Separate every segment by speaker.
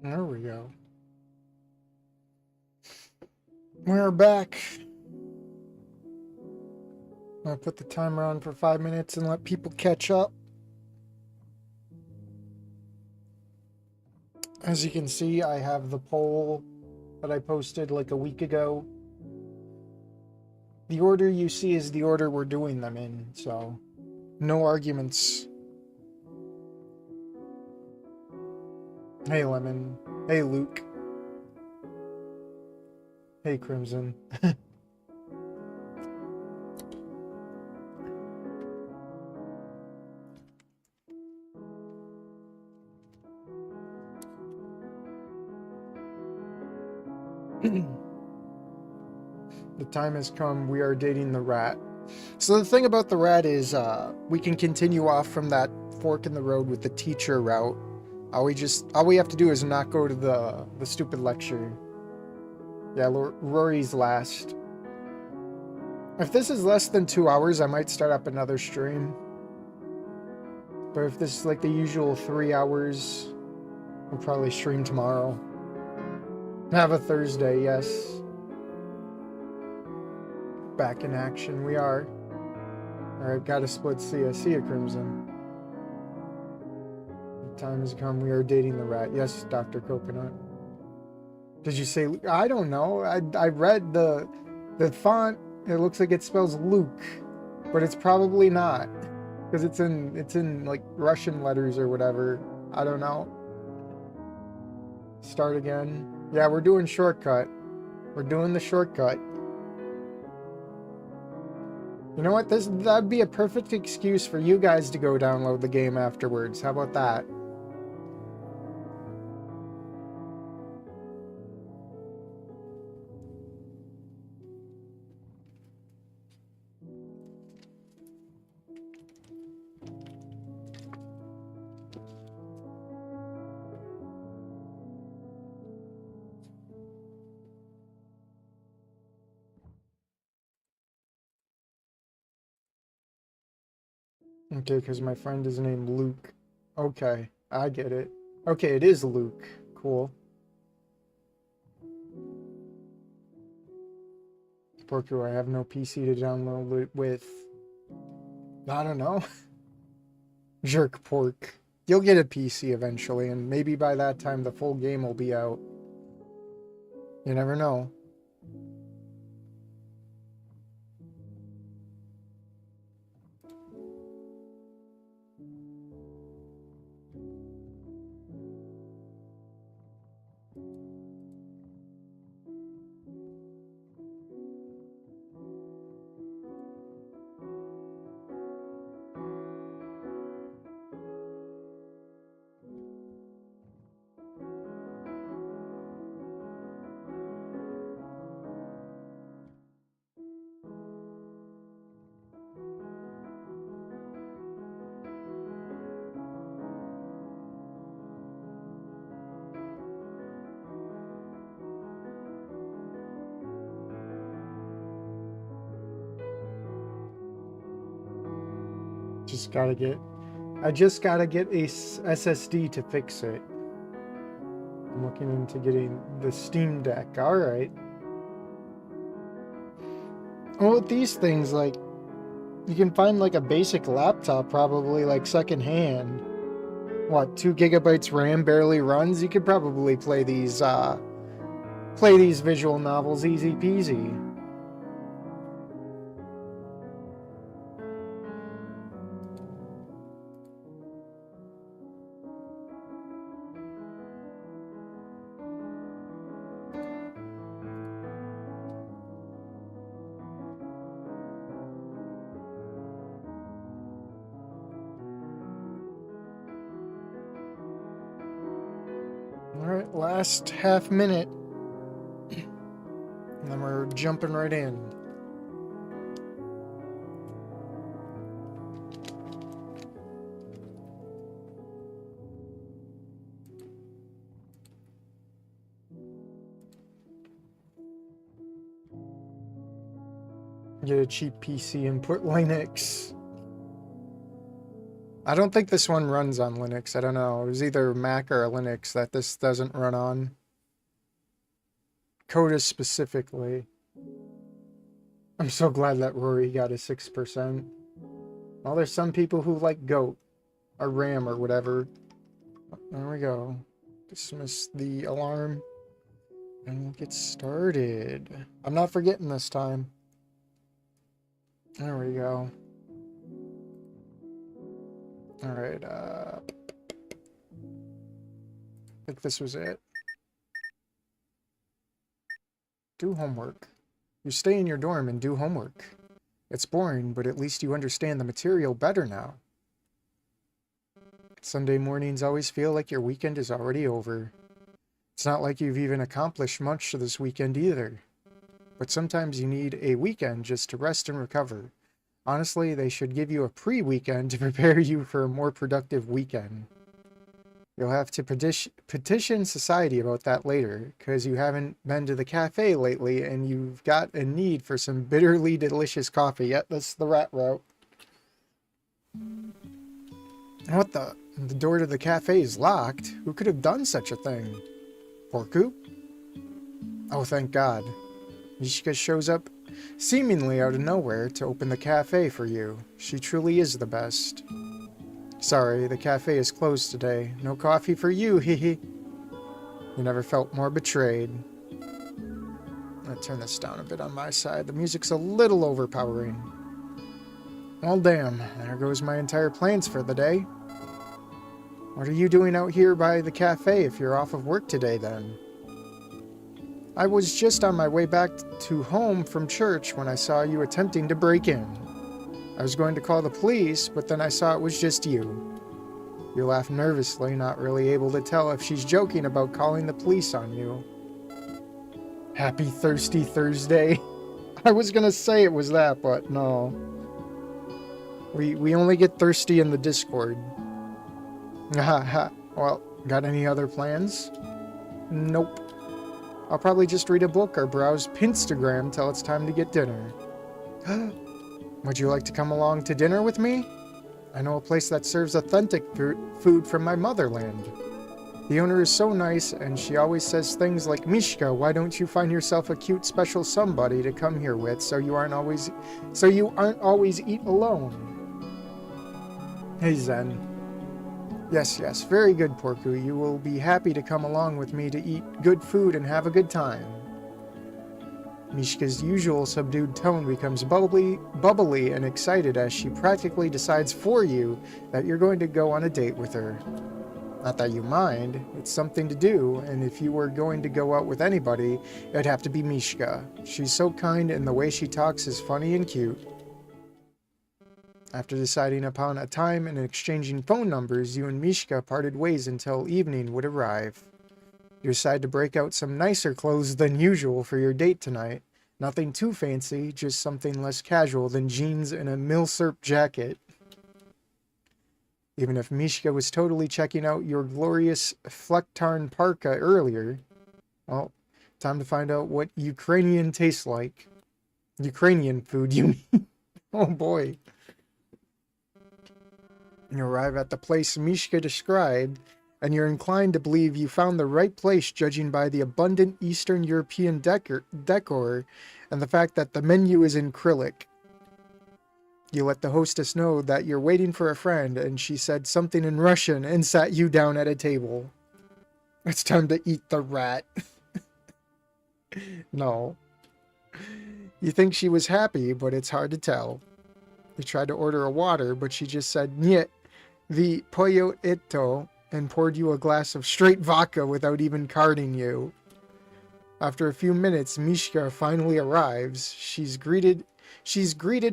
Speaker 1: There we go. We're back. I'll put the timer on for 5 minutes and let people catch up. As you can see, I have the poll that I posted like a week ago. The order you see is the order we're doing them in, so no arguments. Hey, Lemon. Hey, Luke. Hey, Crimson. The time has come. We are dating the rat. So the thing about the rat is we can continue off from that fork in the road with the teacher route. All we have to do is not go to the stupid lecture. Yeah, Rory's last. If this is less than 2 hours, I might start up another stream. But if this is like the usual 3 hours, I'll probably stream tomorrow. Have a Thursday, yes. Back in action, we are. Alright, gotta split. See ya, Crimson. The time has come. We are dating the rat. Yes, Dr. Coconut. Did you say? I don't know. I read the font. It looks like it spells Luke, but it's probably not, because it's in like Russian letters or whatever. I don't know. Start again. Yeah, we're doing shortcut. We're doing the shortcut. You know what? That'd be a perfect excuse for you guys to go download the game afterwards. How about that? Okay, because my friend is named Luke. Okay, I get it. Okay, it is Luke. Cool. Porco, I have no PC to download it with. I don't know. Jerk pork. You'll get a PC eventually, and maybe by that time the full game will be out. You never know. I just gotta get a SSD to fix it. I'm looking into getting the Steam Deck. Alright. Well, with these things, like, you can find like a basic laptop probably like secondhand. What, 2 gigabytes RAM barely runs? You could probably play these visual novels easy peasy. Alright, last half minute. And then we're jumping right in. Get a cheap PC and put Linux. I don't think this one runs on Linux. I don't know. It was either Mac or Linux that this doesn't run on. Coda specifically. I'm so glad that Rory got a 6%. Well, there's some people who like goat or RAM or whatever. There we go. Dismiss the alarm and we'll get started. I'm not forgetting this time. There we go. Alright, I think this was it. Do homework. You stay in your dorm and do homework. It's boring, but at least you understand the material better now. Sunday mornings always feel like your weekend is already over. It's not like you've even accomplished much this weekend either. But sometimes you need a weekend just to rest and recover. Honestly, they should give you a pre-weekend to prepare you for a more productive weekend. You'll have to petition society about that later, because you haven't been to the cafe lately and you've got a need for some bitterly delicious coffee. Yep, that's the rat route. What the? The door to the cafe is locked. Who could have done such a thing? Porku? Oh, thank God. Miska shows up seemingly out of nowhere to open the cafe for you. She truly is the best. Sorry, the cafe is closed today. No coffee for you, hehe. You never felt more betrayed. I'm gonna turn this down a bit on my side. The music's a little overpowering. Well, damn. There goes my entire plans for the day. What are you doing out here by the cafe if you're off of work today, then? I was just on my way back to home from church when I saw you attempting to break in. I was going to call the police, but then I saw it was just you. You laugh nervously, not really able to tell if she's joking about calling the police on you. Happy Thirsty Thursday. I was gonna say it was that, but no. We only get thirsty in the Discord. Haha. Well, got any other plans? Nope. I'll probably just read a book or browse Pinstagram till it's time to get dinner. Would you like to come along to dinner with me? I know a place that serves authentic food from my motherland. The owner is so nice, and she always says things like, Miska, why don't you find yourself a cute special somebody to come here with so you aren't always eat alone? Hey, Zen. Yes, very good, Porku. You will be happy to come along with me to eat good food and have a good time. Mishka's usual subdued tone becomes bubbly and excited as she practically decides for you that you're going to go on a date with her. Not that you mind, it's something to do, and if you were going to go out with anybody, it'd have to be Miska. She's so kind and the way she talks is funny and cute. After deciding upon a time and exchanging phone numbers, you and Miska parted ways until evening would arrive. You decide to break out some nicer clothes than usual for your date tonight. Nothing too fancy, just something less casual than jeans and a milsurp jacket. Even if Miska was totally checking out your glorious Flecktarn parka earlier, well, time to find out what Ukrainian tastes like. Ukrainian food, you mean? Oh boy. You arrive at the place Miska described, and you're inclined to believe you found the right place judging by the abundant Eastern European decor and the fact that the menu is in Cyrillic. You let the hostess know that you're waiting for a friend, and she said something in Russian and sat you down at a table. It's time to eat the rat. No. You think she was happy, but it's hard to tell. You tried to order a water, but she just said, Niet, vi pollo esto, and poured you a glass of straight vodka without even carding you. After a few minutes, Miska finally arrives. She's greeted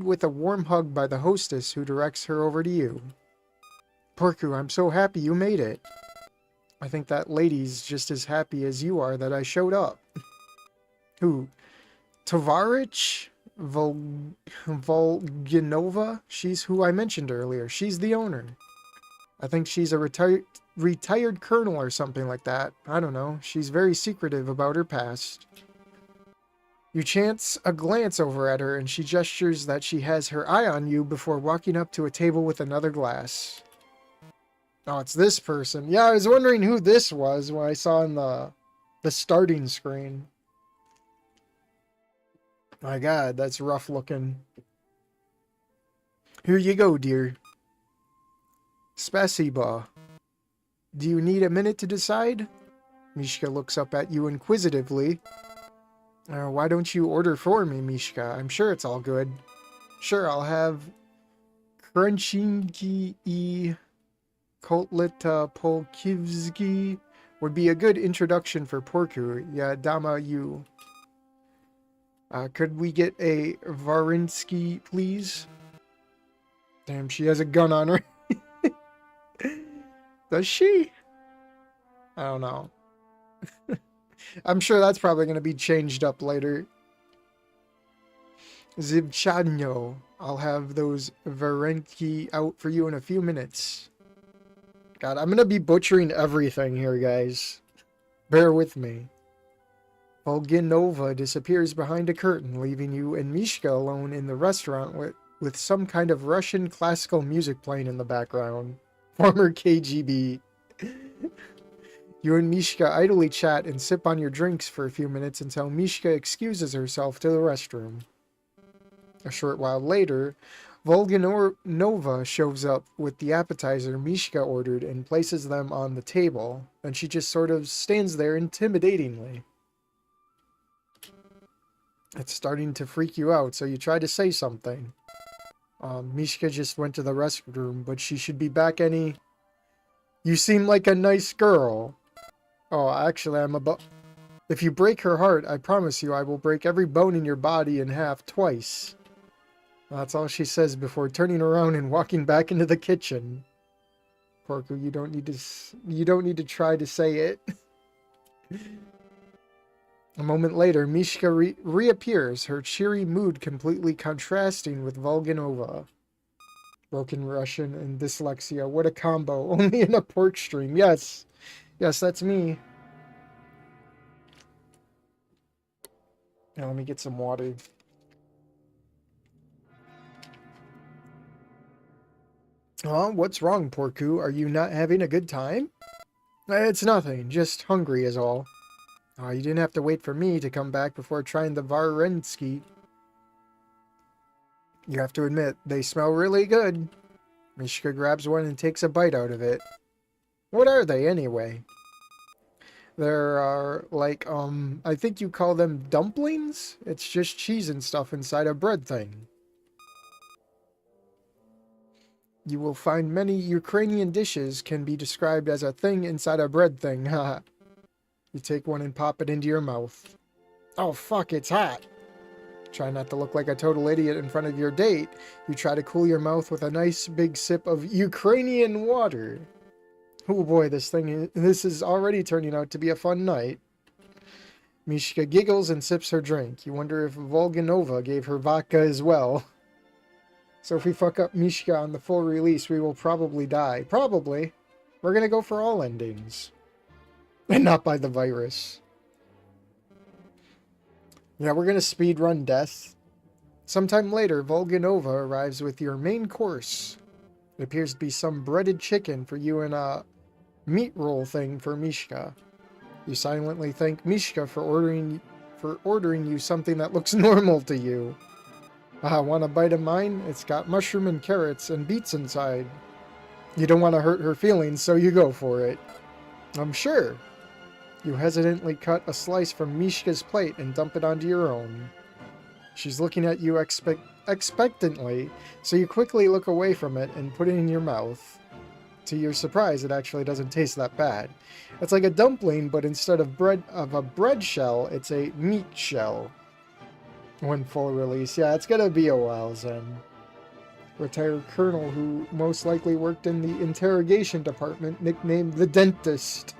Speaker 1: with a warm hug by the hostess, who directs her over to you. Porku, I'm so happy you made it. I think that lady's just as happy as you are that I showed up. Who? Tovarich Volginova? She's who I mentioned earlier. She's the owner. I think she's a retired colonel or something like that. I don't know. She's very secretive about her past. You chance a glance over at her, and she gestures that she has her eye on you before walking up to a table with another glass. Oh, it's this person. Yeah, I was wondering who this was when I saw in the starting screen. My God, that's rough looking. Here you go, dear. Spasiba. Do you need a minute to decide? Mishka looks up at you inquisitively. Why don't you order for me, Mishka? I'm sure it's all good. Sure, I'll have Crunchinki e Kotleta Polkivski would be a good introduction for Porku. Yeah, Dama you. Could we get a Varinsky, please? Damn, she has a gun on her. Does she? I don't know. I'm sure that's probably going to be changed up later. Zibchadno. I'll have those Varenki out for you in a few minutes. God, I'm going to be butchering everything here, guys. Bear with me. Volginova disappears behind a curtain, leaving you and Mishka alone in the restaurant with some kind of Russian classical music playing in the background. Former KGB. You and Mishka idly chat and sip on your drinks for a few minutes until Mishka excuses herself to the restroom. A short while later, Volganova shows up with the appetizer Mishka ordered and places them on the table, and she just sort of stands there intimidatingly. It's starting to freak you out, so you try to say something. Mishka just went to the restroom, but she should be back any... You seem like a nice girl. Oh, actually, if you break her heart, I promise you I will break every bone in your body in half twice. That's all she says before turning around and walking back into the kitchen. Porku, you don't need to try to say it. A moment later, Mishka reappears, her cheery mood completely contrasting with Volganova. Broken Russian and dyslexia. What a combo. Only in a pork stream. Yes. Yes, that's me. Now let me get some water. What's wrong, Porku? Are you not having a good time? It's nothing. Just hungry is all. Oh, you didn't have to wait for me to come back before trying the Varensky. You have to admit, they smell really good. Mishka grabs one and takes a bite out of it. What are they, anyway? There are, like, I think you call them dumplings? It's just cheese and stuff inside a bread thing. You will find many Ukrainian dishes can be described as a thing inside a bread thing, haha. You take one and pop it into your mouth. Oh, fuck, it's hot. Try not to look like a total idiot in front of your date. You try to cool your mouth with a nice big sip of Ukrainian water. Oh boy, this is already turning out to be a fun night. Mishka giggles and sips her drink. You wonder if Volganova gave her vodka as well. So if we fuck up Mishka on the full release, we will probably die. Probably. We're gonna go for all endings. And not by the virus. Yeah, we're gonna speedrun death. Sometime later, Volganova arrives with your main course. It appears to be some breaded chicken for you and a meat roll thing for Mishka. You silently thank Mishka for ordering you something that looks normal to you. Want a bite of mine? It's got mushroom and carrots and beets inside. You don't want to hurt her feelings, so you go for it. I'm sure. You hesitantly cut a slice from Mishka's plate and dump it onto your own. She's looking at you expectantly, so you quickly look away from it and put it in your mouth. To your surprise, it actually doesn't taste that bad. It's like a dumpling, but instead of a bread shell, it's a meat shell. When full release. Yeah, it's gonna be a while, Zen. Retired colonel who most likely worked in the interrogation department, nicknamed the dentist.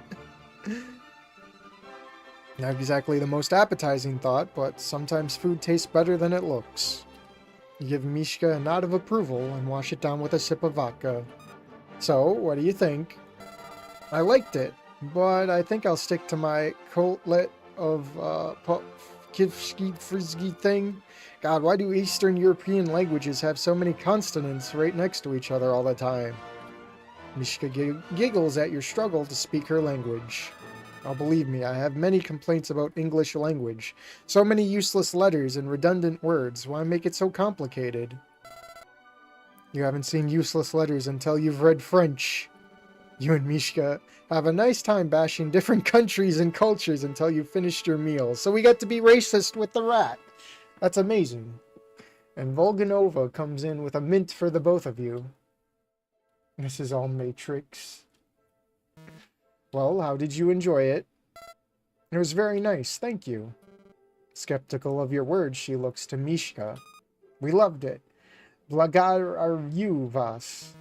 Speaker 1: Not exactly the most appetizing thought, but sometimes food tastes better than it looks. You give Mishka a nod of approval and wash it down with a sip of vodka. So, what do you think? I liked it, but I think I'll stick to my cutlet of kifski frisky thing. God, why do Eastern European languages have so many consonants right next to each other all the time? Mishka giggles at your struggle to speak her language. Oh, believe me, I have many complaints about English language. So many useless letters and redundant words. Why make it so complicated? You haven't seen useless letters until you've read French. You and Mishka have a nice time bashing different countries and cultures until you finished your meal. So we got to be racist with the rat. That's amazing. And Volganova comes in with a mint for the both of you. This is all Matrix. Well, how did you enjoy it? It was very nice, thank you. Skeptical of your words, she looks to Mishka. We loved it. Blagar vas.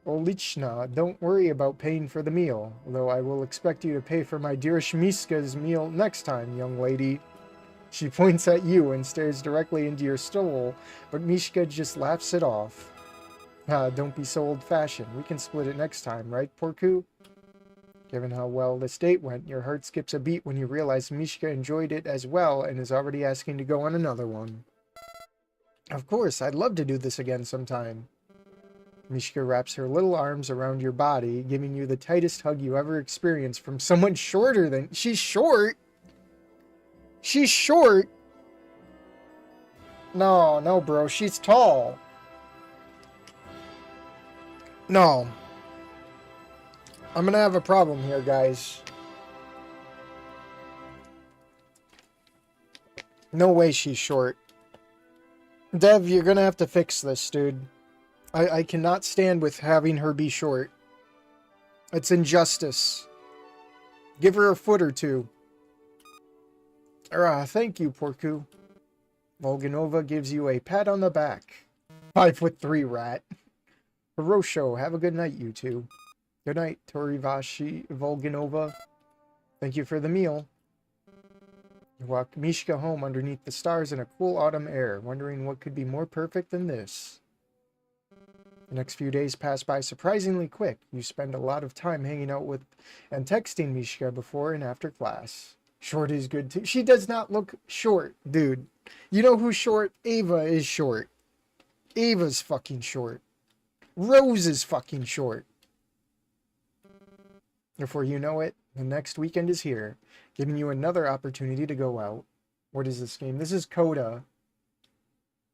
Speaker 1: Olichna, don't worry about paying for the meal, though I will expect you to pay for my dearest Miska's meal next time, young lady. She points at you and stares directly into your soul, but Mishka just laughs it off. Don't be so old-fashioned. We can split it next time, right, Porku? Given how well this date went, your heart skips a beat when you realize Mishka enjoyed it as well and is already asking to go on another one. Of course, I'd love to do this again sometime. Mishka wraps her little arms around your body, giving you the tightest hug you ever experienced from someone shorter than... She's short? She's short? No, bro. She's tall. No. I'm gonna have a problem here, guys. No way she's short. Dev, you're gonna have to fix this, dude. I cannot stand with having her be short. It's injustice. Give her a foot or two. Thank you, Porku. Volganova gives you a pat on the back. 5'3" rat. Hirosho, have a good night, you two. Good night, Torivashi Volganova. Thank you for the meal. You walk Mishka home underneath the stars in a cool autumn air, wondering what could be more perfect than this. The next few days pass by surprisingly quick. You spend a lot of time hanging out with and texting Mishka before and after class. Short is good too. She does not look short, dude. You know who's short? Ava is short. Ava's fucking short. Rose is fucking short. Before you know it, the next weekend is here, giving you another opportunity to go out. What is this game? This is Coda.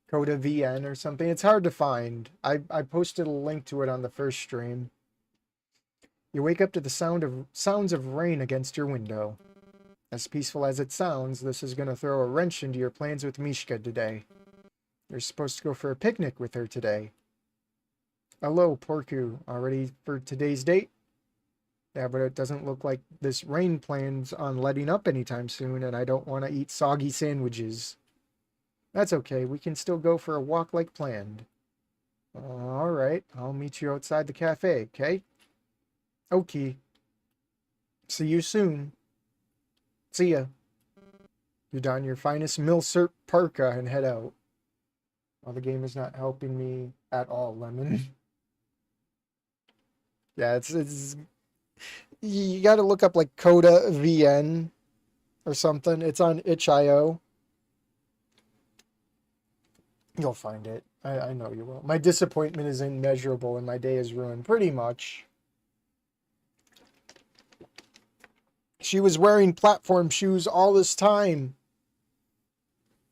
Speaker 1: Coda VN or something. It's hard to find. I posted a link to it on the first stream. You wake up to the sounds of rain against your window. As peaceful as it sounds, this is going to throw a wrench into your plans with Mishka today. You're supposed to go for a picnic with her today. Hello, Porku. All ready for today's date? Yeah, but it doesn't look like this rain plans on letting up anytime soon, and I don't want to eat soggy sandwiches. That's okay. We can still go for a walk like planned. All right. I'll meet you outside the cafe, okay? Okay. See you soon. See ya. You don your finest Milsert parka and head out. Well, the game is not helping me at all, Lemon. Yeah, it's you got to look up like Coda VN or something. It's on itch.io. You'll find it. I know you will. My disappointment is immeasurable and my day is ruined. Pretty much. She was wearing platform shoes all this time.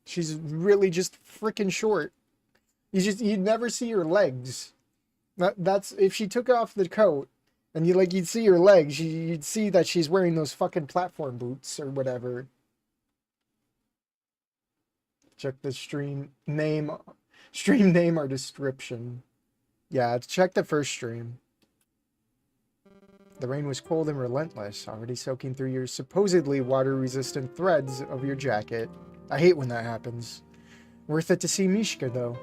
Speaker 1: She's really just freaking short. You'd never see her legs. That's if she took off the coat and you'd see her legs, you'd see that she's wearing those fucking platform boots or whatever. Check the stream name or description. Yeah, check the first stream. The rain was cold and relentless, already soaking through your supposedly water-resistant threads of your jacket. I hate when that happens. Worth it to see Mishka, though.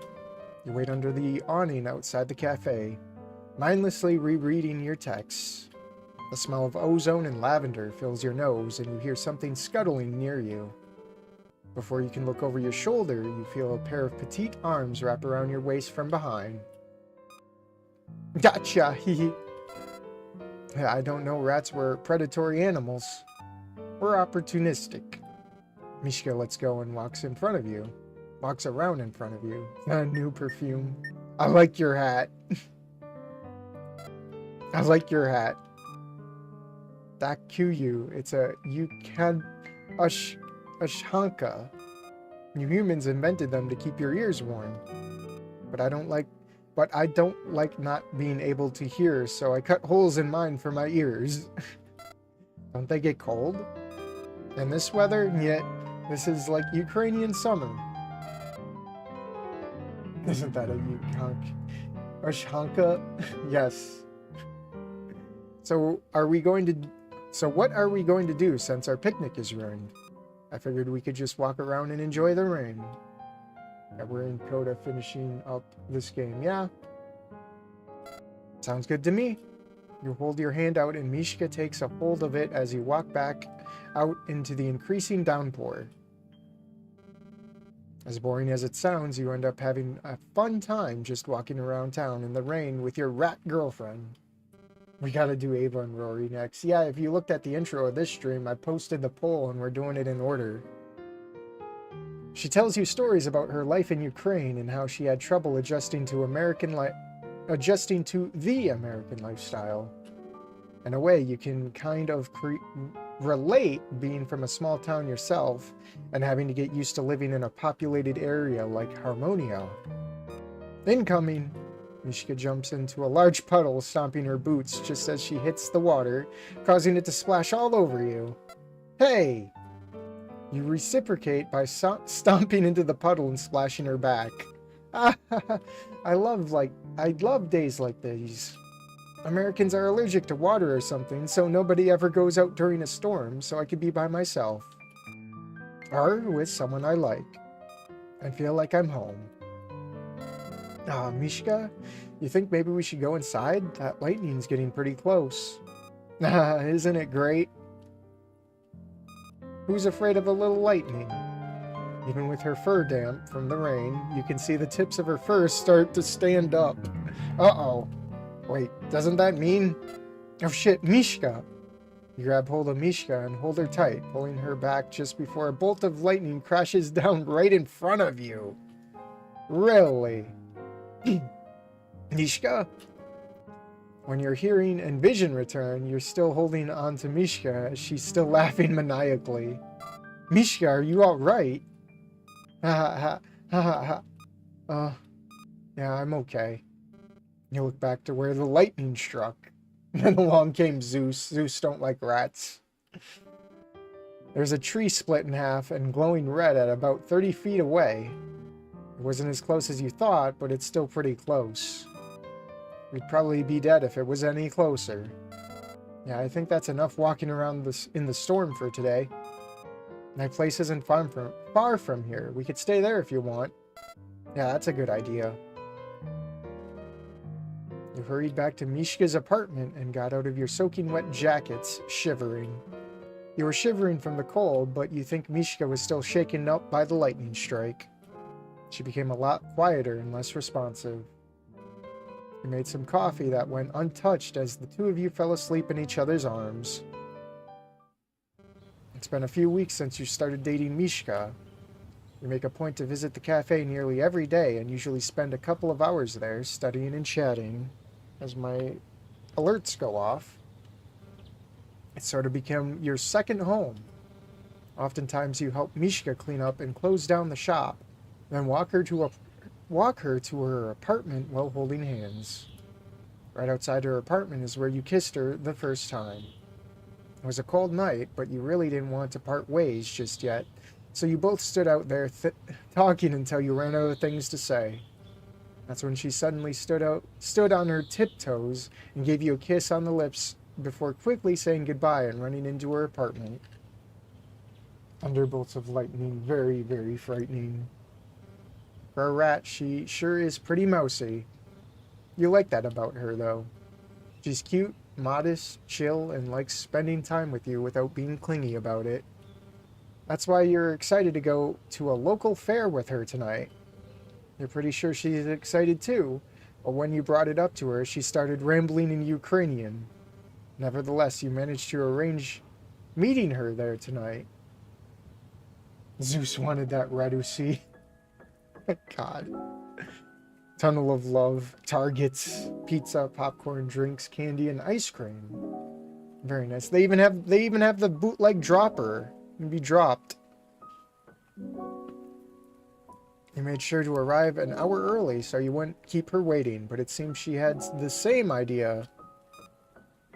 Speaker 1: You wait under the awning outside the cafe, mindlessly rereading your texts. The smell of ozone and lavender fills your nose, and you hear something scuttling near you. Before you can look over your shoulder, you feel a pair of petite arms wrap around your waist from behind. Gotcha! Hee. I don't know rats were predatory animals. We're opportunistic. Mishka lets go and walks in front of you. Walks around in front of you. A new perfume. I like your hat. I like your hat. Dakuyu. It's a Ashhanka. You humans invented them to keep your ears warm. But I don't like not being able to hear, so I cut holes in mine for my ears. Don't they get cold? In this weather? Yet, this is like Ukrainian summer. Isn't that a Ashhanka? Yes. So what are we going to do since our picnic is ruined? I figured we could just walk around and enjoy the rain. Yeah, we're in Coda finishing up this game. Yeah. Sounds good to me. You hold your hand out and Mishka takes a hold of it as you walk back out into the increasing downpour. As boring as it sounds, you end up having a fun time just walking around town in the rain with your rat girlfriend. We gotta do Ava and Rori next. Yeah, if you looked at the intro of this stream, I posted the poll and we're doing it in order. She tells you stories about her life in Ukraine and how she had trouble adjusting to the American lifestyle. In a way, you can kind of relate being from a small town yourself and having to get used to living in a populated area like Harmonia. Incoming! Mishka jumps into a large puddle, stomping her boots just as she hits the water, causing it to splash all over you. Hey! You reciprocate by stomping into the puddle and splashing her back. I love days like these. Americans are allergic to water or something, so nobody ever goes out during a storm, so I could be by myself. Or with someone I like. I feel like I'm home. Mishka, you think maybe we should go inside? That lightning's getting pretty close. Isn't it great? Who's afraid of a little lightning? Even with her fur damp from the rain, you can see the tips of her fur start to stand up. Uh-oh. Wait, doesn't that mean... Oh shit, Mishka! You grab hold of Mishka and hold her tight, pulling her back just before a bolt of lightning crashes down right in front of you. Really? Mishka? When your hearing and vision return, you're still holding on to Mishka as she's still laughing maniacally. Mishka, are you alright? Ha ha ha ha. Yeah, I'm okay. You look back to where the lightning struck. Then along came Zeus. Zeus don't like rats. There's a tree split in half and glowing red at about 30 feet away. It wasn't as close as you thought, but it's still pretty close. We'd probably be dead if it was any closer. Yeah, I think that's enough walking around in the storm for today. My place isn't far from here. We could stay there if you want. Yeah, that's a good idea. You hurried back to Mishka's apartment and got out of your soaking wet jackets, shivering. You were shivering from the cold, but you think Mishka was still shaken up by the lightning strike. She became a lot quieter and less responsive. You made some coffee that went untouched as the two of you fell asleep in each other's arms. It's been a few weeks since you started dating Mishka. You make a point to visit the cafe nearly every day and usually spend a couple of hours there studying and chatting. As my alerts go off, it sort of became your second home. Oftentimes you help Mishka clean up and close down the shop, then walk her to her apartment while holding hands. Right outside her apartment is where you kissed her the first time. It was a cold night, but you really didn't want to part ways just yet, so you both stood out there talking until you ran out of things to say. That's when she suddenly stood on her tiptoes and gave you a kiss on the lips before quickly saying goodbye and running into her apartment. Thunderbolts of lightning, very, very frightening. For a rat, she sure is pretty mousy. You like that about her, though. She's cute, modest, chill, and likes spending time with you without being clingy about it. That's why you're excited to go to a local fair with her tonight. You're pretty sure she's excited too, but when you brought it up to her, she started rambling in Ukrainian. Nevertheless, you managed to arrange meeting her there tonight. Zeus wanted that Radusi. God. Tunnel of Love, targets, pizza, popcorn, drinks, candy, and ice cream. Very nice. They even have the bootleg dropper. It can be dropped. They made sure to arrive an hour early so you wouldn't keep her waiting, but it seems she had the same idea.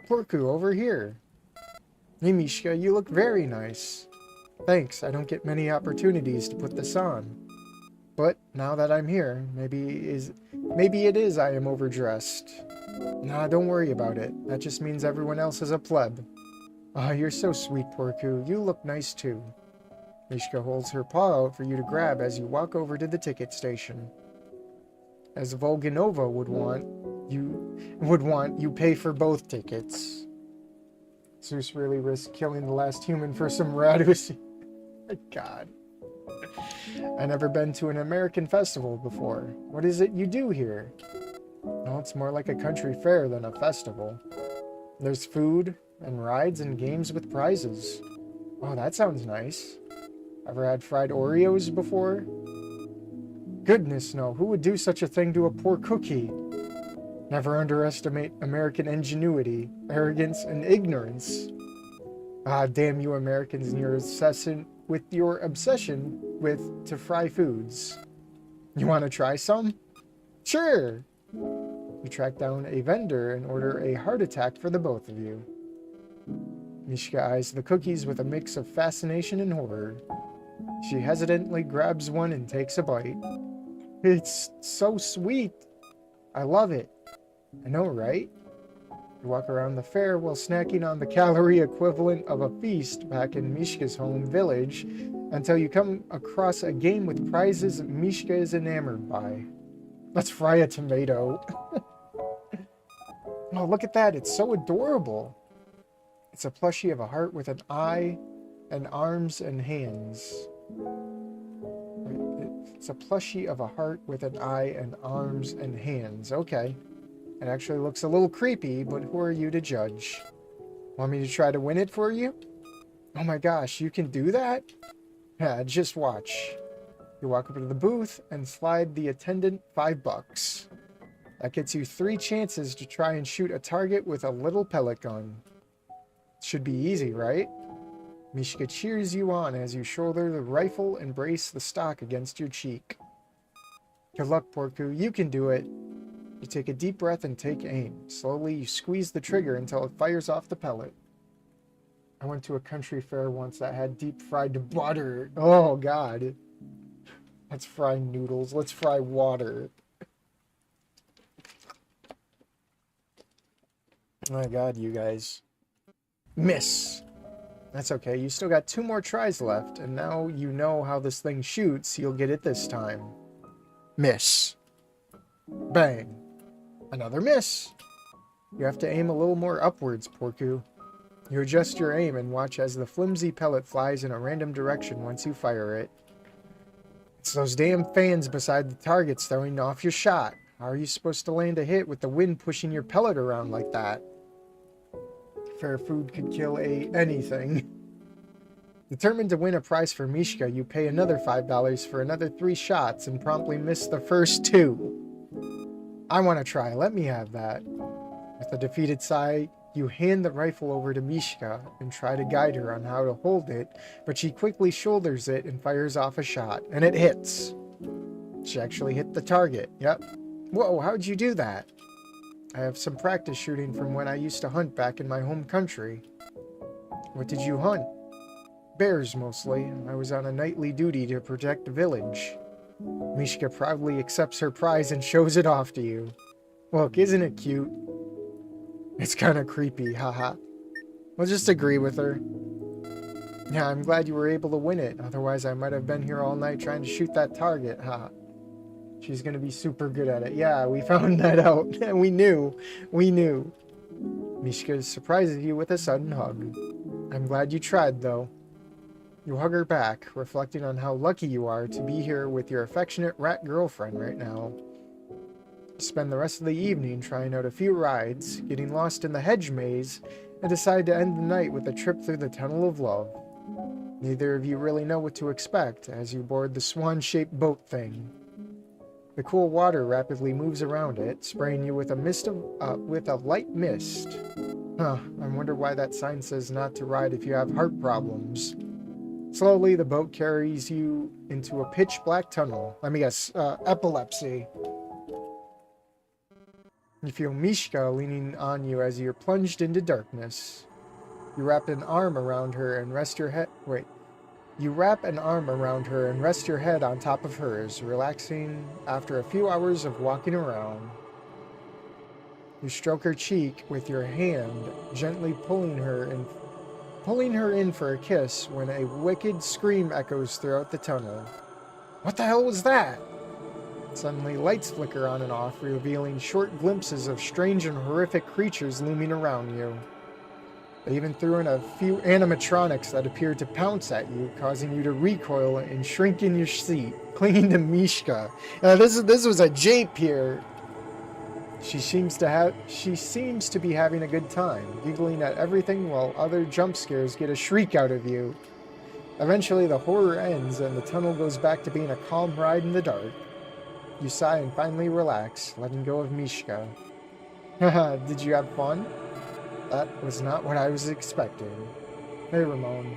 Speaker 1: Porku, over here. Hey Mishka, you look very nice. Thanks, I don't get many opportunities to put this on. But now that I'm here, maybe it is I am overdressed. Nah, don't worry about it. That just means everyone else is a pleb. Ah, you're so sweet, Porku. You look nice too. Mishka holds her paw out for you to grab as you walk over to the ticket station. As Volganova would want, you pay for both tickets. Zeus really risked killing the last human for some Radus. God. I've never been to an American festival before. What is it you do here? No, it's more like a country fair than a festival. There's food and rides and games with prizes. Oh, that sounds nice. Ever had fried Oreos before? Goodness no, who would do such a thing to a poor cookie? Never underestimate American ingenuity, arrogance, and ignorance. Ah, damn you Americans and your obsession to fry foods. You want to try some? Sure! You track down a vendor and order a heart attack for the both of you. Mishka eyes the cookies with a mix of fascination and horror. She hesitantly grabs one and takes a bite. It's so sweet. I love it. I know, right? You walk around the fair while snacking on the calorie equivalent of a feast back in Mishka's home village until you come across a game with prizes Mishka is enamored by. Let's fry a tomato. Oh, look at that. It's so adorable. It's a plushie of a heart with an eye and arms and hands. It's a plushie of a heart with an eye and arms and hands. Okay. It actually looks a little creepy, but who are you to judge? Want me to try to win it for you? Oh my gosh, you can do that? Yeah, just watch. You walk up to the booth and slide the attendant $5. That gets you 3 chances to try and shoot a target with a little pellet gun. Should be easy, right? Mishka cheers you on as you shoulder the rifle and brace the stock against your cheek. Good luck, Porku. You can do it. You take a deep breath and take aim. Slowly, you squeeze the trigger until it fires off the pellet. I went to a country fair once that had deep-fried butter. Oh, God. Let's fry noodles. Let's fry water. Oh, my God, you guys. Miss. That's okay. You still got 2 more tries left, and now you know how this thing shoots. You'll get it this time. Miss. Bang. Another miss. You have to aim a little more upwards, Porku. You adjust your aim and watch as the flimsy pellet flies in a random direction once you fire it. It's those damn fans beside the targets throwing off your shot. How are you supposed to land a hit with the wind pushing your pellet around like that? Fair food could kill anything. Determined to win a prize for Mishka, you pay another $5 for another 3 shots and promptly miss the first 2. I want to try. Let me have that. With a defeated sigh, you hand the rifle over to Mishka and try to guide her on how to hold it, but she quickly shoulders it and fires off a shot, and it hits. She actually hit the target. Yep. Whoa, how'd you do that? I have some practice shooting from when I used to hunt back in my home country. What did you hunt? Bears, mostly. I was on a nightly duty to protect the village. Mishka proudly accepts her prize and shows it off to you. Look, isn't it cute? It's kind of creepy, haha. I'll just agree with her. Yeah, I'm glad you were able to win it. Otherwise, I might have been here all night trying to shoot that target, haha. She's gonna be super good at it. Yeah, we found that out. We knew. We knew. Mishka surprises you with a sudden hug. I'm glad you tried, though. You hug her back, reflecting on how lucky you are to be here with your affectionate rat girlfriend right now. You spend the rest of the evening trying out a few rides, getting lost in the hedge maze, and decide to end the night with a trip through the Tunnel of Love. Neither of you really know what to expect as you board the swan-shaped boat thing. The cool water rapidly moves around it, spraying you with with a light mist. Huh, I wonder why that sign says not to ride if you have heart problems. Slowly, the boat carries you into a pitch-black tunnel. Let me guess, epilepsy. You feel Mishka leaning on you as you're plunged into darkness. You wrap an arm around her and rest your head... Wait. You wrap an arm around her and rest your head on top of hers, relaxing after a few hours of walking around. You stroke her cheek with your hand, gently pulling her in for a kiss when a wicked scream echoes throughout the tunnel. What the hell was that? Suddenly, lights flicker on and off, revealing short glimpses of strange and horrific creatures looming around you. They even threw in a few animatronics that appeared to pounce at you, causing you to recoil and shrink in your seat, clinging to Mishka. This was a jape here. She seems to be having a good time, giggling at everything while other jump scares get a shriek out of you. Eventually, the horror ends and the tunnel goes back to being a calm ride in the dark. You sigh and finally relax, letting go of Mishka. Haha, did you have fun? That was not what I was expecting. Hey, Ramon.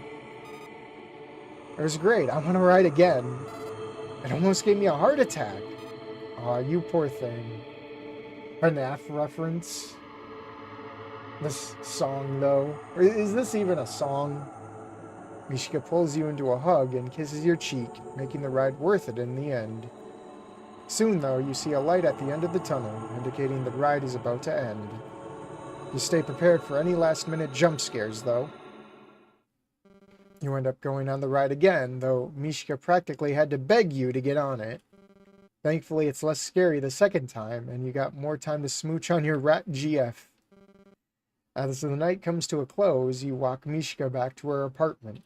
Speaker 1: It was great. I want to ride again. It almost gave me a heart attack. Aw, you poor thing. An F reference. This song, though. Is this even a song? Mishka pulls you into a hug and kisses your cheek, making the ride worth it in the end. Soon, though, you see a light at the end of the tunnel, indicating the ride is about to end. You stay prepared for any last-minute jump scares, though. You end up going on the ride again, though Mishka practically had to beg you to get on it. Thankfully, it's less scary the second time, and you got more time to smooch on your rat GF. As the night comes to a close, you walk Mishka back to her apartment.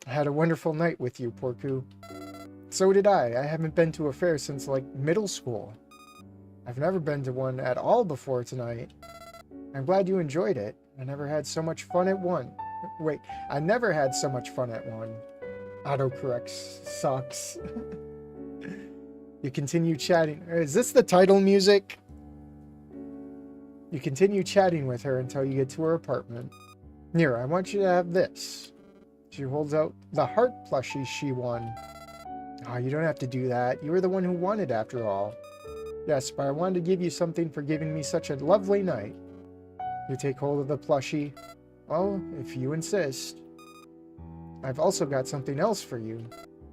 Speaker 1: I had a wonderful night with you, Porku. So did I. I haven't been to a fair since, like, middle school. I've never been to one at all before tonight. I'm glad you enjoyed it. I never had so much fun at one. Wait, I never had so much fun at one. Autocorrect sucks. You continue chatting. Is this the title music? You continue chatting with her until you get to her apartment. Here, I want you to have this. She holds out the heart plushie she won. Oh, you don't have to do that. You were the one who won it after all. Yes, but I wanted to give you something for giving me such a lovely night. You take hold of the plushie. Well, if you insist. I've also got something else for you.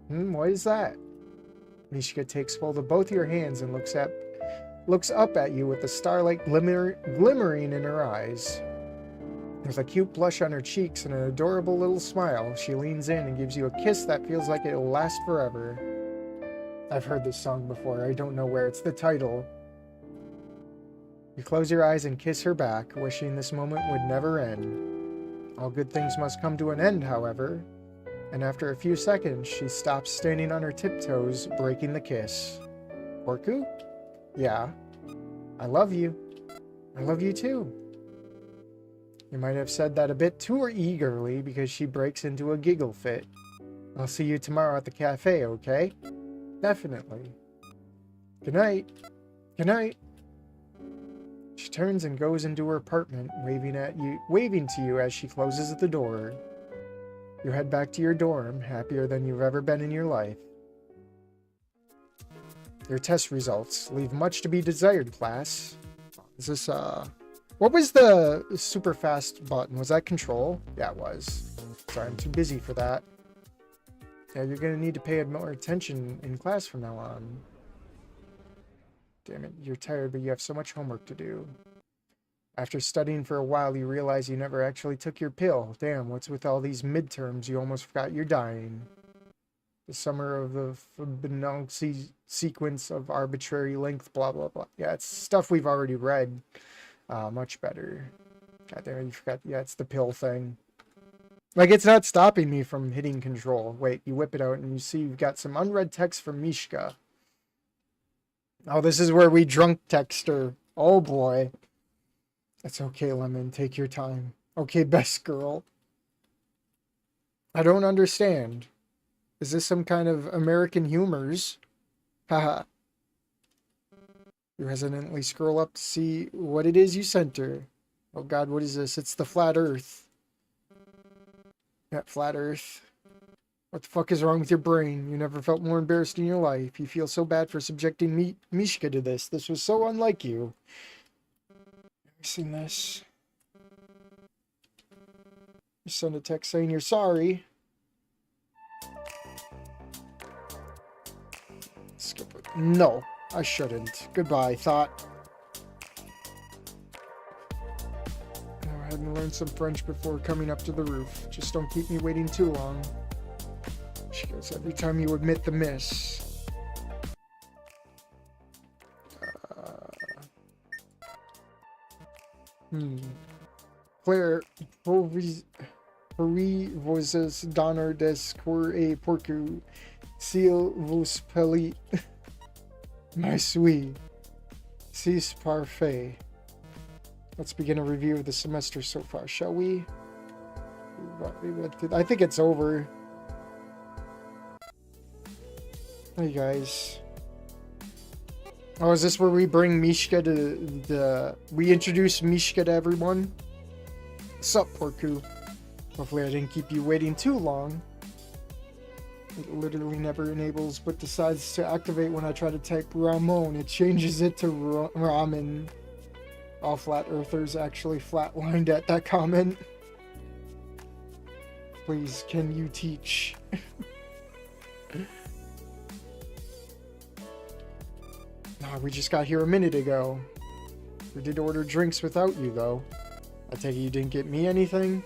Speaker 1: What is that? Mishka takes hold of both your hands and looks up at you with the starlight glimmering in her eyes. With a cute blush on her cheeks and an adorable little smile, she leans in and gives you a kiss that feels like it'll last forever. I've heard this song before. I don't know where. It's the title. You close your eyes and kiss her back, wishing this moment would never end. All good things must come to an end, however. And after a few seconds, she stops standing on her tiptoes, breaking the kiss. Porku? Yeah. I love you. I love you too. You might have said that a bit too eagerly because she breaks into a giggle fit. I'll see you tomorrow at the cafe, okay? Definitely. Good night. Good night. She turns and goes into her apartment, waving to you as she closes the door. You head back to your dorm, happier than you've ever been in your life. Your test results leave much to be desired, class. Is this, what was the super fast button? Was that control? Yeah, it was. Sorry, I'm too busy for that. Yeah, you're gonna need to pay more attention in class from now on. Damn it, you're tired, but you have so much homework to do. After studying for a while, you realize you never actually took your pill. Damn, what's with all these midterms? You almost forgot you're dying. The summer of the Fibonacci sequence of arbitrary length, blah, blah, blah. Yeah, it's stuff we've already read. Much better. God damn it, you forgot. Yeah, it's the pill thing. Like, it's not stopping me from hitting control. Wait, you whip it out and you see you've got some unread text from Mishka. Oh, this is where we drunk text her. Oh, boy. It's okay, Lemon. Take your time. Okay, best girl. I don't understand. Is this some kind of American humors? Haha. You hesitantly scroll up to see what it is you sent her. Oh god, what is this? It's the flat earth. That flat earth. What the fuck is wrong with your brain? You never felt more embarrassed in your life. You feel so bad for subjecting Mishka to this. This was so unlike you. Have you seen this? You send a text saying you're sorry. Skip it. No, I shouldn't. Goodbye, thought. Go ahead and learn some French before coming up to the roof. Just don't keep me waiting too long. She goes, every time you admit the miss. Claire, Hovi vos donner des cor et porcu, s'il vous plaît. My sweet. C'est parfait. Let's begin a review of the semester so far, shall we? I think it's over. Hey guys. Oh, is this where we bring Mishka to we introduce Mishka to everyone? Sup, Porku? Hopefully I didn't keep you waiting too long. It literally never enables but decides to activate when I try to type Ramon. It changes it to Ramen. All flat earthers actually flatlined at that comment. Please, can you teach? Nah, we just got here a minute ago. We did order drinks without you, though. I take it you didn't get me anything?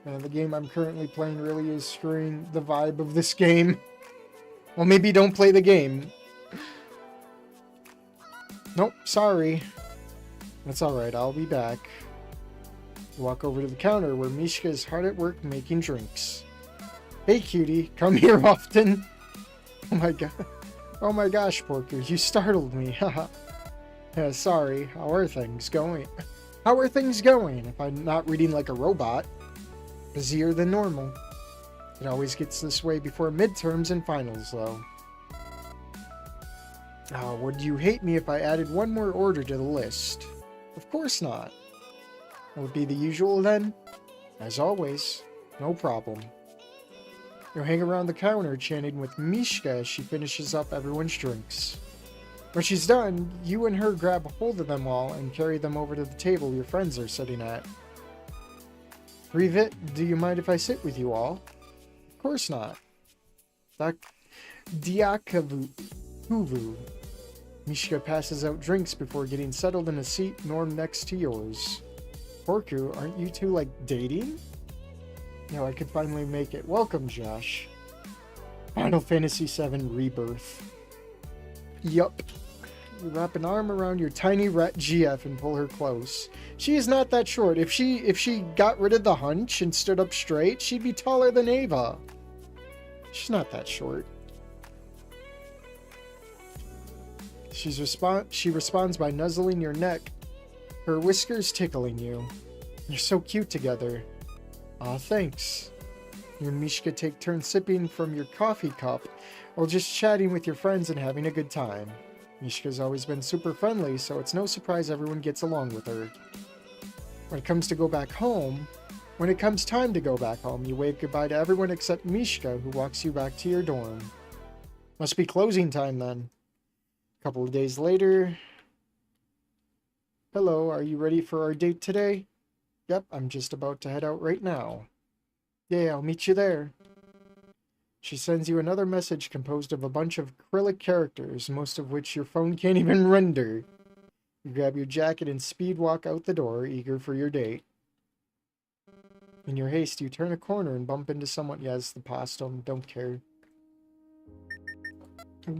Speaker 1: Man, the game I'm currently playing really is screwing the vibe of this game. Well, maybe don't play the game. Nope, sorry. That's alright, I'll be back. Walk over to the counter where Mishka is hard at work making drinks. Hey cutie, come here often. Oh my god. Oh my gosh, Porker, you startled me. Haha. Yeah, sorry, how are things going? How are things going if I'm not reading like a robot? Busier than normal. It always gets this way before midterms and finals, though. Oh, would you hate me if I added one more order to the list? Of course not. It would be the usual then. As always, no problem. You'll hang around the counter chanting with Mishka as she finishes up everyone's drinks. When she's done, you and her grab a hold of them all and carry them over to the table your friends are sitting at. Revit, do you mind if I sit with you all? Of course not. Diakavu. Mishka passes out drinks before getting settled in a seat norm next to yours. Porku, aren't you two, like, dating? No, I could finally make it. Welcome, Josh. Final Fantasy VII Rebirth. Yup. You wrap an arm around your tiny rat GF and pull her close. She is not that short. If she got rid of the hunch and stood up straight, she'd be taller than Ava. She's not that short. She responds by nuzzling your neck, her whiskers tickling you. You're so cute together. Aw, thanks. You and Mishka take turns sipping from your coffee cup while just chatting with your friends and having a good time. Mishka's always been super friendly, so it's no surprise everyone gets along with her. When it comes time to go back home, you wave goodbye to everyone except Mishka, who walks you back to your dorm. Must be closing time then. A couple of days later. Hello, are you ready for our date today? Yep, I'm just about to head out right now. Yeah, I'll meet you there. She sends you another message composed of a bunch of acrylic characters, most of which your phone can't even render. You grab your jacket and speed walk out the door, eager for your date. In your haste, you turn a corner and bump into someone. Yes, the postum, don't care.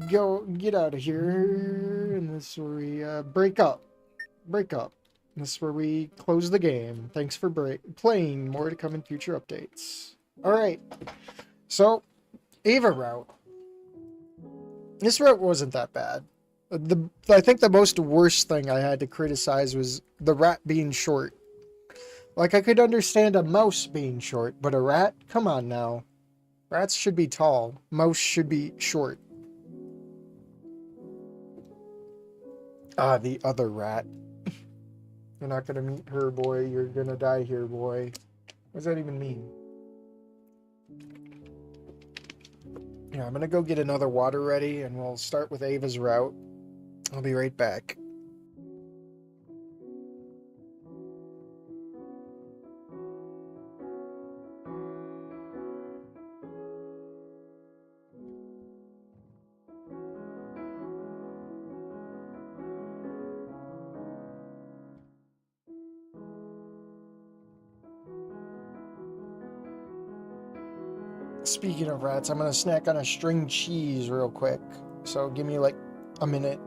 Speaker 1: Get out of here. And this is where we break up. This is where we close the game. Thanks for playing. More to come in future updates. Alright. So, Ava Route. This route wasn't that bad. I think the most worst thing I had to criticize was the rat being short. Like, I could understand a mouse being short, but a rat? Come on now. Rats should be tall. Mouse should be short. Ah, the other rat. You're not gonna meet her, boy. You're gonna die here, boy. What does that even mean? Yeah, I'm gonna go get another water ready, and we'll start with Ava's route. I'll be right back. Speaking of rats, I'm gonna snack on a string cheese real quick. So give me like a minute.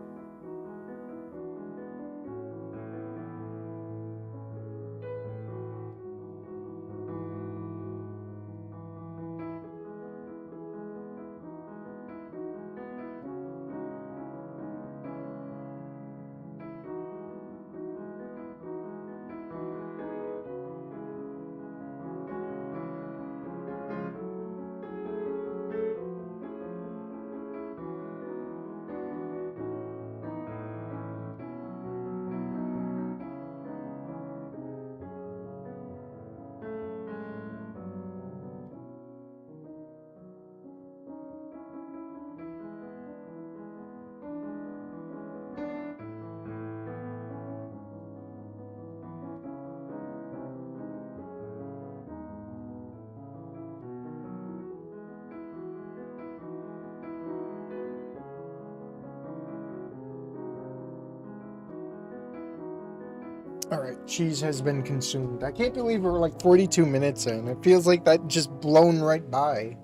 Speaker 1: Alright, cheese has been consumed. I can't believe we're like 42 minutes in. It feels like that just blown right by.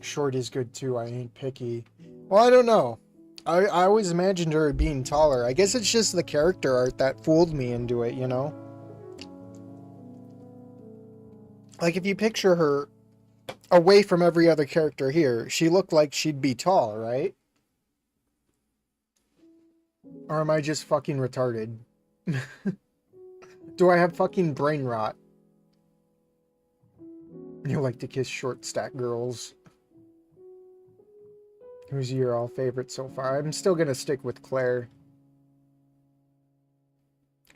Speaker 1: Short is good too, I ain't picky. Well, I don't know. I always imagined her being taller. I guess it's just the character art that fooled me into it, you know? Like, if you picture her away from every other character here, she looked like she'd be tall, right? Or am I just fucking retarded? Do I have fucking brain rot? You like to kiss short stack girls. Who's your all favorite so far? I'm still gonna stick with Claire.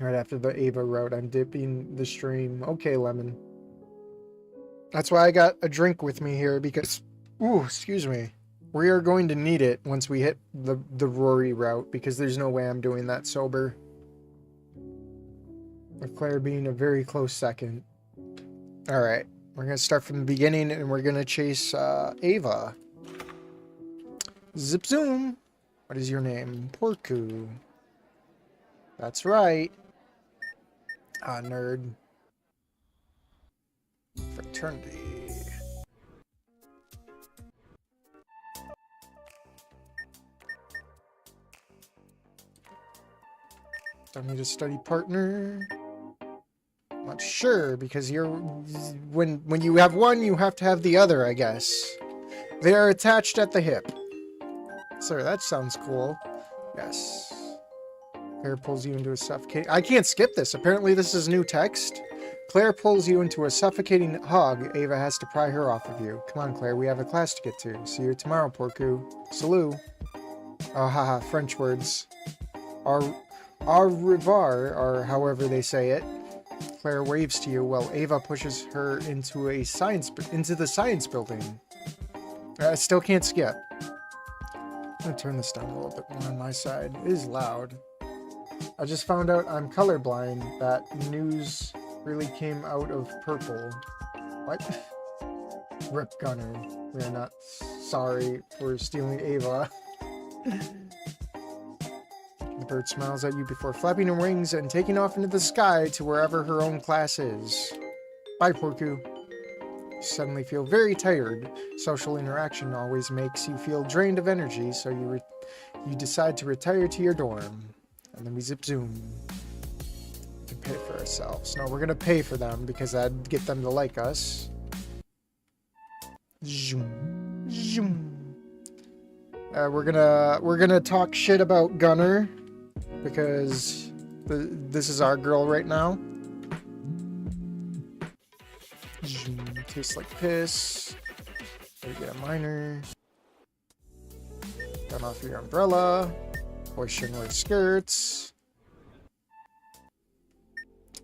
Speaker 1: Right after the Ava Route, I'm dipping the stream. Okay, Lemon. That's why I got a drink with me here, because... Ooh, excuse me. We are going to need it once we hit the Rori Route, because there's no way I'm doing that sober. With Claire being a very close second. Alright, we're going to start from the beginning, and we're going to chase Ava. Zip zoom! What is your name? Porku. That's right. Ah, nerd. Fraternity. Don't need a study partner. Not sure, because you're... When you have one, you have to have the other, I guess. They are attached at the hip. Sir, that sounds cool. Yes. Claire pulls you into a suffocating... I can't skip this. Apparently this is new text. Claire pulls you into a suffocating hug. Ava has to pry her off of you. Come on, Claire. We have a class to get to. See you tomorrow, Porku. Salut. Oh, haha. French words. Au revoir, or however they say it. Claire waves to you while Ava pushes her into the science building. I still can't skip. I'm gonna turn this down a little bit more on my side. It is loud. I just found out I'm colorblind. That news really came out of purple. What? Rip Gunner. We are not sorry for stealing Ava. The bird smiles at you before flapping her wings and taking off into the sky to wherever her own class is. Bye, Porku. You suddenly feel very tired. Social interaction always makes you feel drained of energy, so you decide to retire to your dorm. And then we zip zoom. We can pay for ourselves. No, we're gonna pay for them because that'd get them to like us. Zoom. Zoom. We're gonna talk shit about Gunner. Because This is our girl right now. Tastes like piss. Gotta get a minor. Turn off your umbrella. Hoisting with skirts.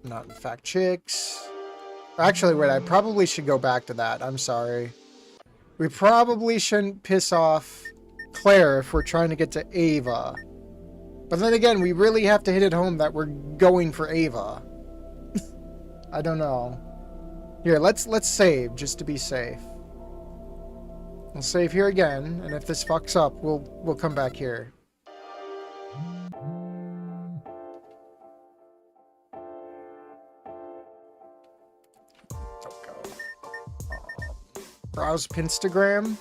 Speaker 1: Not in fact chicks. Actually, wait, I probably should go back to that. I'm sorry. We probably shouldn't piss off Claire if we're trying to get to Ava. But then again, we really have to hit it home that we're going for Ava. I don't know. Here, let's save just to be safe. We'll save here again, and if this fucks up, we'll come back here. Browse Pinstagram.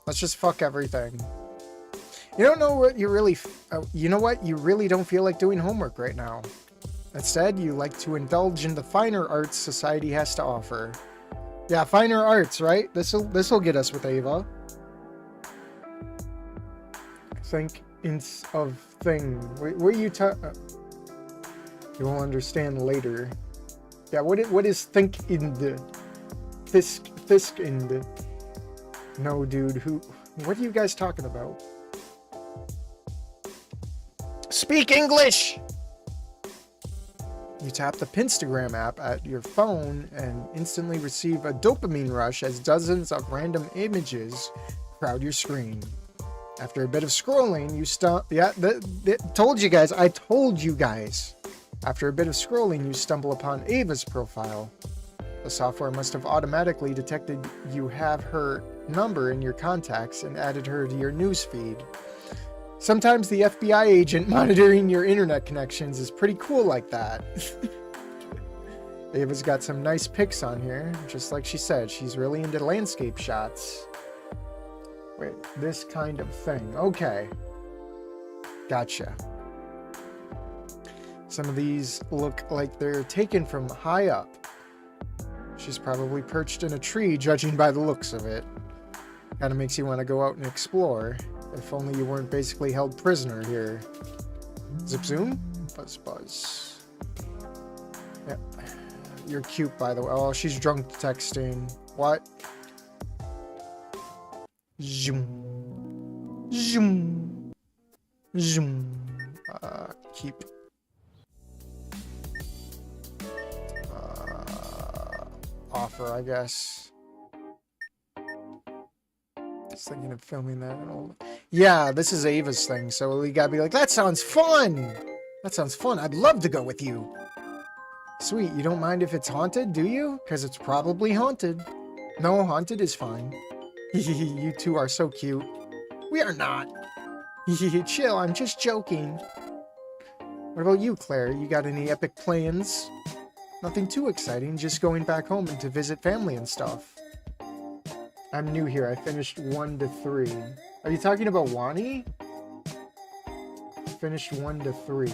Speaker 1: Let's just fuck everything. You don't know what you really... you know what? You really don't feel like doing homework right now. Instead, you like to indulge in the finer arts society has to offer. Yeah, finer arts, right? This'll get us with Ava. Think of thing. What are you you will understand later. Yeah, what is think in the... Fisk in the... No, dude, what are you guys talking about? Speak English! You tap the Pinstagram app at your phone and instantly receive a dopamine rush as dozens of random images crowd your screen. After a bit of scrolling, told you guys, I told you guys. After a bit of scrolling, you stumble upon Ava's profile. The software must have automatically detected you have her number in your contacts and added her to your newsfeed. Sometimes the FBI agent monitoring your internet connections is pretty cool like that. Ava's got some nice pics on here. Just like she said, she's really into landscape shots. Wait, this kind of thing. Okay. Gotcha. Some of these look like they're taken from high up. She's probably perched in a tree, judging by the looks of it. Kinda makes you want to go out and explore. If only you weren't basically held prisoner here. Zip zoom? Buzz buzz. Yep. You're cute, by the way. Oh, she's drunk texting. What? Zoom. Zoom. Zoom. Keep. Offer, I guess. Just thinking of filming that. Yeah, this is Ava's thing, so we gotta be like, that sounds fun! That sounds fun. I'd love to go with you. Sweet, you don't mind if it's haunted, do you? Because it's probably haunted. No, haunted is fine. You two are so cute. We are not. Chill, I'm just joking. What about you, Claire? You got any epic plans? Nothing too exciting, just going back home and to visit family and stuff. I'm new here. I finished 1 to 3. Are you talking about Wani? Finished 1 to 3.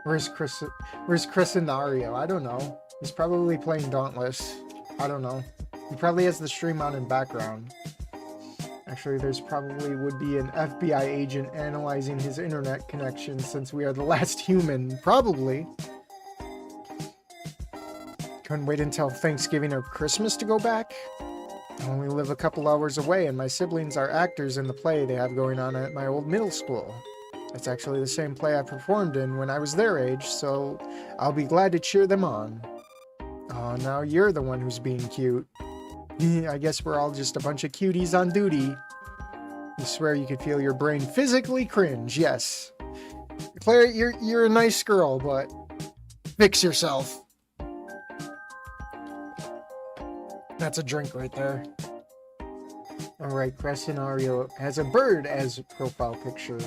Speaker 1: Where's Chris and Ario? I don't know. He's probably playing Dauntless. I don't know. He probably has the stream on in background. Actually, there's probably would be an FBI agent analyzing his internet connection since we are the last human. Probably. Couldn't wait until Thanksgiving or Christmas to go back. I only live a couple hours away, and my siblings are actors in the play they have going on at my old middle school. It's actually the same play I performed in when I was their age, so I'll be glad to cheer them on. Oh, now you're the one who's being cute. I guess we're all just a bunch of cuties on duty. You swear you could feel your brain physically cringe, yes. Claire, you're a nice girl, but fix yourself. That's a drink right there. Alright, Crescenario has a bird as a profile picture.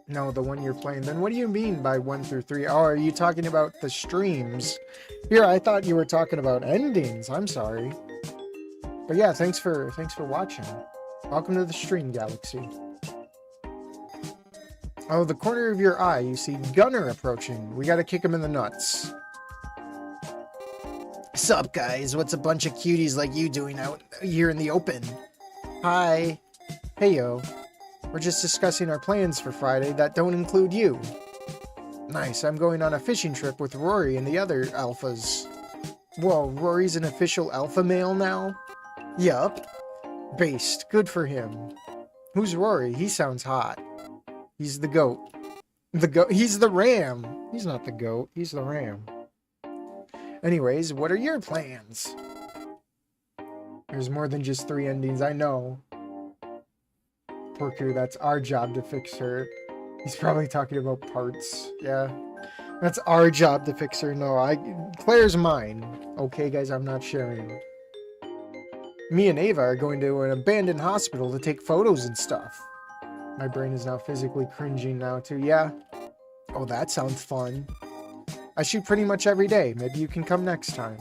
Speaker 1: No, the one you're playing. Then what do you mean by 1 through 3? Oh, are you talking about the streams? Here, I thought you were talking about endings. I'm sorry. But yeah, thanks for watching. Welcome to the stream galaxy. Oh, the corner of your eye, you see Gunner approaching. We gotta kick him in the nuts. Sup, guys? What's a bunch of cuties like you doing out here in the open? Hi. Hey, yo. We're just discussing our plans for Friday that don't include you. Nice, I'm going on a fishing trip with Rory and the other alphas. Whoa, Rory's an official alpha male now? Yup. Based. Good for him. Who's Rory? He sounds hot. He's the goat. The goat. He's the ram. He's not the goat. He's the ram. Anyways, what are your plans? There's more than just 3 endings, I know. Porku, that's our job to fix her. He's probably talking about parts. Yeah. That's our job to fix her. No, Claire's mine. Okay, guys, I'm not sharing. Me and Ava are going to an abandoned hospital to take photos and stuff. My brain is now physically cringing now, too. Yeah. Oh, that sounds fun. I shoot pretty much every day. Maybe you can come next time.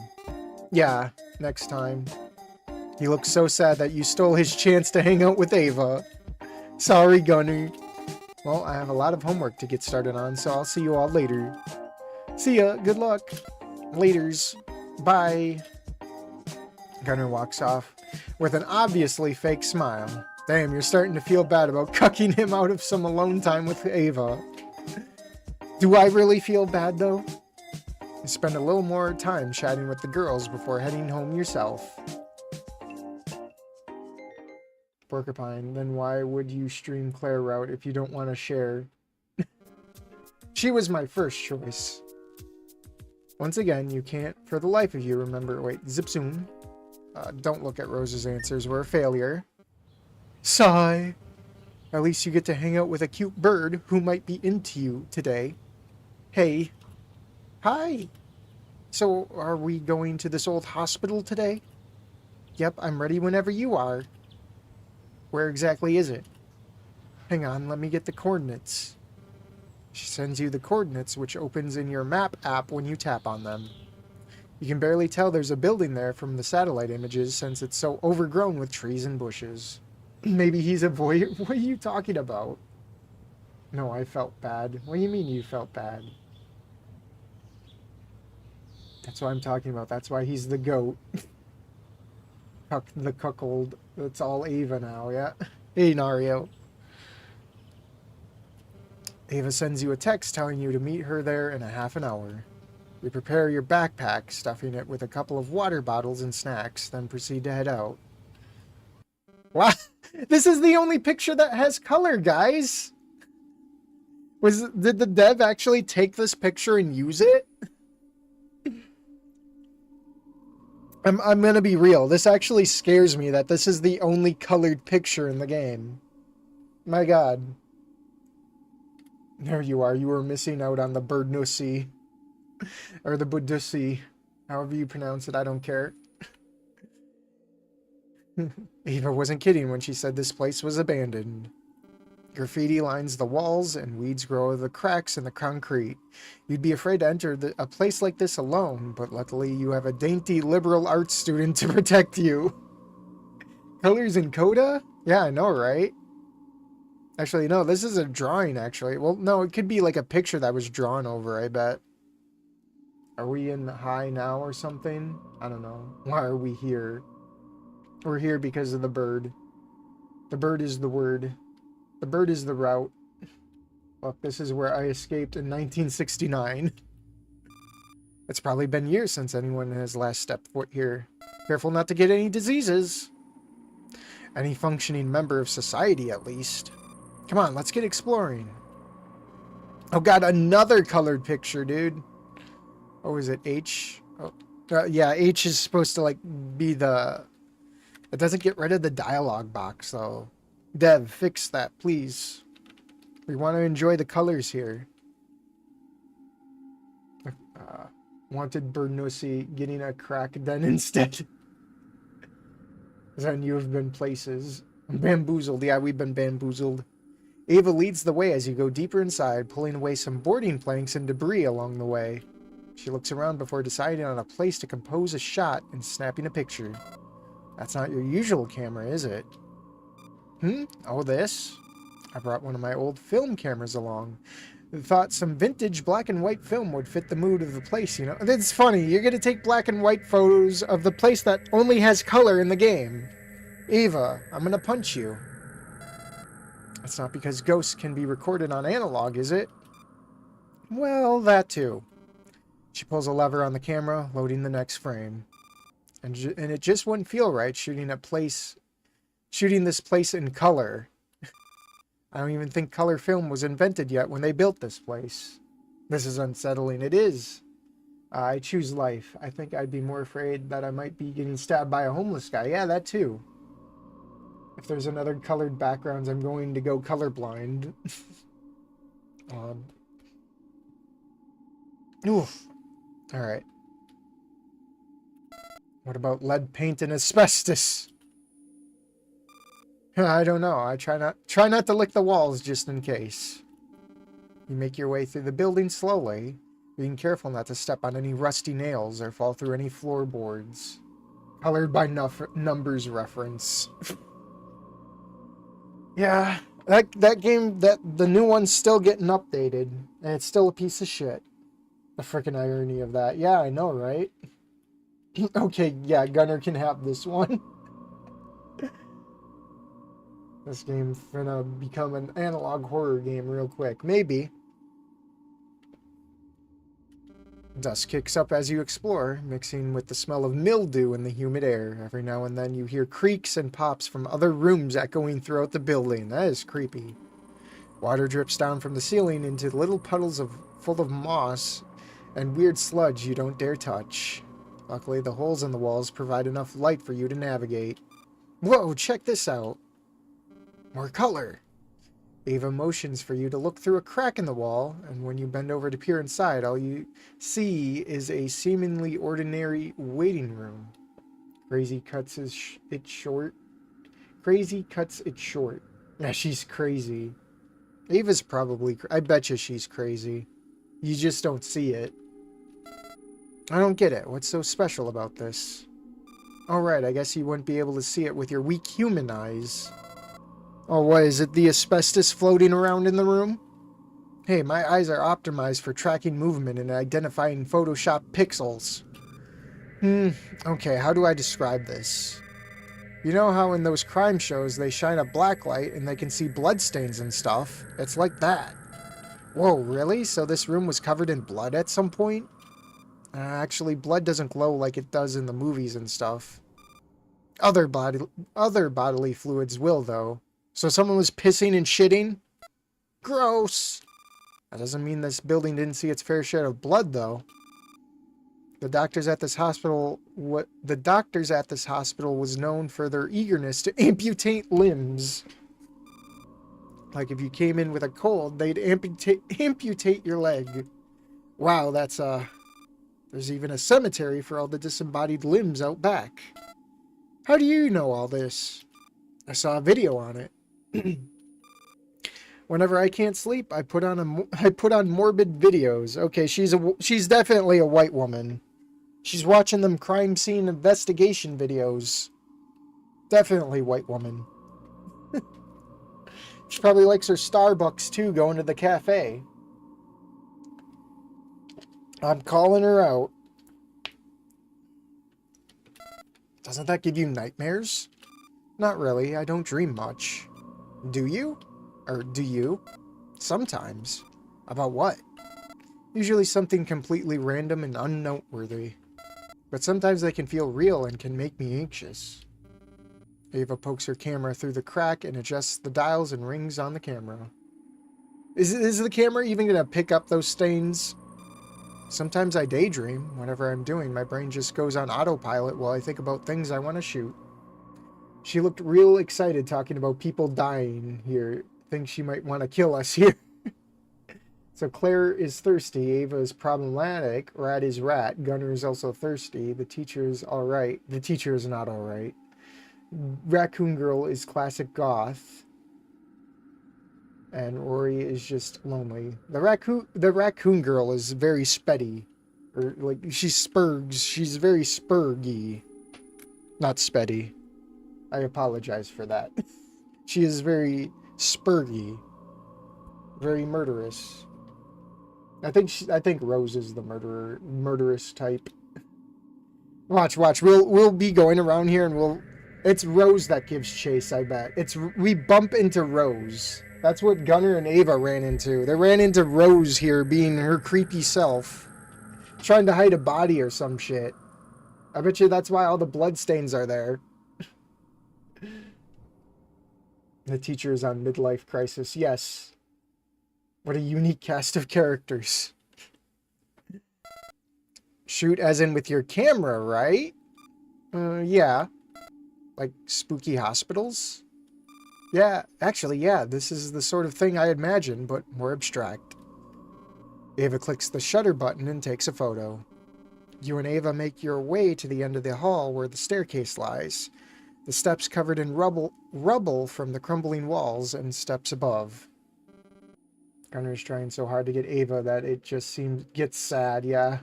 Speaker 1: Yeah, next time. He looks so sad that you stole his chance to hang out with Ava. Sorry, Gunner. Well, I have a lot of homework to get started on, so I'll see you all later. See ya. Good luck. Laters. Bye. Gunner walks off with an obviously fake smile. Damn, you're starting to feel bad about cucking him out of some alone time with Ava. Do I really feel bad, though? You spend a little more time chatting with the girls before heading home yourself. Porcupine, then why would you stream Claire Route if you don't want to share? She was my first choice. Once again, you can't, for the life of you, remember. Wait, Zipsoon. Don't look at Rose's answers. We're a failure. Sigh. At least you get to hang out with a cute bird who might be into you today. Hey. Hi. So, are we going to this old hospital today? Yep, I'm ready whenever you are. Where exactly is it? Hang on, let me get the coordinates. She sends you the coordinates, which opens in your map app when you tap on them. You can barely tell there's a building there from the satellite images since it's so overgrown with trees and bushes. Maybe he's a voyeur. What are you talking about? No, I felt bad. What do you mean you felt bad? That's what I'm talking about. That's why he's the goat. The cuckold. It's all Ava now, yeah? Hey, Nario. Ava sends you a text telling you to meet her there in a half an hour. You prepare your backpack, stuffing it with a couple of water bottles and snacks, then proceed to head out. Wow! This is the only picture that has color, guys! Did the dev actually take this picture and use it? I'm gonna be real. This actually scares me that this is the only colored picture in the game. My god. There you are. You were missing out on the Birdnussy. Or the Budussi. However you pronounce it, I don't care. Ava wasn't kidding when she said this place was abandoned. Graffiti lines the walls, and weeds grow over the cracks in the concrete. You'd be afraid to enter a place like this alone, but luckily you have a dainty liberal arts student to protect you. Colors in Coda? Yeah, I know, right? Actually, no, this is a drawing, actually. Well, no, it could be like a picture that was drawn over, I bet. Are we in high now or something? I don't know. Why are we here? We're here because of the bird. The bird is the word. The bird is the route. Look, this is where I escaped in 1969. It's probably been years since anyone has last stepped foot here. Careful not to get any diseases. Any functioning member of society, at least. Come on, let's get exploring. Oh god, another colored picture, dude. Oh, is it H? Oh, yeah, H is supposed to, like, be the... It doesn't get rid of the dialogue box, though. Dev, fix that, please. We want to enjoy the colors here. Wanted Birdnussy getting a crack den instead. Then you have been places. Bamboozled. Yeah, we've been bamboozled. Ava leads the way as you go deeper inside, pulling away some boarding planks and debris along the way. She looks around before deciding on a place to compose a shot and snapping a picture. That's not your usual camera, is it? Oh, this? I brought one of my old film cameras along. Thought some vintage black and white film would fit the mood of the place, you know? It's funny, you're gonna take black and white photos of the place that only has color in the game. Ava, I'm gonna punch you. That's not because ghosts can be recorded on analog, is it? Well, that too. She pulls a lever on the camera, loading the next frame. And it just wouldn't feel right shooting this place in color. I don't even think color film was invented yet when they built this place. This is unsettling. It is. I choose life. I think I'd be more afraid that I might be getting stabbed by a homeless guy. Yeah, that too. If there's another colored backgrounds, I'm going to go colorblind. Oof. Alright. What about lead paint and asbestos? I don't know. I try not to lick the walls just in case. You make your way through the building slowly, being careful not to step on any rusty nails or fall through any floorboards. Colored by numbers reference. Yeah, that game, the new one's still getting updated, and it's still a piece of shit. The frickin' irony of that. Yeah, I know, right? Okay, yeah, Gunner can have this one. This game's gonna become an analog horror game real quick. Maybe. Dust kicks up as you explore, mixing with the smell of mildew in the humid air. Every now and then you hear creaks and pops from other rooms echoing throughout the building. That is creepy. Water drips down from the ceiling into little puddles full of moss and weird sludge you don't dare touch. Luckily, the holes in the walls provide enough light for you to navigate. Whoa, check this out. More color. Ava motions for you to look through a crack in the wall, and when you bend over to peer inside, all you see is a seemingly ordinary waiting room. Crazy cuts it short. Crazy cuts it short. Yeah, she's crazy. Ava's probably... I bet you she's crazy. You just don't see it. I don't get it. What's so special about this? Alright, I guess you wouldn't be able to see it with your weak human eyes. Oh, what, is it the asbestos floating around in the room? Hey, my eyes are optimized for tracking movement and identifying Photoshop pixels. Okay, how do I describe this? You know how in those crime shows they shine a black light and they can see bloodstains and stuff? It's like that. Whoa, really? So this room was covered in blood at some point? Actually, blood doesn't glow like it does in the movies and stuff. Other bodily fluids will, though. So someone was pissing and shitting? Gross! That doesn't mean this building didn't see its fair share of blood, though. The doctors at this hospital was known for their eagerness to amputate limbs. Like if you came in with a cold, they'd amputate your leg. Wow, that's there's even a cemetery for all the disembodied limbs out back. How do you know all this? I saw a video on it. Whenever I can't sleep, I put on morbid videos. Okay, she's definitely a white woman. She's watching them crime scene investigation videos. Definitely white woman. She probably likes her Starbucks too, going to the cafe. I'm calling her out. Doesn't that give you nightmares? Not really, I don't dream much. Do you? Or do you? Sometimes. About what? Usually something completely random and unnoteworthy. But sometimes they can feel real and can make me anxious. Ava pokes her camera through the crack and adjusts the dials and rings on the camera. Is the camera even going to pick up those stains? Sometimes I daydream. Whatever I'm doing, my brain just goes on autopilot while I think about things I want to shoot. She looked real excited talking about people dying here. Thinks she might want to kill us here. So Claire is thirsty. Ava is problematic. Rat is rat. Gunner is also thirsty. The teacher is alright. The teacher is not alright. Raccoon Girl is classic goth. And Rori is just lonely. The raccoon girl is very speddy. Or like she's spurgs. She's very spurgy. Not speddy. I apologize for that. She is very spurgy. Very murderous. I think Rose is the murderous type. Watch. We'll be going around here and it's Rose that gives chase, I bet. We bump into Rose. That's what Gunnar and Ava ran into. They ran into Rose here being her creepy self, trying to hide a body or some shit. I bet you that's why all the bloodstains are there. The teacher is on midlife crisis. Yes. What a unique cast of characters. Shoot as in with your camera, right? Yeah. Like spooky hospitals? Yeah, actually, yeah. This is the sort of thing I imagine, but more abstract. Ava clicks the shutter button and takes a photo. You and Ava make your way to the end of the hall where the staircase lies. The steps covered in rubble from the crumbling walls and steps above. Gunner's trying so hard to get Ava that it just gets sad, yeah.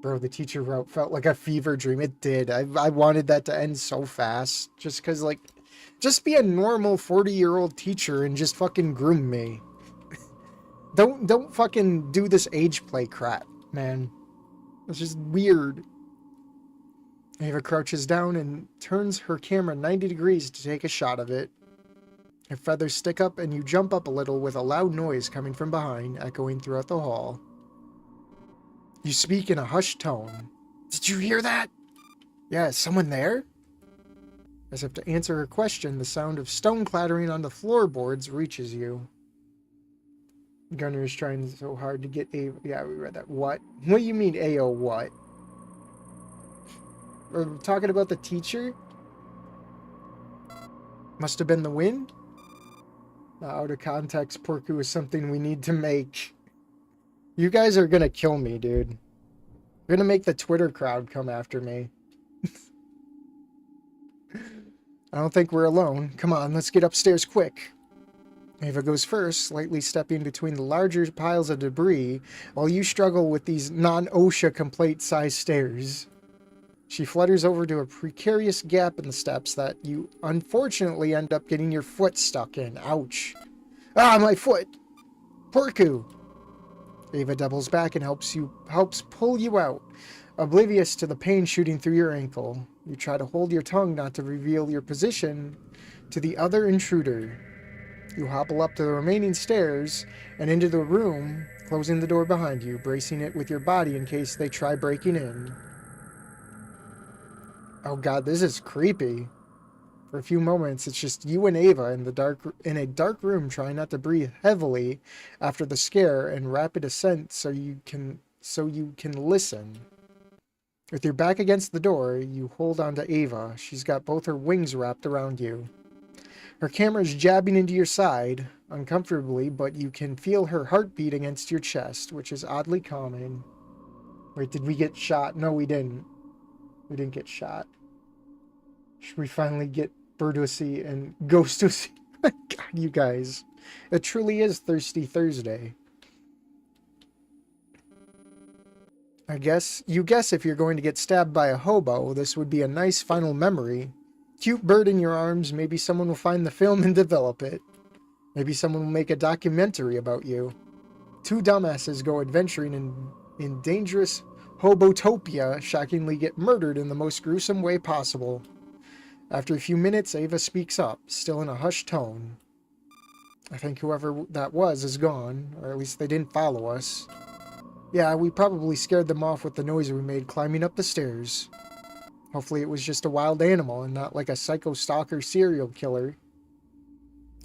Speaker 1: Bro, the teacher route felt like a fever dream. It did. I wanted that to end so fast. Just because, like, just be a normal 40-year-old teacher and just fucking groom me. Don't fucking do this age play crap, man. It's just weird. Ava crouches down and turns her camera 90 degrees to take a shot of it. Her feathers stick up and you jump up a little with a loud noise coming from behind, echoing throughout the hall. You speak in a hushed tone. Did you hear that? Yeah, is someone there? As if to answer her question, the sound of stone clattering on the floorboards reaches you. Gunner is trying so hard to get Ava. Yeah, we read that. What? What do you mean, AO what? We're talking about the teacher? Must have been the wind? Out of context, Porku is something we need to make. You guys are gonna kill me, dude. You're gonna make the Twitter crowd come after me. I don't think we're alone. Come on, let's get upstairs quick. Ava goes first, slightly stepping between the larger piles of debris, while you struggle with these non-OSHA complaint-sized stairs. She flutters over to a precarious gap in the steps that you unfortunately end up getting your foot stuck in. Ouch. Ah, my foot! Porku! Ava doubles back and helps pull you out, oblivious to the pain shooting through your ankle. You try to hold your tongue not to reveal your position to the other intruder. You hobble up to the remaining stairs and into the room, closing the door behind you, bracing it with your body in case they try breaking in. Oh god, this is creepy. For a few moments, it's just you and Ava in a dark room trying not to breathe heavily after the scare and rapid ascent so you can listen. With your back against the door, you hold on to Ava. She's got both her wings wrapped around you. Her camera's jabbing into your side, uncomfortably, but you can feel her heartbeat against your chest, which is oddly calming. Wait, did we get shot? No, we didn't. We didn't get shot. Should we finally get Birdosy and Ghostosy? God, you guys. It truly is Thirsty Thursday. You guess if you're going to get stabbed by a hobo, this would be a nice final memory. Cute bird in your arms, maybe someone will find the film and develop it. Maybe someone will make a documentary about you. Two dumbasses go adventuring in dangerous Hobotopia, shockingly get murdered in the most gruesome way possible. After a few minutes, Ava speaks up, still in a hushed tone. I think whoever that was is gone, or at least they didn't follow us. Yeah, we probably scared them off with the noise we made climbing up the stairs. Hopefully it was just a wild animal and not like a psycho stalker serial killer.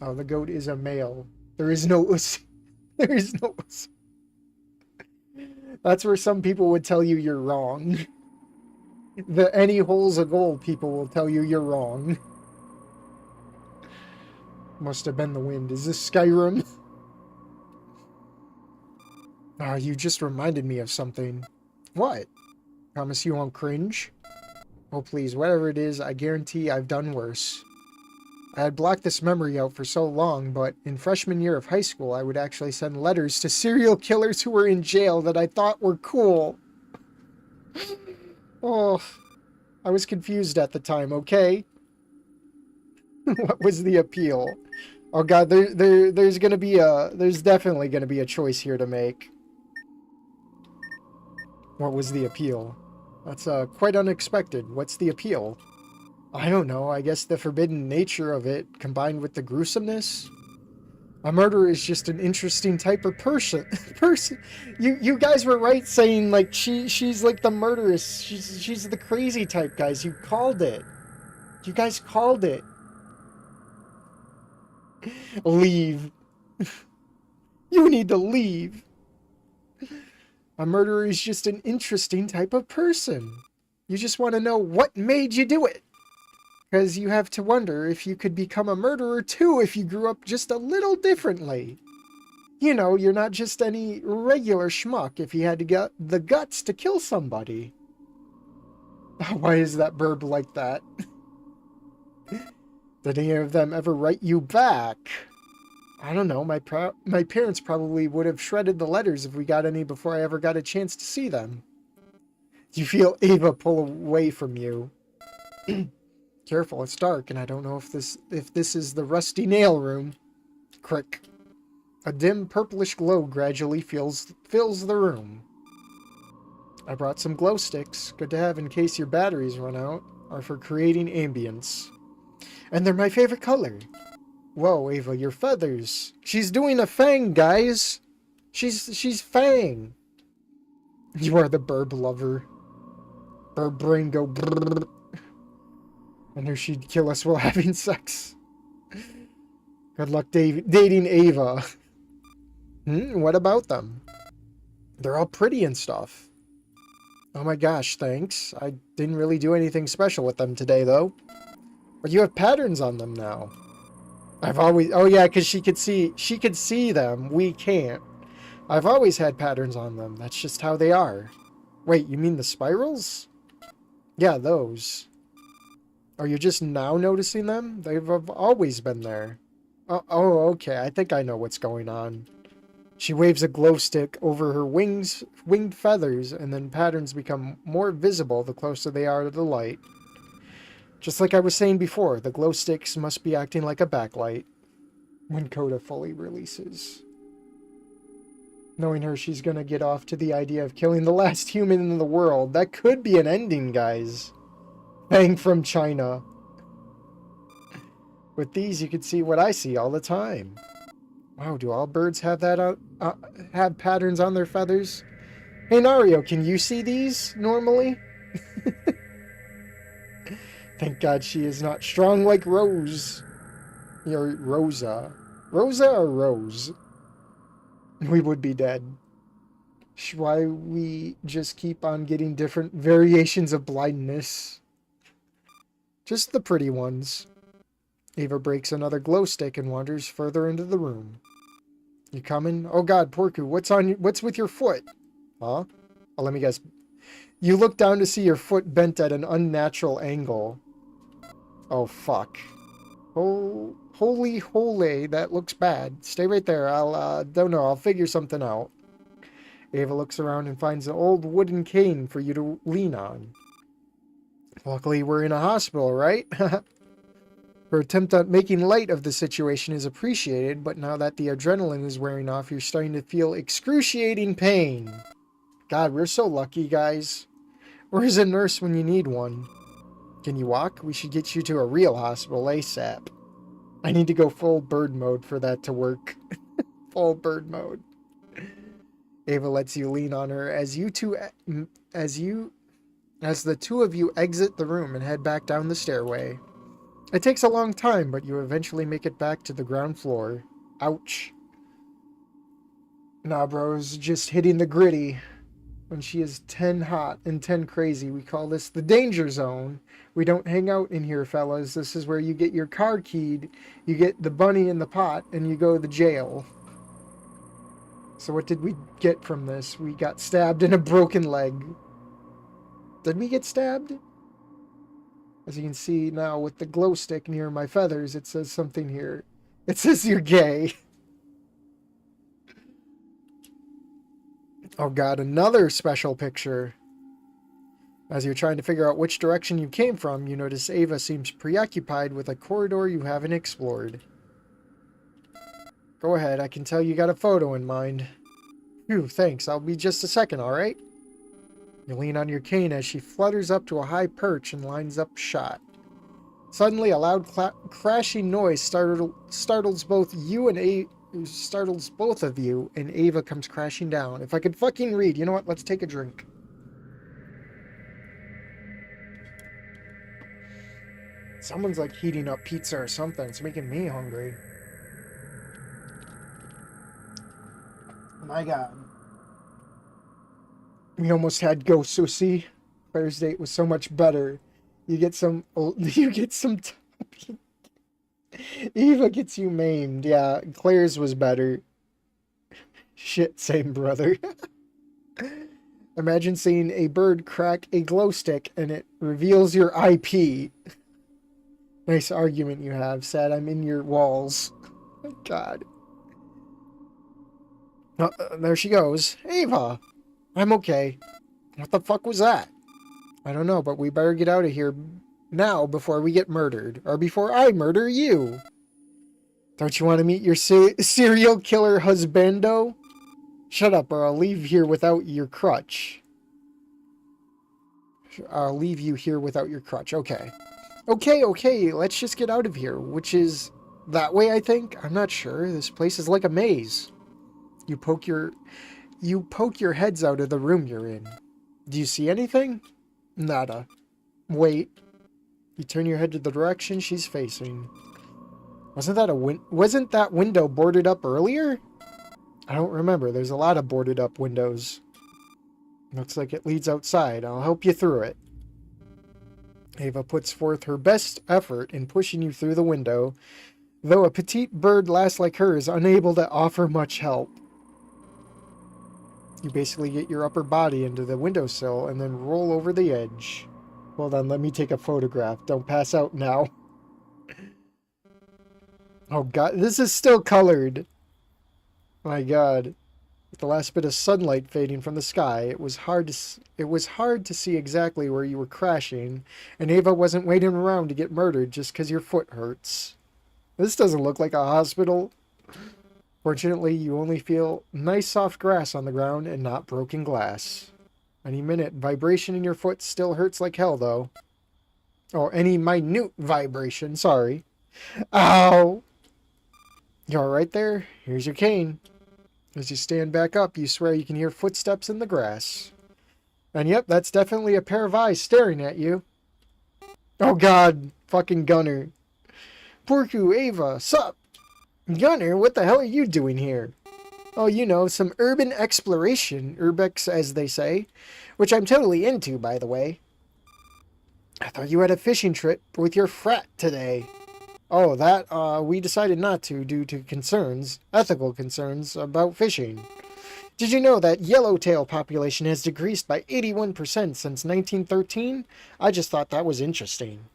Speaker 1: Oh, the goat is a male. There is no us. There is no us. That's where some people would tell you you're wrong. The any hole's a goal people will tell you you're wrong. Must have been the wind. Is this Skyrim? Ah, you just reminded me of something. What? Promise you won't cringe? Oh please, whatever it is, I guarantee I've done worse. I had blocked this memory out for so long, but in freshman year of high school, I would actually send letters to serial killers who were in jail that I thought were cool. Oh, I was confused at the time, okay? What was the appeal? Oh god, there's definitely gonna be a choice here to make. What was the appeal? That's quite unexpected. What's the appeal? I don't know, I guess the forbidden nature of it combined with the gruesomeness? A murderer is just an interesting type of person. You guys were right saying like she's like the murderess. She's the crazy type, guys. You called it. You guys called it. Leave. You need to leave. A murderer is just an interesting type of person. You just want to know what made you do it. Because you have to wonder if you could become a murderer too if you grew up just a little differently. You know, you're not just any regular schmuck if you had to get the guts to kill somebody. Why is that burb like that? Did any of them ever write you back? I don't know, my parents probably would have shredded the letters if we got any before I ever got a chance to see them. You feel Ava pull away from you. Careful, it's dark, and I don't know if this is the rusty nail room. Crick. A dim purplish glow gradually fills the room. I brought some glow sticks, good to have in case your batteries run out, or for creating ambience. And they're my favorite color. Whoa, Ava, your feathers. She's doing a fang, guys. She's fang. You are the burb lover. Burb brain go brrr. I knew she'd kill us while having sex. Good luck dating Ava. What about them? They're all pretty and stuff. Oh my gosh, thanks. I didn't really do anything special with them today, though. But you have patterns on them now. I've always... Oh yeah, because she could see them. We can't. I've always had patterns on them. That's just how they are. Wait, you mean the spirals? Yeah, those. Are you just now noticing them? They've always been there. Oh, okay. I think I know what's going on. She waves a glow stick over her winged feathers, and then patterns become more visible the closer they are to the light. Just like I was saying before, the glow sticks must be acting like a backlight when Coda fully releases. Knowing her, she's gonna get off to the idea of killing the last human in the world. That could be an ending, guys. Bang from China. With these, you can see what I see all the time. Wow, do all birds have that have patterns on their feathers? Hey Nario, can you see these normally? Thank God she is not strong like Rose. Or Rosa. Rosa or Rose? We would be dead. Why we just keep on getting different variations of blindness? Just the pretty ones. Ava breaks another glow stick and wanders further into the room. You coming? Oh God, Porku, what's with your foot? Huh? Oh, let me guess. You look down to see your foot bent at an unnatural angle. Oh fuck. Oh, holy, that looks bad. Stay right there. I'll figure something out. Ava looks around and finds an old wooden cane for you to lean on. Luckily, we're in a hospital, right? Her attempt at making light of the situation is appreciated, but now that the adrenaline is wearing off, you're starting to feel excruciating pain. God, we're so lucky, guys. Where's a nurse when you need one? Can you walk? We should get you to a real hospital ASAP. I need to go full bird mode for that to work. Full bird mode. Ava lets you lean on her as the two of you exit the room and head back down the stairway. It takes a long time, but you eventually make it back to the ground floor. Ouch. Nah, bro's just hitting the gritty. When she is 10 hot and 10 crazy, we call this the danger zone. We don't hang out in here, fellas. This is where you get your car keyed, you get the bunny in the pot, and you go to the jail. So what did we get from this? We got stabbed in a broken leg. Did we get stabbed? As you can see now with the glow stick near my feathers, it says something here. It says you're gay. Oh God, another special picture. As you're trying to figure out which direction you came from, you notice Ava seems preoccupied with a corridor you haven't explored. Go ahead, I can tell you got a photo in mind. Phew, thanks, I'll be just a second, alright? You lean on your cane as she flutters up to a high perch and lines up shot. Suddenly, a loud crashing noise startles both you and It startles both of you, and Ava comes crashing down. If I could fucking read, you know what? Let's take a drink. Someone's like heating up pizza or something. It's making me hungry. My God. We almost had Go Sushi. Claire's date was so much better. You get some. You get some. Eva gets you maimed. Yeah, Claire's was better. Shit, same brother. Imagine seeing a bird crack a glow stick and it reveals your IP. Nice argument you have. Sad I'm in your walls. God. There she goes. Ava! I'm okay. What the fuck was that? I don't know, but we better get out of here now before we get murdered. Or before I murder you. Don't you want to meet your serial killer husbando? Shut up or I'll leave here without your crutch. I'll leave you here without your crutch. Okay. Okay, let's just get out of here. Which is that way, I think? I'm not sure. This place is like a maze. You poke your heads out of the room you're in. Do you see anything? Nada. Wait. You turn your head to the direction she's facing. Wasn't that window boarded up earlier? I don't remember. There's a lot of boarded up windows. Looks like it leads outside. I'll help you through it. Ava puts forth her best effort in pushing you through the window, though a petite bird lass like her is unable to offer much help. You basically get your upper body into the windowsill and then roll over the edge. Hold on, let me take a photograph. Don't pass out now. Oh god, this is still colored. My god. With the last bit of sunlight fading from the sky, it was hard to see exactly where you were crashing, and Ava wasn't waiting around to get murdered just because your foot hurts. This doesn't look like a hospital. Fortunately, you only feel nice soft grass on the ground and not broken glass. Any minute, vibration in your foot still hurts like hell, though. Oh, any minute vibration, sorry. Ow! You alright there? Here's your cane. As you stand back up, you swear you can hear footsteps in the grass. And yep, that's definitely a pair of eyes staring at you. Oh god, fucking Gunner. Porku, Ava, sup? Gunner, what the hell are you doing here? Oh, you know, some urban exploration, urbex as they say, which I'm totally into, by the way. I thought you had a fishing trip with your frat today. Oh, that, we decided not to due to ethical concerns about fishing. Did you know that yellowtail population has decreased by 81% since 1913? I just thought that was interesting.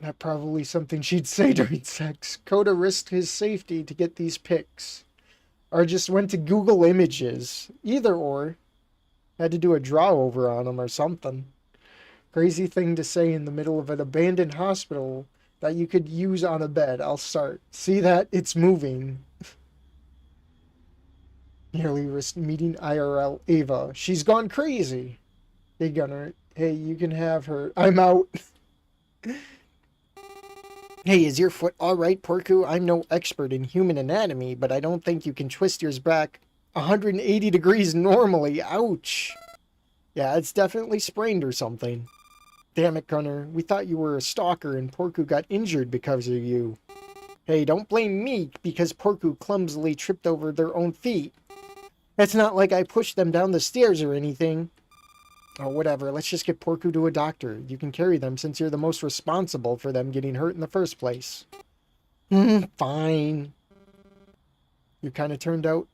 Speaker 1: That's probably something she'd say during sex. Coda risked his safety to get these pics. Or just went to Google Images. Either or. Had to do a draw over on him or something. Crazy thing to say in the middle of an abandoned hospital that you could use on a bed. I'll start. See that? It's moving. Nearly risked meeting IRL Ava. She's gone crazy. Hey, Gunner. Hey, you can have her. I'm out. Hey, is your foot alright, Porku? I'm no expert in human anatomy, but I don't think you can twist yours back 180 degrees normally. Ouch. Yeah, it's definitely sprained or something. Damn it, Gunner. We thought you were a stalker and Porku got injured because of you. Hey, don't blame me because Porku clumsily tripped over their own feet. It's not like I pushed them down the stairs or anything. Oh, whatever. Let's just get Porku to a doctor. You can carry them since you're the most responsible for them getting hurt in the first place. Fine. You kind of tuned out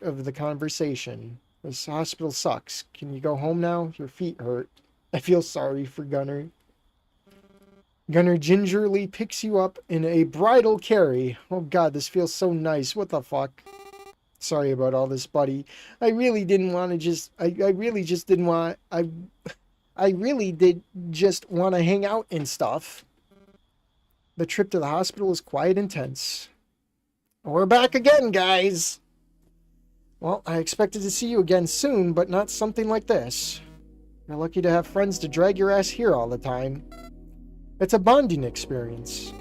Speaker 1: of the conversation. This hospital sucks. Can you go home now? Your feet hurt. I feel sorry for Gunner. Gunner gingerly picks you up in a bridal carry. Oh god, this feels so nice. What the fuck? Sorry about all this, buddy. I really did just want to hang out and stuff. The trip to the hospital is quiet and tense. We're back again, guys. Well, I expected to see you again soon, but not something like this. You're lucky to have friends to drag your ass here all the time. It's a bonding experience.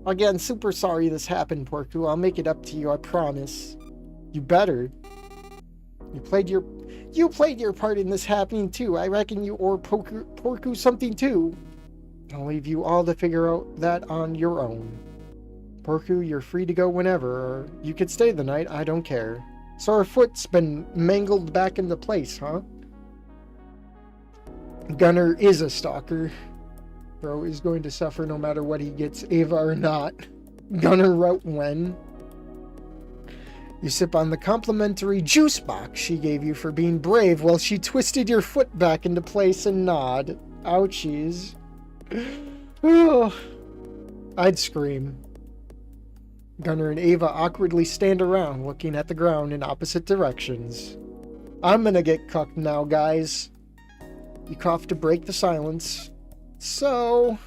Speaker 1: Again, super sorry this happened, Porku. I'll make it up to you, I promise. You better. You played your part in this happening too. I reckon you owe Porku something too. I'll leave you all to figure out that on your own. Porku, you're free to go whenever, or you could stay the night, I don't care. So her foot's been mangled back into place, huh? Gunner is a stalker. Bro is going to suffer no matter what he gets, Ava or not. Gunner Route when. You sip on the complimentary juice box she gave you for being brave while she twisted your foot back into place and nod. Ouchies. Oh, I'd scream. Gunner and Ava awkwardly stand around looking at the ground in opposite directions. I'm gonna get cucked now, guys. You cough to break the silence. So,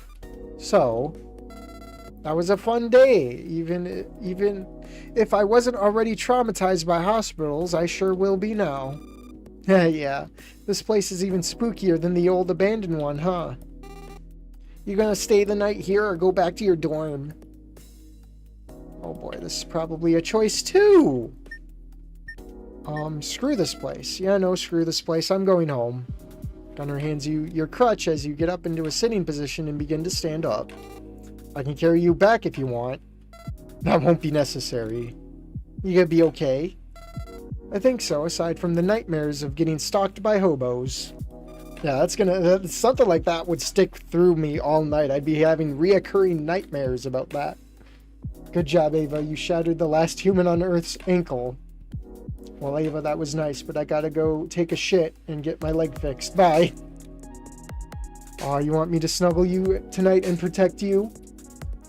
Speaker 1: that was a fun day. Even if I wasn't already traumatized by hospitals, I sure will be now. Yeah, this place is even spookier than the old abandoned one, huh? You gonna stay the night here or go back to your dorm? Oh boy, this is probably a choice too. Screw this place. Yeah, no, screw this place. I'm going home. Gunner hands you your crutch as you get up into a sitting position and begin to stand up. I can carry you back if you want. That won't be necessary. You gonna be okay? I think so, aside from the nightmares of getting stalked by hobos. Yeah, something like that would stick through me all night. I'd be having reoccurring nightmares about that. Good job, Ava. You shattered the last human on Earth's ankle. Well, Ava, that was nice, but I gotta go take a shit and get my leg fixed. Bye. Oh, you want me to snuggle you tonight and protect you?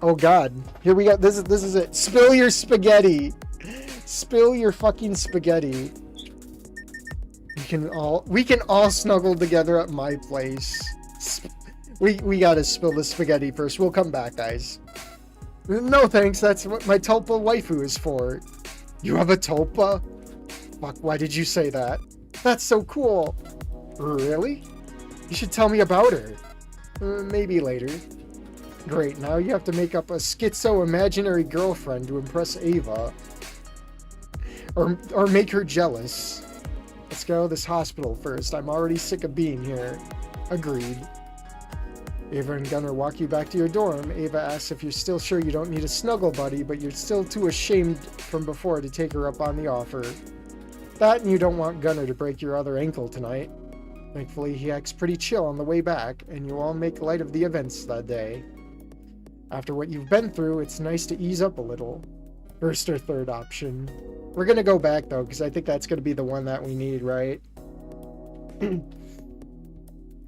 Speaker 1: Oh God, here we go. This is it. Spill your spaghetti. Spill your fucking spaghetti. We can all snuggle together at my place. We gotta spill the spaghetti first. We'll come back, guys. No thanks. That's what my tulpa waifu is for. You have a tulpa? Fuck, why did you say that? That's so cool. Really? You should tell me about her. Maybe later. Great, now you have to make up a schizo imaginary girlfriend to impress Ava. Or make her jealous. Let's go to this hospital first. I'm already sick of being here. Agreed. Ava and Gunner walk you back to your dorm. Ava asks if you're still sure you don't need a snuggle buddy, but you're still too ashamed from before to take her up on the offer. That and you don't want Gunner to break your other ankle tonight. Thankfully, he acts pretty chill on the way back, and you all make light of the events that day. After what you've been through, it's nice to ease up a little. First or third option. We're gonna go back, though, because I think that's gonna be the one that we need, right?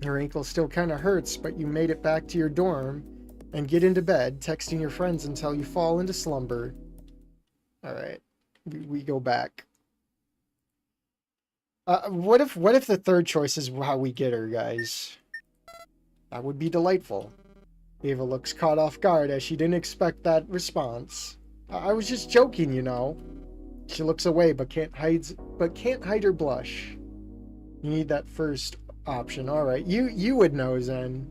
Speaker 1: Your ankle still kind of hurts, but you made it back to your dorm and get into bed, texting your friends until you fall into slumber. Alright. We go back. What if the third choice is how we get her, guys? That would be delightful. Ava looks caught off guard as she didn't expect that response. I was just joking, you know. She looks away but can't hide her blush. You need that first option. Alright, you would know, Zen.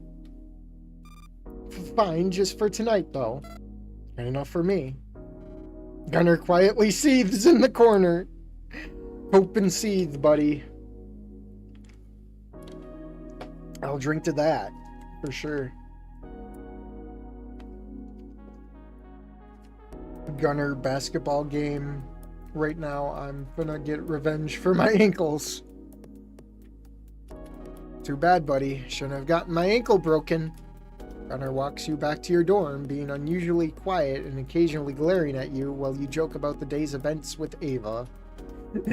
Speaker 1: Fine, just for tonight, though. Good enough for me. Gunner quietly seethes in the corner. Hope and seethe, buddy. I'll drink to that, for sure. Gunner basketball game. Right now, I'm gonna get revenge for my ankles. Too bad, buddy. Shouldn't have gotten my ankle broken. Gunner walks you back to your dorm, being unusually quiet and occasionally glaring at you while you joke about the day's events with Ava.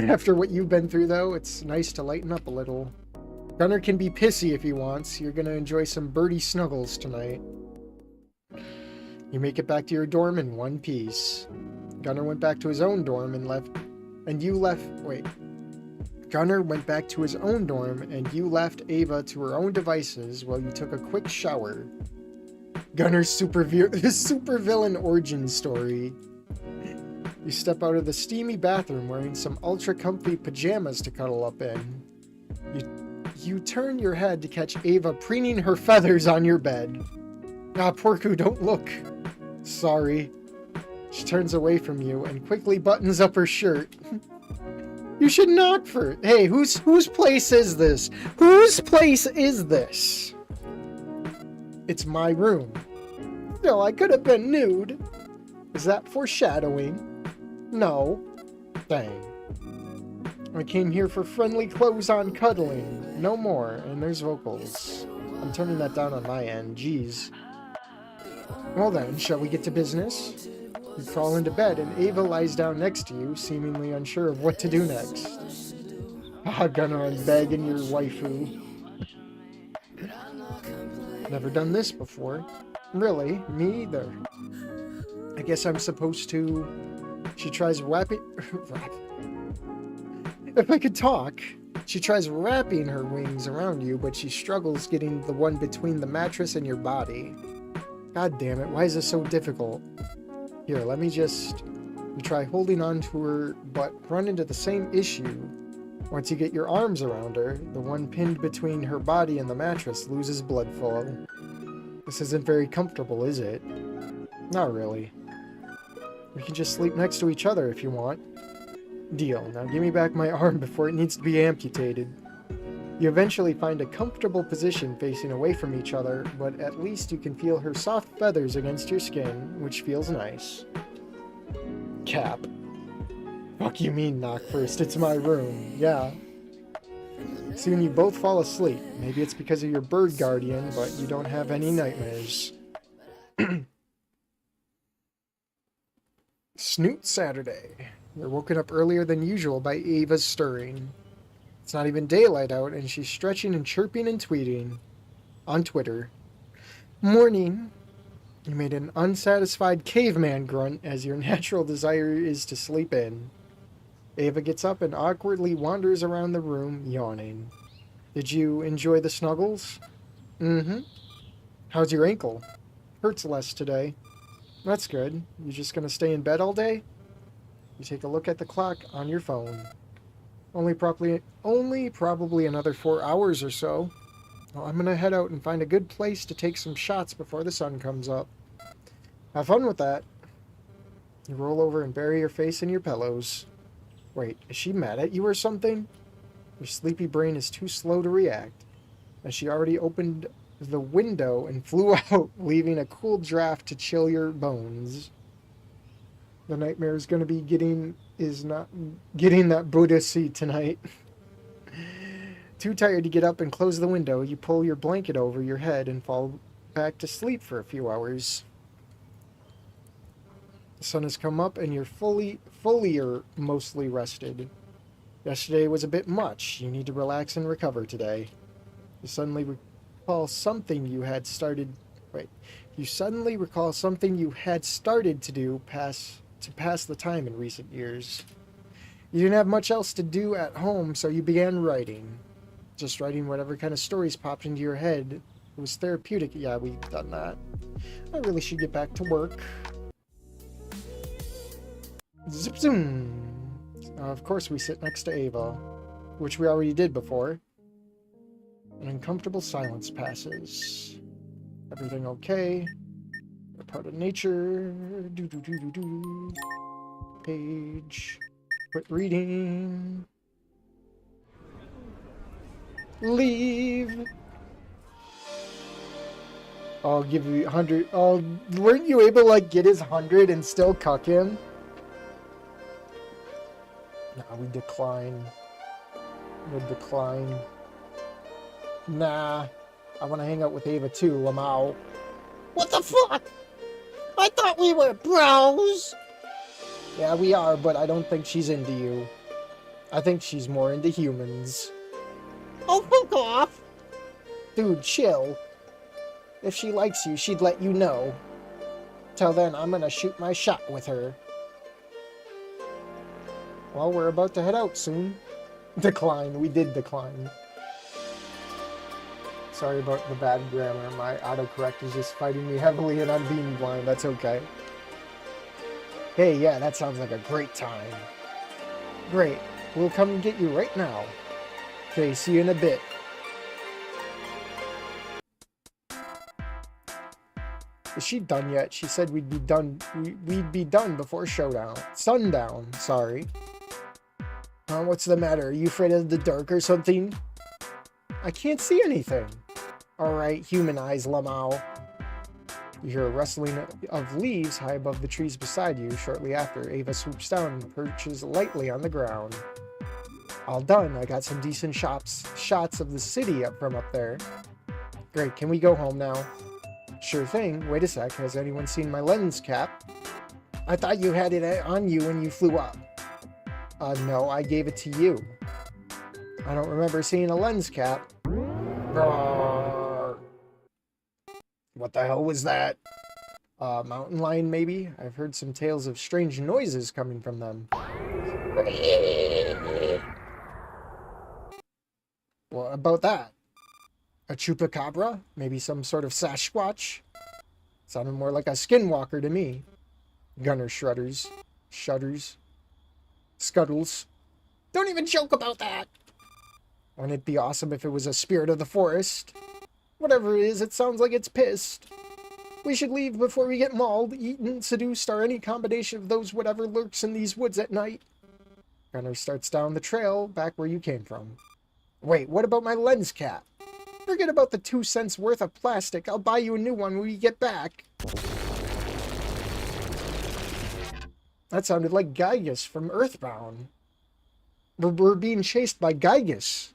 Speaker 1: After what you've been through, though, it's nice to lighten up a little. Gunner can be pissy if he wants. You're gonna enjoy some birdie snuggles tonight. You make it back to your dorm in one piece. Gunner went back to his own dorm and left... Gunner went back to his own dorm, and you left Ava to her own devices while you took a quick shower. Gunner's supervillain origin story. You step out of the steamy bathroom wearing some ultra-comfy pajamas to cuddle up in. You turn your head to catch Ava preening her feathers on your bed. Ah, Porku, don't look. Sorry. She turns away from you and quickly buttons up her shirt. You should knock for... Hey, whose place is this? Whose place is this? It's my room. No, I could have been nude. Is that foreshadowing? No. Dang. I came here for friendly clothes-on cuddling. No more. And there's vocals. I'm turning that down on my end. Jeez. Well then, shall we get to business? You crawl into bed and Ava lies down next to you, seemingly unsure of what to do next. Ah, Gunnar, I'm begging your waifu. Never done this before. Really? Me either. I guess I'm supposed to... She tries wrapping... If I could talk. She tries wrapping her wings around you, but she struggles getting the one between the mattress and your body. God damn it, why is this so difficult? Here, let me just... You try holding on to her, but run into the same issue. Once you get your arms around her, the one pinned between her body and the mattress loses blood flow. This isn't very comfortable, is it? Not really. We can just sleep next to each other if you want. Deal. Now give me back my arm before it needs to be amputated. You eventually find a comfortable position facing away from each other, but at least you can feel her soft feathers against your skin, which feels nice. Cap. Fuck you mean knock first, it's my room. Yeah. Soon you both fall asleep. Maybe it's because of your bird guardian, but you don't have any nightmares. Snoot Saturday. You're woken up earlier than usual by Ava's stirring. It's not even daylight out, and she's stretching and chirping and tweeting. On Twitter. Morning. You made an unsatisfied caveman grunt as your natural desire is to sleep in. Ava gets up and awkwardly wanders around the room, yawning. Did you enjoy the snuggles? Mm-hmm. How's your ankle? Hurts less today. That's good. You just gonna stay in bed all day? You take a look at the clock on your phone. Only probably another 4 hours or so. Well, I'm gonna head out and find a good place to take some shots before the sun comes up. Have fun with that. You roll over and bury your face in your pillows. Wait, is she mad at you or something? Your sleepy brain is too slow to react, as she already opened the window and flew out, leaving a cool draft to chill your bones. The nightmare is going to be getting that Buddha seat tonight. Too tired to get up and close the window, you pull your blanket over your head and fall back to sleep for a few hours. The sun has come up and you're fully or mostly rested. Yesterday was a bit much. You need to relax and recover today. You suddenly recall something you had started to do to pass the time in recent years. You didn't have much else to do at home, so you began writing. Just writing whatever kind of stories popped into your head. It was therapeutic. Yeah, we've done that. I really should get back to work. Zip zoom. Of course we sit next to Ava, which we already did before. An uncomfortable silence passes. Everything okay? We're part of nature. Page. Quit reading. Leave. I'll give you 100. Oh, weren't you able to like get his 100 and still cuck him? Nah, we decline. We'll decline. Nah. I want to hang out with Ava too, Lamau. What the fuck? I thought we were bros! Yeah, we are, but I don't think she's into you. I think she's more into humans. Oh, fuck off! Dude, chill. If she likes you, she'd let you know. Till then, I'm gonna shoot my shot with her. Well, we're about to head out soon. Decline. We did decline. Sorry about the bad grammar. My autocorrect is just fighting me heavily and I'm being blind. That's okay. Hey, yeah, that sounds like a great time. Great. We'll come and get you right now. Okay, see you in a bit. Is she done yet? She said we'd be done. We'd be done before showdown. Sundown. Sorry. What's the matter? Are you afraid of the dark or something? I can't see anything. All right, human eyes, Lamau. You hear a rustling of leaves high above the trees beside you. Shortly after, Ava swoops down and perches lightly on the ground. All done. I got some decent shots of the city from up there. Great, can we go home now? Sure thing. Wait a sec, has anyone seen my lens cap? I thought you had it on you when you flew up. No, I gave it to you. I don't remember seeing a lens cap. Roar. What the hell was that? Mountain lion, maybe? I've heard some tales of strange noises coming from them. What about that? A chupacabra? Maybe some sort of Sasquatch? Sounded more like a skinwalker to me. Gunner shudders. Scuttles. Don't even joke about that! Wouldn't it be awesome if it was a spirit of the forest? Whatever it is, it sounds like it's pissed. We should leave before we get mauled, eaten, seduced, or any combination of those whatever lurks in these woods at night. Gunner starts down the trail back where you came from. Wait, what about my lens cap? Forget about the 2 cents worth of plastic. I'll buy you a new one when we get back. That sounded like Gygus from Earthbound. We're being chased by Gygus.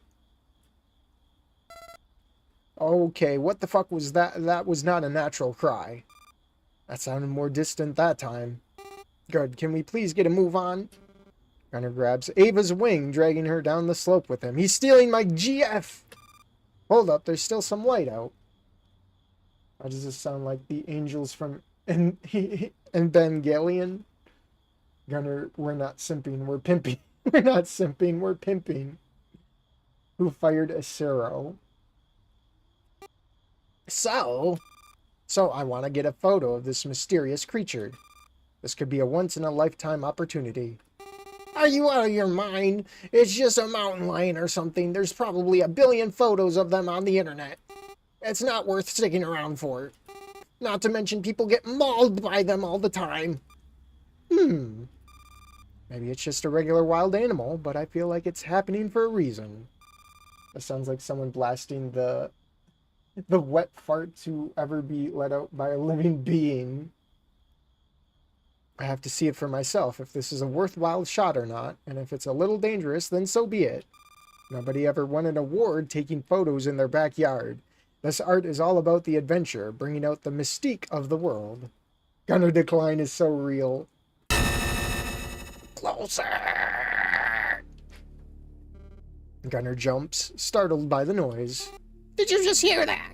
Speaker 1: Okay, what the fuck was that? That was not a natural cry. That sounded more distant that time. Good, can we please get a move on? Gunner grabs Ava's wing, dragging her down the slope with him. He's stealing my GF! Hold up, there's still some light out. Why does this sound like the angels from Evangelion? Gunner, we're not simping, we're pimping. We're not simping, we're pimping. Who fired Acero? So I want to get a photo of this mysterious creature. This could be a once-in-a-lifetime opportunity. Are you out of your mind? It's just a mountain lion or something. There's probably a billion photos of them on the internet. It's not worth sticking around for. Not to mention people get mauled by them all the time. Maybe it's just a regular wild animal, but I feel like it's happening for a reason. That sounds like someone blasting the wet fart to ever be let out by a living being. I have to see it for myself if this is a worthwhile shot or not, and if it's a little dangerous, then so be it. Nobody ever won an award taking photos in their backyard. This art is all about the adventure, bringing out the mystique of the world. Gunner decline is so real. Closer! Gunner jumps, startled by the noise. Did you just hear that?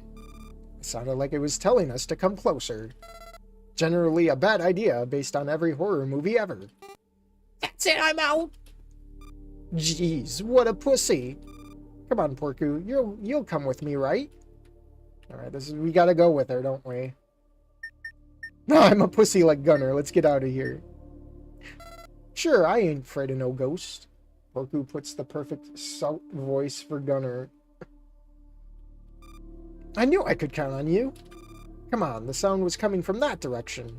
Speaker 1: It sounded like it was telling us to come closer. Generally a bad idea based on every horror movie ever. That's it, I'm out! Jeez, what a pussy. Come on, Porku, you'll come with me, right? Alright, we gotta go with her, don't we? No, I'm a pussy like Gunner, let's get out of here. Sure, I ain't afraid of no ghost. Porku puts the perfect salt voice for Gunner. I knew I could count on you. Come on, the sound was coming from that direction.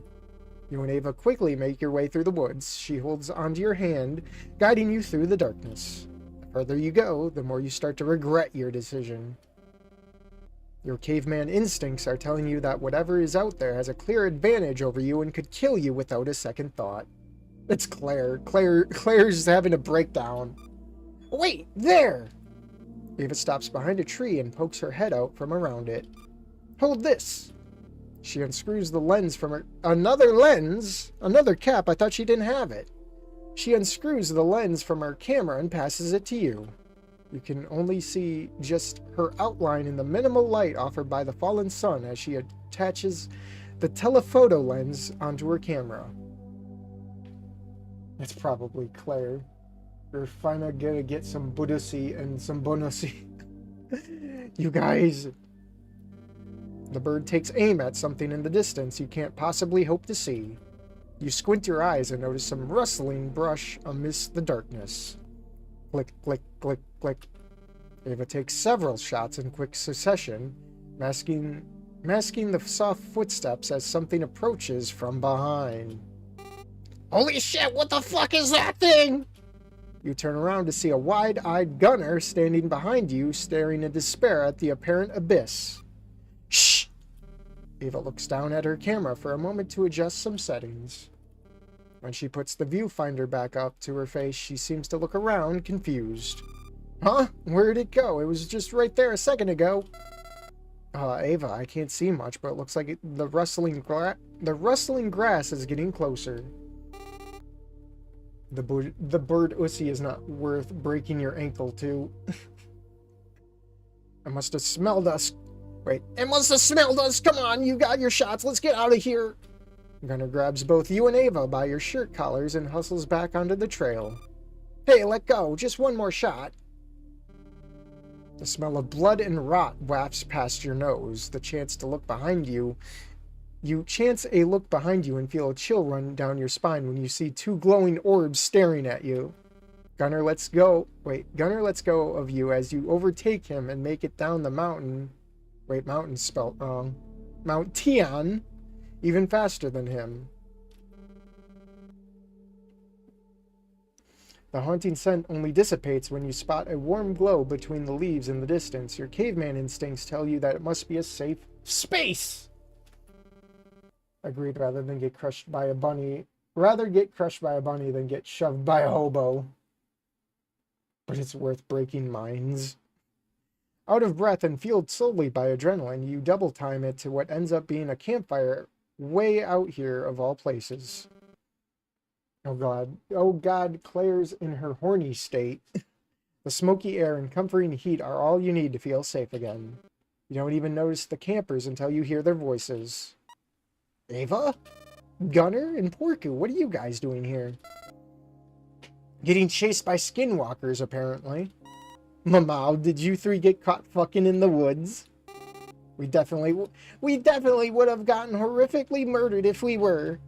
Speaker 1: You and Ava quickly make your way through the woods. She holds onto your hand, guiding you through the darkness. The further you go, the more you start to regret your decision. Your caveman instincts are telling you that whatever is out there has a clear advantage over you and could kill you without a second thought. It's Claire. Claire's having a breakdown. Wait, there! Ava stops behind a tree and pokes her head out from around it. Hold this! She unscrews the lens from her... Another lens? Another cap? I thought she didn't have it. She unscrews the lens from her camera and passes it to you. You can only see just her outline in the minimal light offered by the fallen sun as she attaches the telephoto lens onto her camera. It's probably Claire. We're finally gonna get some Buddhasi and some Bonusi. You guys... The bird takes aim at something in the distance you can't possibly hope to see. You squint your eyes and notice some rustling brush amidst the darkness. Click, click, click, click. Ava takes several shots in quick succession, masking masking the soft footsteps as something approaches from behind. Holy shit, what the fuck is that thing? You turn around to see a wide-eyed gunner standing behind you, staring in despair at the apparent abyss. Shh! Ava looks down at her camera for a moment to adjust some settings. When she puts the viewfinder back up to her face, she seems to look around, confused. Huh? Where'd it go? It was just right there a second ago. Ava, I can't see much, but it looks like the rustling grass is getting closer. The bird ussy is not worth breaking your ankle to. I must have smelled us. Wait, it must have smelled us. Come on, you got your shots. Let's get out of here. Gunner grabs both you and Ava by your shirt collars and hustles back onto the trail. Hey, let go. Just one more shot. The smell of blood and rot wafts past your nose. The chance to look behind you. You chance a look behind you and feel a chill run down your spine when you see two glowing orbs staring at you. Gunner lets go of you as you overtake him and make it down the mountain. Wait, mountain's spelt wrong. Mount Tian, even faster than him. The haunting scent only dissipates when you spot a warm glow between the leaves in the distance. Your caveman instincts tell you that it must be a safe space. Agreed, rather get crushed by a bunny than get shoved by a hobo. But it's worth breaking minds. Out of breath and fueled solely by adrenaline, you double time it to what ends up being a campfire way out here of all places. Oh God, Claire's in her horny state. The smoky air and comforting heat are all you need to feel safe again. You don't even notice the campers until you hear their voices. Ava? Gunner and Porku, what are you guys doing here? Getting chased by skinwalkers, apparently. Mamau, did you three get caught fucking in the woods? We definitely would have gotten horrifically murdered if we were.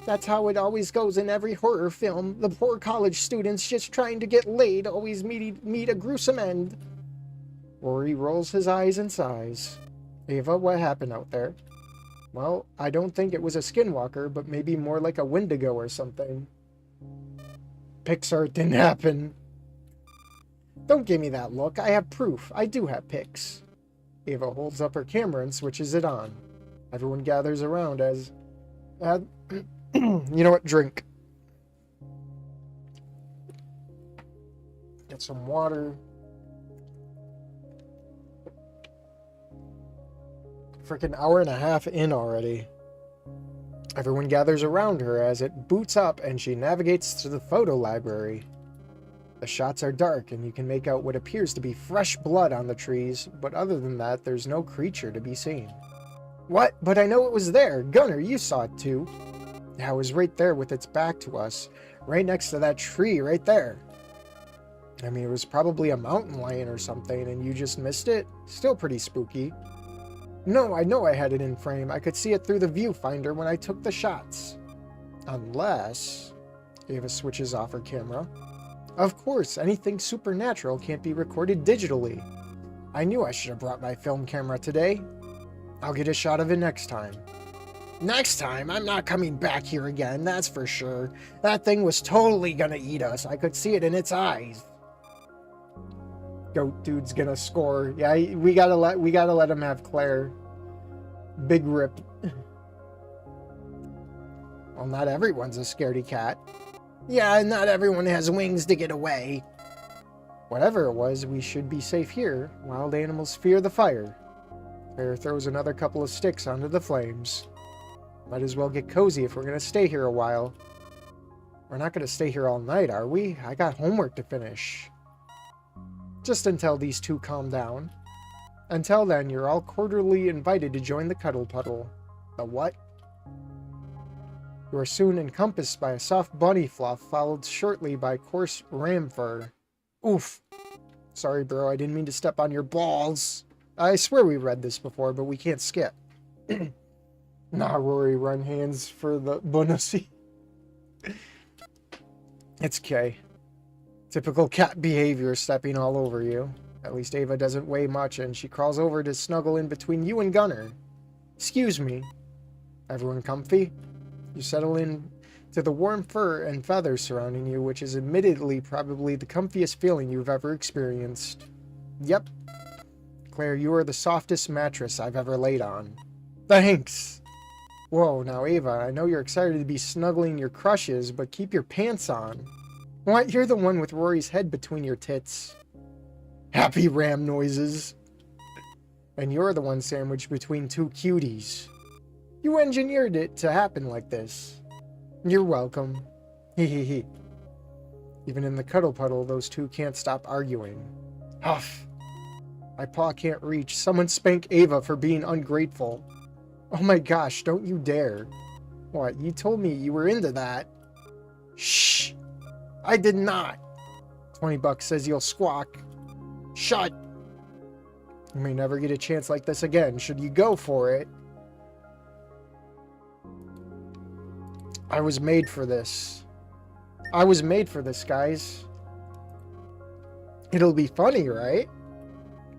Speaker 1: That's how it always goes in every horror film. The poor college students just trying to get laid always meet a gruesome end. Rori rolls his eyes and sighs. Ava, what happened out there? Well, I don't think it was a skinwalker, but maybe more like a Wendigo or something. Pixar, it didn't happen. Don't give me that look. I have proof. I do have pics. Ava holds up her camera and switches it on. Everyone gathers around as... you know what? Drink. Get some water. Freaking hour and a half in already. Everyone gathers around her as it boots up and she navigates to the photo library. The shots are dark and you can make out what appears to be fresh blood on the trees, but other than that, there's no creature to be seen. What? But I know it was there. Gunner, you saw it too. Yeah, it was right there with its back to us. Right next to that tree right there. I mean, it was probably a mountain lion or something and you just missed it? Still pretty spooky. No, I know I had it in frame. I could see it through the viewfinder when I took the shots. Unless... Ava switches off her camera. Of course, anything supernatural can't be recorded digitally. I knew I should have brought my film camera today. I'll get a shot of it next time. Next time? I'm not coming back here again, that's for sure. That thing was totally gonna eat us. I could see it in its eyes. Goat dude's gonna score. Yeah, we gotta let him have Claire. Big rip. Well, not everyone's a scaredy cat. Yeah, not everyone has wings to get away. Whatever it was, we should be safe here. Wild animals fear the fire. Claire throws another couple of sticks onto the flames. Might as well get cozy if we're gonna stay here a while. We're not gonna stay here all night, are we? I got homework to finish. Just until these two calm down. Until then, you're all cordially invited to join the Cuddle Puddle. The what? You are soon encompassed by a soft bunny fluff, followed shortly by coarse ram fur. Oof. Sorry, bro, I didn't mean to step on your balls. I swear we read this before, but we can't skip. Nah, Rory, run hands for the bonussy. It's Kay. Typical cat behavior, stepping all over you. At least Ava doesn't weigh much, and she crawls over to snuggle in between you and Gunner. Excuse me. Everyone comfy? You settle in to the warm fur and feathers surrounding you, which is admittedly probably the comfiest feeling you've ever experienced. Yep. Claire, you are the softest mattress I've ever laid on. Thanks! Whoa, now Ava, I know you're excited to be snuggling your crushes, but keep your pants on. What? You're the one with Rory's head between your tits. Happy ram noises. And you're the one sandwiched between two cuties. You engineered it to happen like this. You're welcome. Hehehe. Even in the cuddle puddle, those two can't stop arguing. Huff. My paw can't reach. Someone spank Ava for being ungrateful. Oh my gosh, don't you dare. What, you told me you were into that. Shh. I did not. $20 says you'll squawk. Shut. You may never get a chance like this again, should you go for it. I was made for this. I was made for this, guys. It'll be funny, right?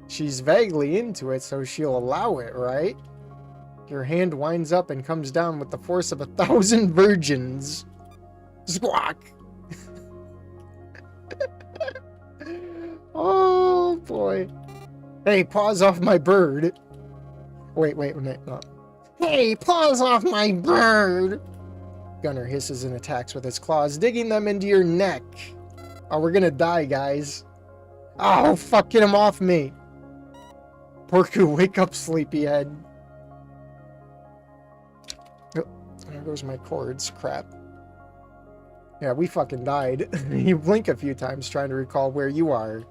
Speaker 1: She's vaguely into it, so she'll allow it, right? Your hand winds up and comes down with the force of 1,000 virgins. Squawk! Oh, boy. Hey, paws off my bird. Wait, no. Hey, paws off my bird! Gunner hisses and attacks with his claws, digging them into your neck. Oh, we're gonna die, guys. Oh, fuck, get him off me. Porku, wake up, sleepyhead. Oh, there goes my cords. Crap. Yeah, we fucking died. You blink a few times trying to recall where you are.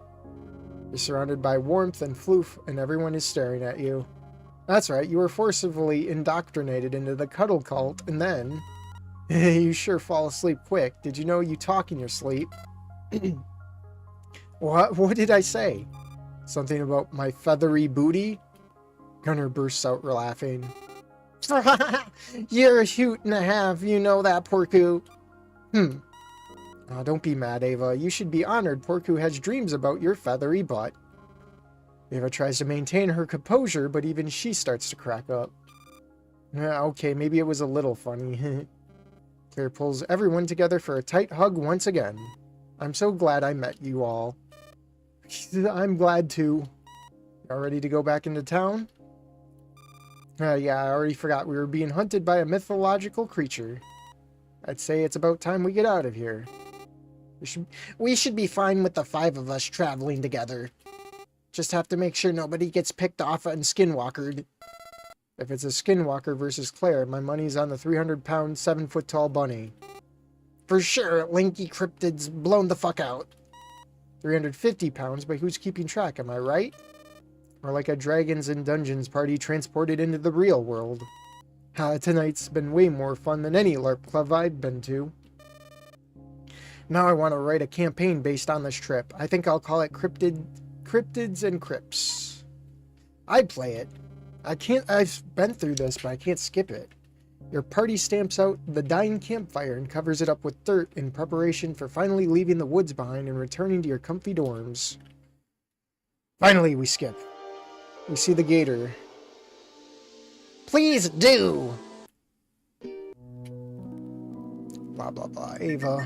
Speaker 1: You're surrounded by warmth and floof, and everyone is staring at you. That's right, you were forcibly indoctrinated into the cuddle cult, and then... you sure fall asleep quick. Did you know you talk in your sleep? What did I say? Something about my feathery booty? Gunner bursts out laughing. You're a hoot and a half, you know that, Porku. Oh, don't be mad, Ava. You should be honored Porku has dreams about your feathery butt. Ava tries to maintain her composure, but even she starts to crack up. Okay, maybe it was a little funny. Claire pulls everyone together for a tight hug once again. I'm so glad I met you all. I'm glad too. Y'all ready to go back into town? Yeah, I already forgot we were being hunted by a mythological creature. I'd say it's about time we get out of here. We should be fine with the 5 of us traveling together. Just have to make sure nobody gets picked off and skinwalkered. If it's a skinwalker versus Claire, my money's on the 300-pound, 7-foot-tall bunny. For sure, lanky cryptids blown the fuck out. 350 pounds, but who's keeping track, am I right? Or like a Dragons and Dungeons party transported into the real world. Tonight's been way more fun than any LARP club I've been to. Now I want to write a campaign based on this trip. I think I'll call it Cryptids and Crypts. I'd play it. I've been through this, but I can't skip it. Your party stamps out the dying campfire and covers it up with dirt in preparation for finally leaving the woods behind and returning to your comfy dorms. Finally, we skip. We see the gator. Please do! Blah, blah, blah. Ava.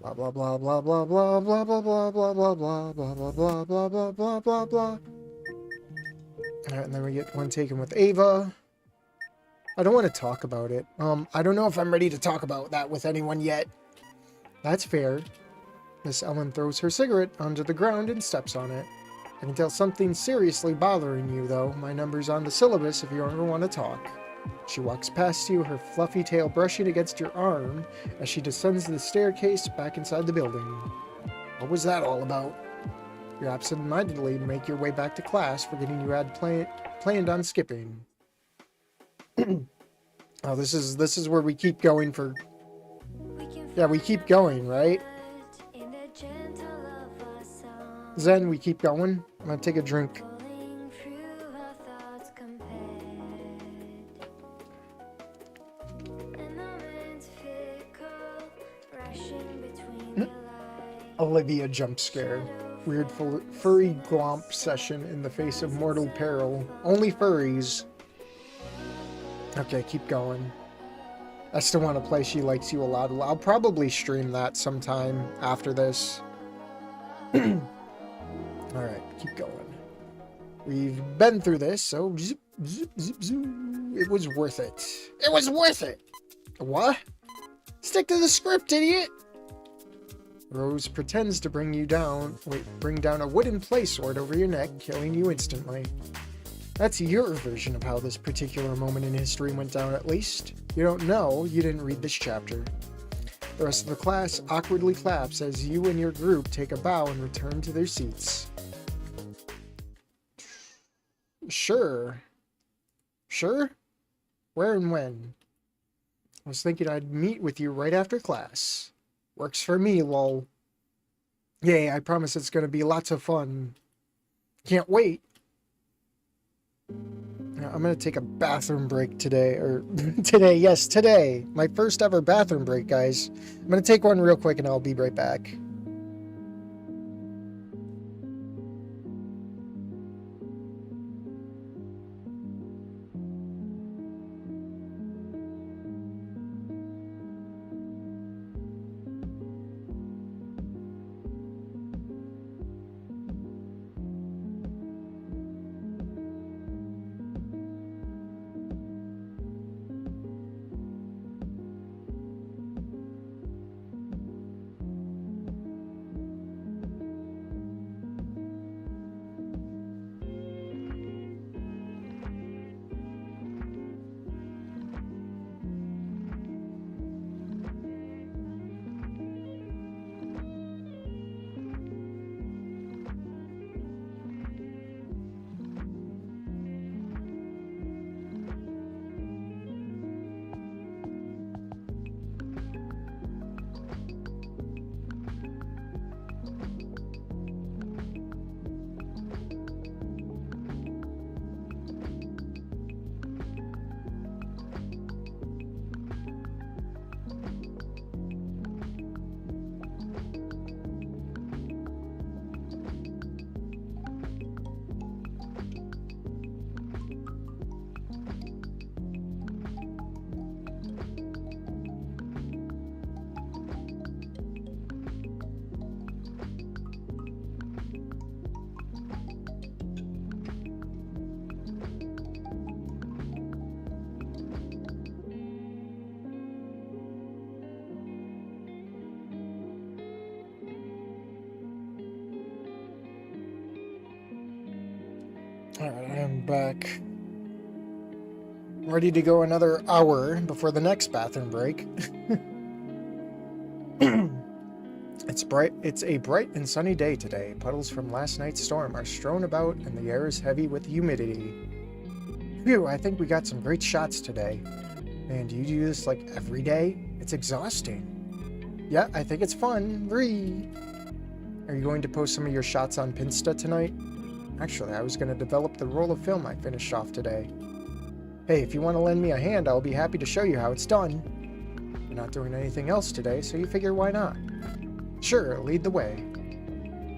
Speaker 1: Blah, blah, blah, blah, blah, blah, blah, blah, blah, blah, blah, blah, blah, blah, blah, blah, blah, blah, blah, blah. Alright, and then we get one taken with Ava. I don't want to talk about it. I don't know if I'm ready to talk about that with anyone yet. That's fair. Miss Ellen throws her cigarette onto the ground and steps on it. I can tell something's seriously bothering you, though. My number's on the syllabus if you ever want to talk. She walks past you, her fluffy tail brushing against your arm as she descends the staircase back inside the building. What was that all about? You absent-mindedly make your way back to class, forgetting you had planned on skipping. Oh, this is where we keep going for... Yeah, we keep going, right? Zen, we keep going. I'm gonna take a drink. Olivia jump scare. weird furry glomp session in the face of mortal peril. Only furries. Okay, keep going. I still want to play She Likes You a Lot. I'll probably stream that sometime after this. Alright, keep going. We've been through this, so zip, zip, zip, zip. It was worth it. It was worth it! What? Stick to the script, idiot! Rose pretends to bring down a wooden play sword over your neck, killing you instantly. That's your version of how this particular moment in history went down, at least. You don't know, you didn't read this chapter. The rest of the class awkwardly claps as you and your group take a bow and return to their seats. Sure. Sure? Where and when? I was thinking I'd meet with you right after class. Works for me, lol. Yay, I promise it's gonna be lots of fun. Can't wait. I'm gonna take a bathroom break today, yes, today. My first ever bathroom break, guys. I'm gonna take one real quick and I'll be right back. Alright, I am back. Ready to go another hour before the next bathroom break. It's a bright and sunny day today. Puddles from last night's storm are strewn about and the air is heavy with humidity. Phew, I think we got some great shots today. Man, do you do this like every day? It's exhausting. Yeah, I think it's fun. Ree! Are you going to post some of your shots on Pinsta tonight? Actually, I was going to develop the roll of film I finished off today. Hey, if you want to lend me a hand, I'll be happy to show you how it's done. You're not doing anything else today, so you figure why not? Sure, lead the way.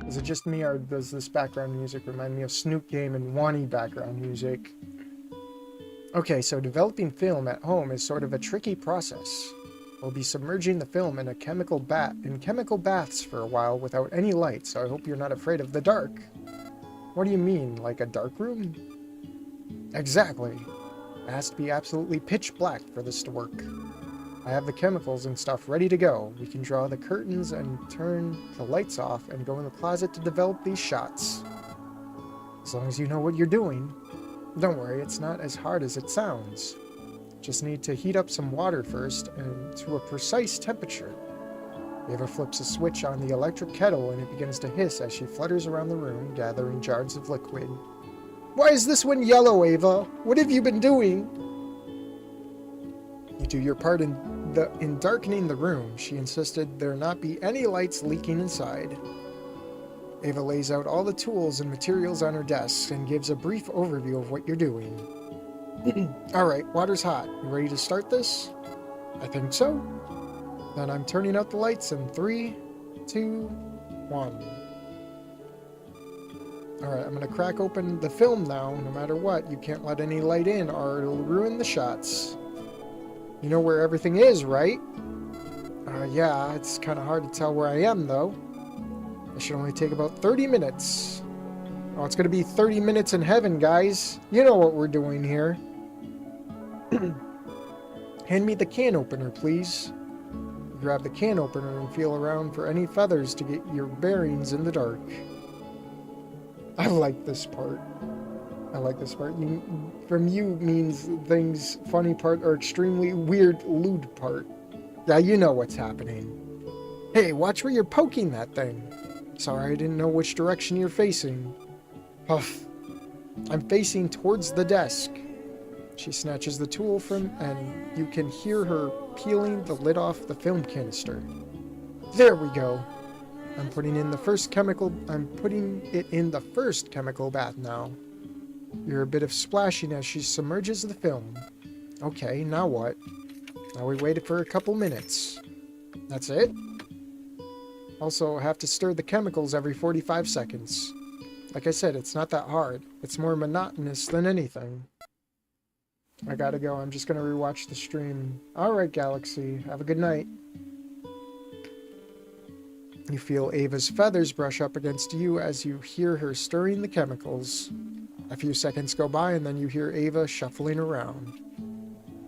Speaker 1: Is it just me, or does this background music remind me of Snoop Game and Wani background music? Okay, so developing film at home is sort of a tricky process. We'll be submerging the film in chemical baths for a while without any light, so I hope you're not afraid of the dark. What do you mean, like a dark room? Exactly. It has to be absolutely pitch black for this to work. I have the chemicals and stuff ready to go. We can draw the curtains and turn the lights off and go in the closet to develop these shots. As long as you know what you're doing. Don't worry, it's not as hard as it sounds. Just need to heat up some water first and to a precise temperature. Ava flips a switch on the electric kettle and it begins to hiss as she flutters around the room, gathering jars of liquid. Why is this one yellow, Ava? What have you been doing? You do your part in darkening the room. She insisted there not be any lights leaking inside. Ava lays out all the tools and materials on her desk and gives a brief overview of what you're doing. Alright, water's hot. You ready to start this? I think so. Then I'm turning out the lights in 3, 2, 1. Alright, I'm gonna crack open the film now. No matter what, you can't let any light in or it'll ruin the shots. You know where everything is, right? Yeah, it's kind of hard to tell where I am, though. It should only take about 30 minutes. Oh, it's gonna be 30 minutes in heaven, guys. You know what we're doing here. Hand me the can opener, please. Grab the can opener and feel around for any feathers to get your bearings in the dark. I like this part. I like this part. From you means things funny part or extremely weird lewd part. Yeah, you know what's happening. Hey, watch where you're poking that thing. Sorry, I didn't know which direction you're facing. Huff. I'm facing towards the desk. She snatches the tool from, and you can hear her peeling the lid off the film canister. There we go. I'm putting it in the first chemical bath now. You're a bit of splashing as she submerges the film. Okay, now what? Now we waited for a couple minutes. That's it? Also, have to stir the chemicals every 45 seconds. Like I said, it's not that hard. It's more monotonous than anything. I gotta go. I'm just gonna rewatch the stream. Alright, Galaxy. Have a good night. You feel Ava's feathers brush up against you as you hear her stirring the chemicals. A few seconds go by and then you hear Ava shuffling around.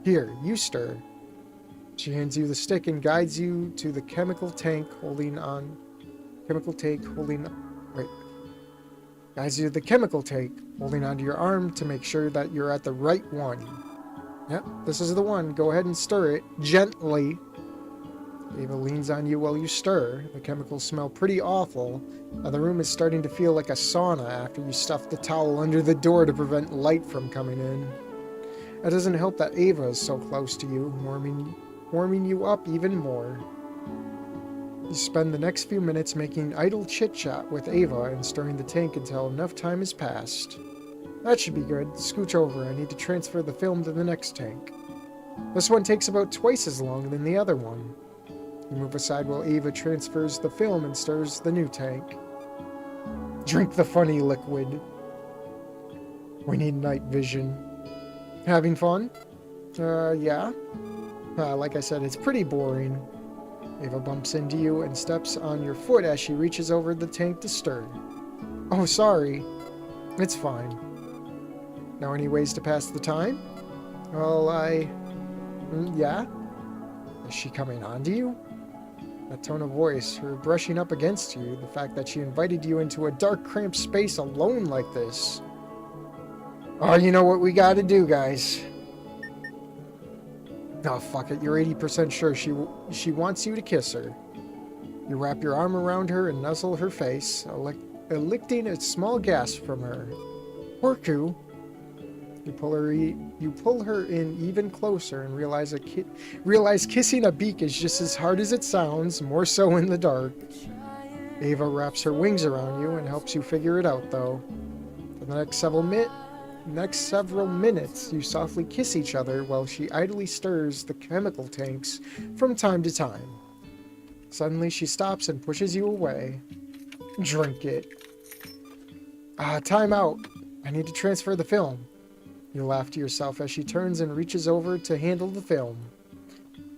Speaker 1: Here, you stir. She hands you the stick and guides you to the chemical tank guides you to the chemical tank, holding onto your arm to make sure that you're at the right one. Yep, this is the one. Go ahead and stir it gently. Ava leans on you while you stir. The chemicals smell pretty awful. The room is starting to feel like a sauna after you stuff the towel under the door to prevent light from coming in. It doesn't help that Ava is so close to you, warming you up even more. You spend the next few minutes making idle chit-chat with Ava and stirring the tank until enough time has passed. That should be good. Scooch over. I need to transfer the film to the next tank. This one takes about twice as long than the other one. You move aside while Ava transfers the film and stirs the new tank. Drink the funny liquid. We need night vision. Having fun? Yeah. Like I said, it's pretty boring. Ava bumps into you and steps on your foot as she reaches over the tank to stir. Oh, sorry. It's fine. Know any ways to pass the time? Well, yeah? Is she coming on to you? That tone of voice, her brushing up against you, the fact that she invited you into a dark, cramped space alone like this. Oh, you know what we gotta do, guys. Oh, fuck it. You're 80% sure she wants you to kiss her. You wrap your arm around her and nuzzle her face, elicting a small gasp from her. Porku. You pull her in even closer and realize kissing a beak is just as hard as it sounds, more so in the dark. Ava wraps her wings around you and helps you figure it out, though. For the next several minutes, you softly kiss each other while she idly stirs the chemical tanks from time to time. Suddenly, she stops and pushes you away. Drink it. Time out. I need to transfer the film. You laugh to yourself as she turns and reaches over to handle the film.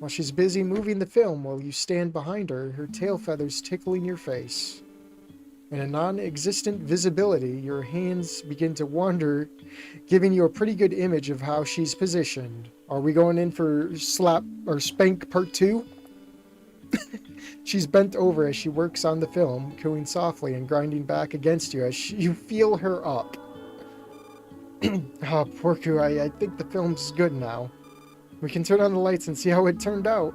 Speaker 1: While she's busy moving the film while you stand behind her, her tail feathers tickling your face. In a non-existent visibility, your hands begin to wander, giving you a pretty good image of how she's positioned. Are we going in for slap or spank part 2? She's bent over as she works on the film, cooing softly and grinding back against you as you feel her up. Oh, Porku, I think the film's good now. We can turn on the lights and see how it turned out.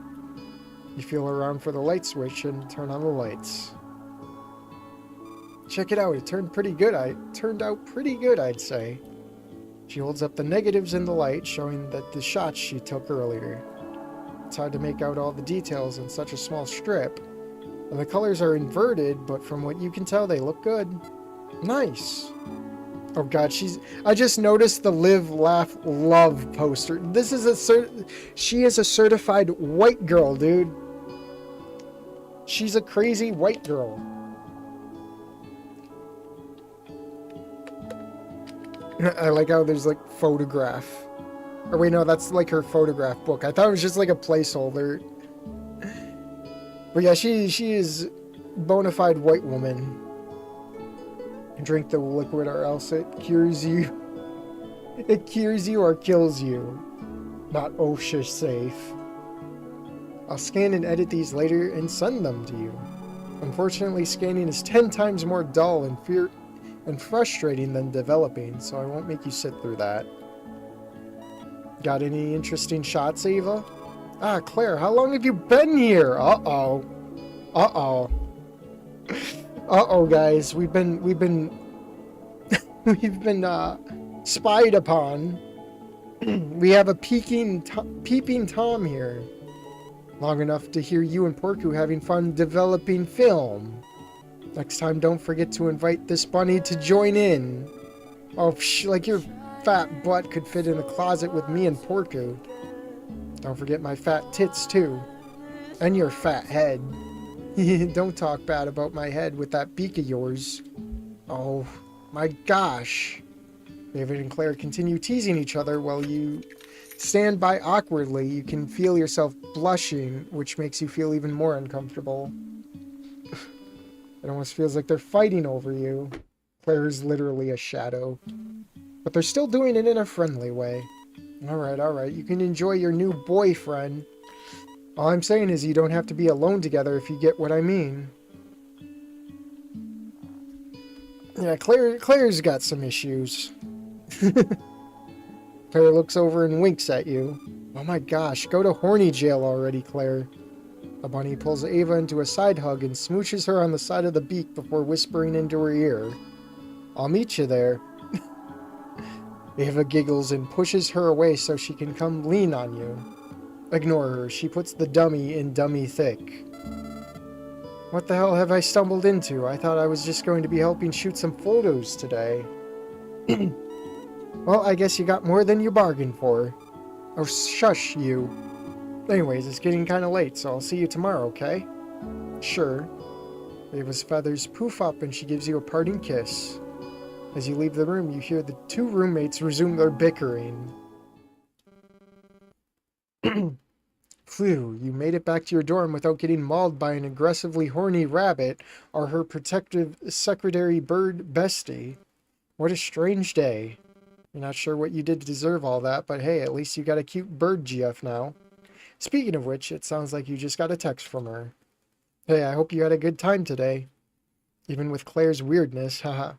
Speaker 1: You feel around for the light switch and turn on the lights. Check it out, it turned out pretty good, I'd say. She holds up the negatives in the light, showing that the shots she took earlier. It's hard to make out all the details in such a small strip. And the colors are inverted, but from what you can tell, they look good. Nice. Oh god, I just noticed the Live, Laugh, Love poster. She is a certified white girl, dude. She's a crazy white girl. I like how there's like photograph. Or wait, no, that's like her photograph book. I thought it was just like a placeholder. But yeah, she is bona fide white woman. Drink the liquid or else it cures you. It cures you or kills you. Not OSHA safe. I'll scan and edit these later and send them to you. Unfortunately, scanning is 10 times more dull and frustrating than developing, so I won't make you sit through that. Got any interesting shots, Ava? Ah, Claire, how long have you been here? Uh-oh. Uh-oh. Uh-oh, guys. We've been we've been spied upon. We have a peeping Tom here. Long enough to hear you and Porku having fun developing film. Next time, don't forget to invite this bunny to join in. Oh, like your fat butt could fit in a closet with me and Porku. Don't forget my fat tits, too. And your fat head. Don't talk bad about my head with that beak of yours. Oh, my gosh. David and Claire continue teasing each other while you stand by awkwardly. You can feel yourself blushing, which makes you feel even more uncomfortable. It almost feels like they're fighting over you. Claire is literally a shadow. But they're still doing it in a friendly way. Alright. You can enjoy your new boyfriend. All I'm saying is you don't have to be alone together if you get what I mean. Yeah, Claire's got some issues. Claire looks over and winks at you. Oh my gosh, go to horny jail already, Claire. The bunny pulls Ava into a side hug and smooches her on the side of the beak before whispering into her ear. I'll meet you there. Ava giggles and pushes her away so she can come lean on you. Ignore her. She puts the dummy in dummy thick. What the hell have I stumbled into? I thought I was just going to be helping shoot some photos today. Well, I guess you got more than you bargained for. Oh, shush, you. Anyways, it's getting kind of late, so I'll see you tomorrow, okay? Sure. Ava's feathers poof up and she gives you a parting kiss. As you leave the room, you hear the two roommates resume their bickering. Phew, you made it back to your dorm without getting mauled by an aggressively horny rabbit or her protective secretary bird bestie. What a strange day. You're not sure what you did to deserve all that, but hey, at least you got a cute bird GF now. Speaking of which, it sounds like you just got a text from her. Hey, I hope you had a good time today. Even with Claire's weirdness, haha.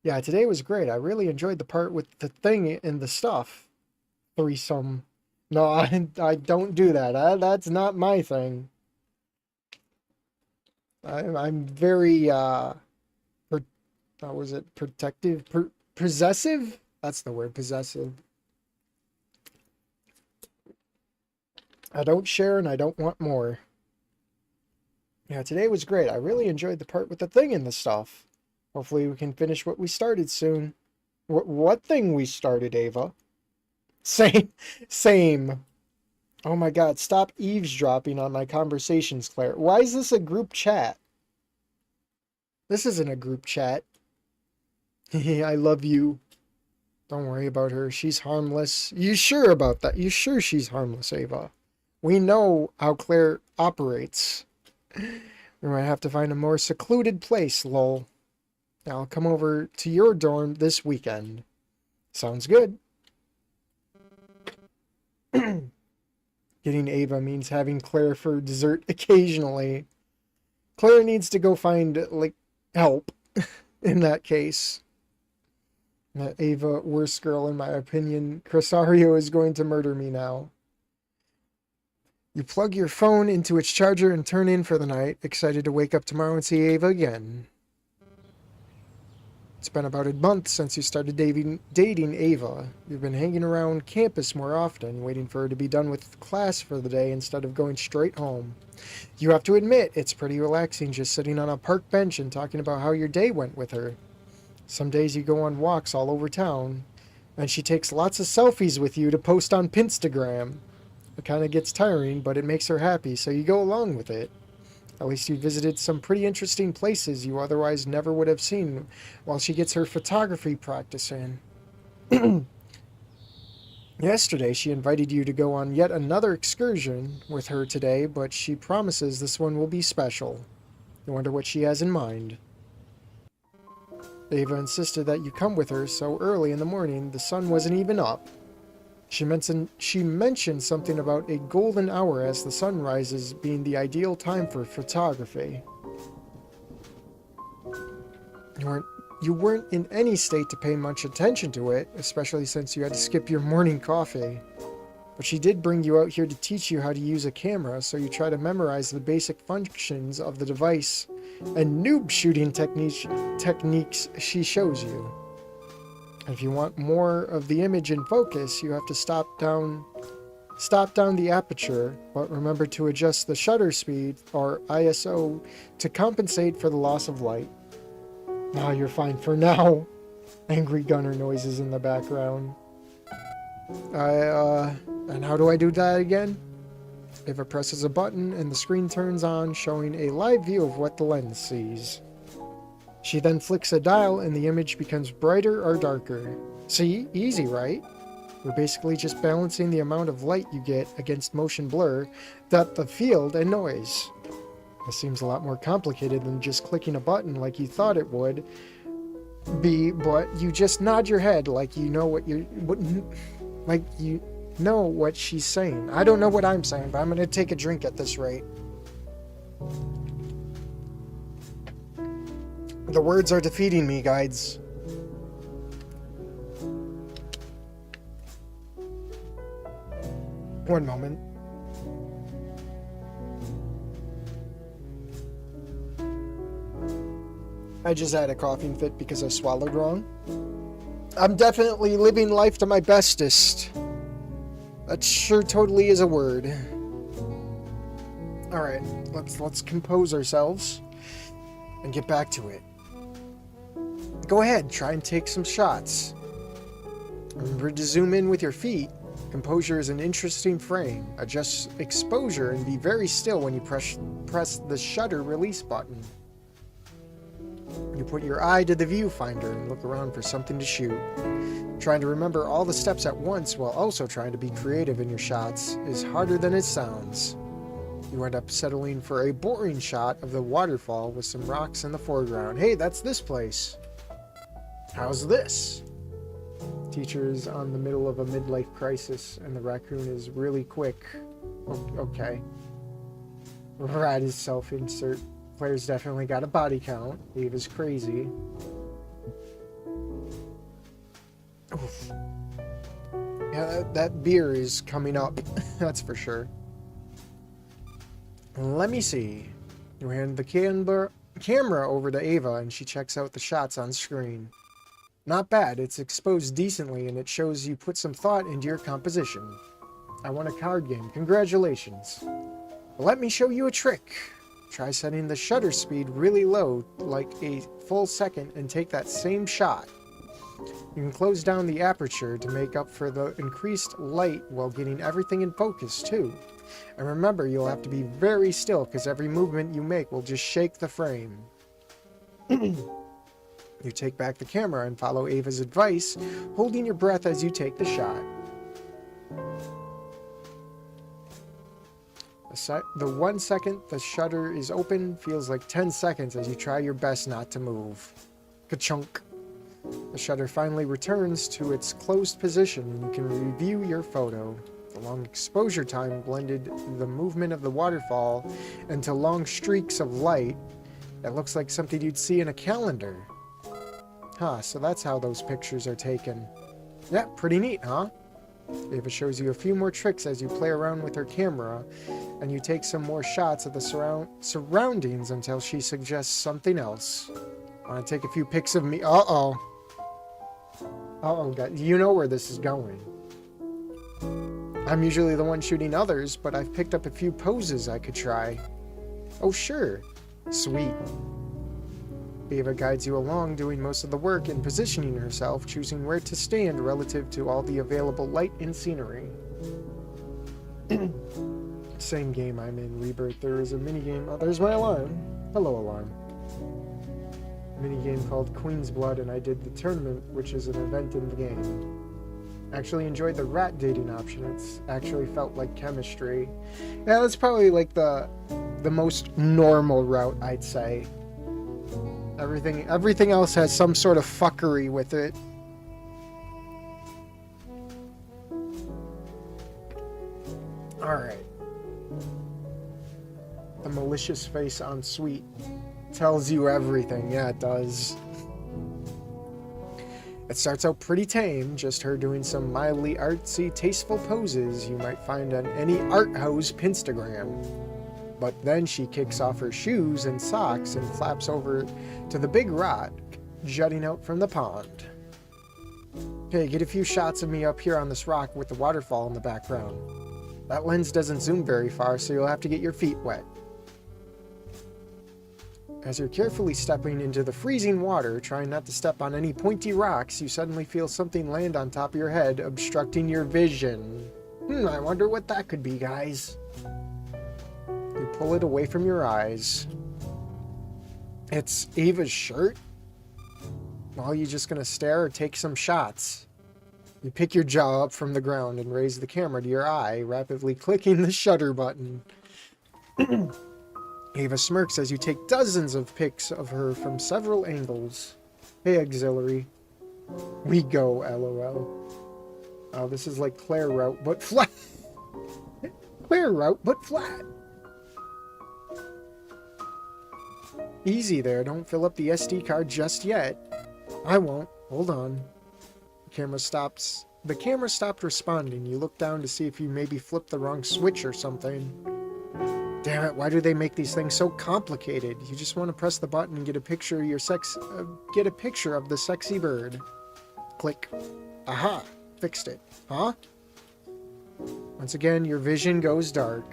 Speaker 1: Yeah, today was great. I really enjoyed the part with the thing and the stuff. Threesome. No, I don't do that. That's not my thing. I'm very, how was it? Protective? Possessive? That's the word, possessive. I don't share and I don't want more. Yeah, today was great. I really enjoyed the part with the thing and the stuff. Hopefully we can finish what we started soon. What thing we started, Ava? Same. Oh my god, stop eavesdropping on my conversations, Claire. Why is this a group chat? This isn't a group chat. I love you. Don't worry about her. She's harmless. You sure about that? You sure she's harmless, Ava? We know how Claire operates. We might have to find a more secluded place, lol. I'll come over to your dorm this weekend. Sounds good. Getting Ava means having Claire for dessert occasionally. Claire needs to go find, like, help in that case. Ava, worst girl in my opinion. Cresario is going to murder me now. You plug your phone into its charger and turn in for the night, excited to wake up tomorrow and see Ava again. It's been about a month since you started dating Ava. You've been hanging around campus more often, waiting for her to be done with class for the day instead of going straight home. You have to admit, it's pretty relaxing just sitting on a park bench and talking about how your day went with her. Some days you go on walks all over town, and she takes lots of selfies with you to post on Pinstagram. It kind of gets tiring, but it makes her happy, so you go along with it. At least you visited some pretty interesting places you otherwise never would have seen while she gets her photography practice in. Yesterday, she invited you to go on yet another excursion with her today, but she promises this one will be special. I wonder what she has in mind. Ava insisted that you come with her so early in the morning the sun wasn't even up. She mentioned something about a golden hour as the sun rises being the ideal time for photography. You weren't in any state to pay much attention to it, especially since you had to skip your morning coffee. But she did bring you out here to teach you how to use a camera, so you try to memorize the basic functions of the device and noob shooting techniques she shows you. If you want more of the image in focus, you have to stop down the aperture, but remember to adjust the shutter speed, or ISO, to compensate for the loss of light. Ah, you're fine for now. Angry gunner noises in the background. And how do I do that again? Ava presses a button and the screen turns on, showing a live view of what the lens sees. She then flicks a dial and the image becomes brighter or darker. See? Easy, right? We're basically just balancing the amount of light you get against motion blur, depth of field, and noise. This seems a lot more complicated than just clicking a button like you thought it would be, but you just nod your head like you know what she's saying. I don't know what I'm saying, but I'm going to take a drink at this rate. The words are defeating me, guides. One moment. I just had a coughing fit because I swallowed wrong. I'm definitely living life to my bestest. That sure totally is a word. Alright, let's compose ourselves and get back to it. Go ahead, try and take some shots. Remember to zoom in with your feet. Composure is an interesting frame. Adjust exposure and be very still when you press the shutter release button. You put your eye to the viewfinder and look around for something to shoot. Trying to remember all the steps at once while also trying to be creative in your shots is harder than it sounds. You end up settling for a boring shot of the waterfall with some rocks in the foreground. Hey, that's this place. How's this? Teacher is on the middle of a midlife crisis and the raccoon is really quick. Okay. Rat is self-insert. Player's definitely got a body count. Ava's crazy. Oof. Yeah, that beer is coming up. That's for sure. Let me see. You hand the camera over to Ava and she checks out the shots on screen. Not bad. It's exposed decently and it shows you put some thought into your composition. I won a card game. Congratulations. Let me show you a trick. Try setting the shutter speed really low, like a full second, and take that same shot. You can close down the aperture to make up for the increased light while getting everything in focus, too. And remember, you'll have to be very still, because every movement you make will just shake the frame. You take back the camera and follow Ava's advice, holding your breath as you take the shot. The 1 second the shutter is open feels like 10 seconds as you try your best not to move. Ka-chunk. The shutter finally returns to its closed position and you can review your photo. The long exposure time blended the movement of the waterfall into long streaks of light that looks like something you'd see in a calendar. Huh, so that's how those pictures are taken. Yeah, pretty neat, huh? Ava shows you a few more tricks as you play around with her camera, and you take some more shots of the surroundings until she suggests something else. Want to take a few pics of me? Uh-oh. Uh-oh, guys. You know where this is going. I'm usually the one shooting others, but I've picked up a few poses I could try. Oh, sure. Sweet. Ava guides you along, doing most of the work and positioning herself, choosing where to stand relative to all the available light and scenery. Same game I'm in, Rebirth. There is a minigame. Oh, there's my alarm. Hello, alarm. minigame called Queen's Blood, and I did the tournament, which is an event in the game. Actually enjoyed the rat dating option. It's actually felt like chemistry. Yeah, that's probably like the most normal route, I'd say. Everything else has some sort of fuckery with it. Alright. The malicious face on Sweet tells you everything. Yeah, it does. It starts out pretty tame, just her doing some mildly artsy, tasteful poses you might find on any art hose Pinstagram. But then she kicks off her shoes and socks and flaps over to the big rock jutting out from the pond. Okay, get a few shots of me up here on this rock with the waterfall in the background. That lens doesn't zoom very far, so you'll have to get your feet wet. As you're carefully stepping into the freezing water, trying not to step on any pointy rocks, you suddenly feel something land on top of your head, obstructing your vision. I wonder what that could be, guys. You pull it away from your eyes. It's Ava's shirt? Well, you just gonna stare or take some shots? You pick your jaw up from the ground and raise the camera to your eye, rapidly clicking the shutter button. Ava smirks as you take dozens of pics of her from several angles. Hey, auxiliary. We go, lol. Oh, this is like Claire Route, but flat. Claire Route, but flat. Easy there, don't fill up the SD card just yet. I won't. Hold on. The camera stopped responding. You look down to see if you maybe flipped the wrong switch or something. Damn it, why do they make these things so complicated? You just want to press the button and get a picture of get a picture of the sexy bird. Click. Aha, fixed it. Huh? Once again, your vision goes dark.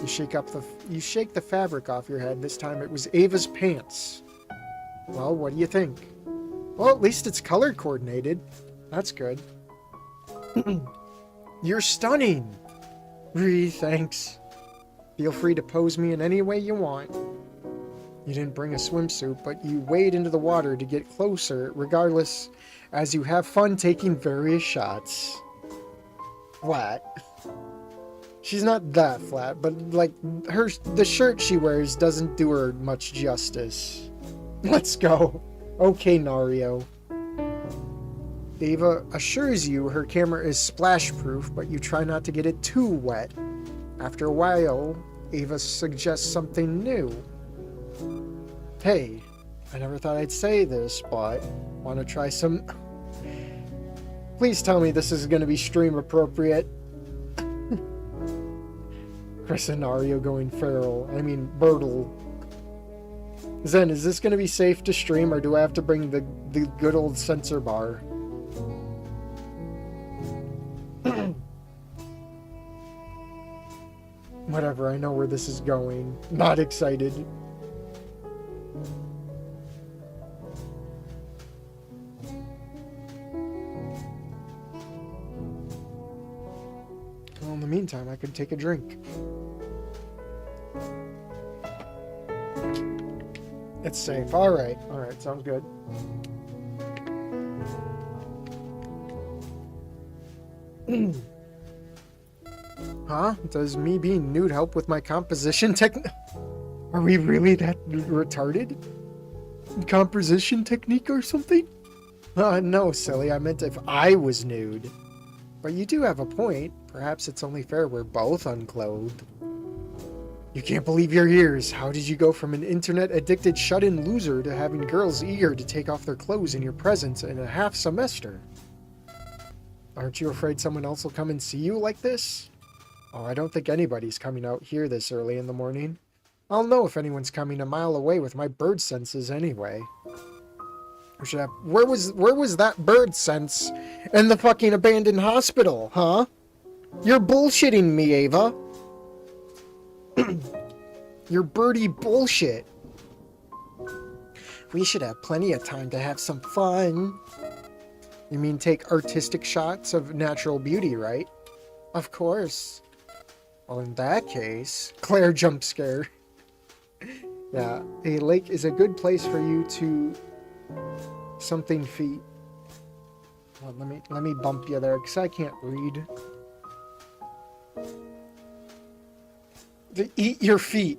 Speaker 1: You shake the fabric off your head. This time it was Ava's pants. Well, what do you think? Well, at least it's color coordinated. That's good. You're stunning. Thanks. Feel free to pose me in any way you want. You didn't bring a swimsuit, but you wade into the water to get closer, regardless, as you have fun taking various shots. Flat. She's not that flat, but like the shirt she wears doesn't do her much justice. Let's go. Okay, Nario. Ava assures you her camera is splash-proof, but you try not to get it too wet. After a while, Ava suggests something new. Hey, I never thought I'd say this, but want to try some... Please tell me this is going to be stream appropriate. Chris and Nario going feral. I mean, Bertle. Zen, is this going to be safe to stream, or do I have to bring the good old censor bar? Whatever, I know where this is going. Not excited. Well, in the meantime, I could take a drink. It's safe. Alright, sounds good. Huh? Does me being nude help with my composition technique? Are we really that retarded? Composition technique or something? No, silly. I meant if I was nude. But you do have a point. Perhaps it's only fair we're both unclothed. You can't believe your ears. How did you go from an internet-addicted shut-in loser to having girls eager to take off their clothes in your presence in a half semester? Aren't you afraid someone else will come and see you like this? Oh, I don't think anybody's coming out here this early in the morning. I'll know if anyone's coming a mile away with my bird senses anyway. Where was that bird sense in the fucking abandoned hospital, huh? You're bullshitting me, Ava. You're birdie bullshit. We should have plenty of time to have some fun. You mean take artistic shots of natural beauty, right? Of course. Well, in that case, Claire jump scare. Yeah, a lake is a good place for you to something feet. Well, let me bump you there because I can't read. To eat your feet.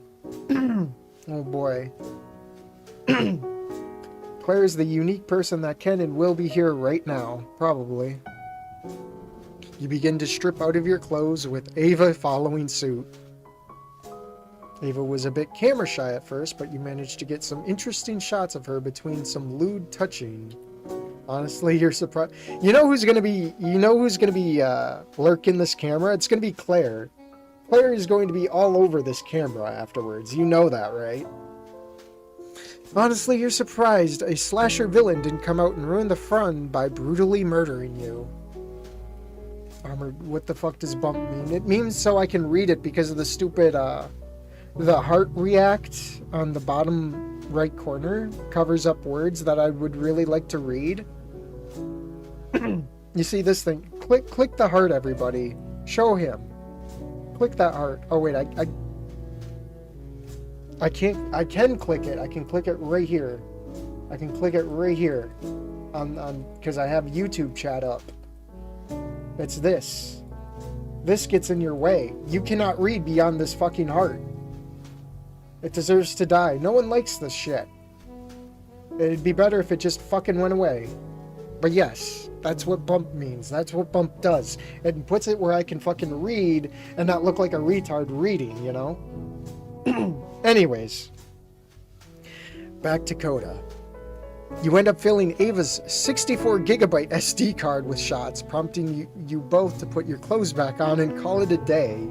Speaker 1: Oh boy. Claire is the unique person that can and will be here right now, probably. You begin to strip out of your clothes with Ava following suit. Ava was a bit camera shy at first, but you managed to get some interesting shots of her between some lewd touching. Honestly, you're surprised. You know who's gonna be lurking this camera? It's gonna be Claire. Claire is going to be all over this camera afterwards. You know that, right? Honestly, you're surprised a slasher villain didn't come out and ruin the fun by brutally murdering you. Armored, what the fuck does bump mean? It means so I can read it because of the stupid, the heart react on the bottom right corner covers up words that I would really like to read. You see this thing? Click the heart, everybody. Show him. Click that heart. Oh wait, I can click it. I can click it right here. I can click it right here. Because I have YouTube chat up. It's this. This gets in your way. You cannot read beyond this fucking heart. It deserves to die. No one likes this shit. It'd be better if it just fucking went away. But yes, that's what bump means. That's what bump does. It puts it where I can fucking read and not look like a retard reading, you know? Anyways. Back to Coda. You end up filling Ava's 64 gigabyte SD card with shots, prompting you both to put your clothes back on and call it a day.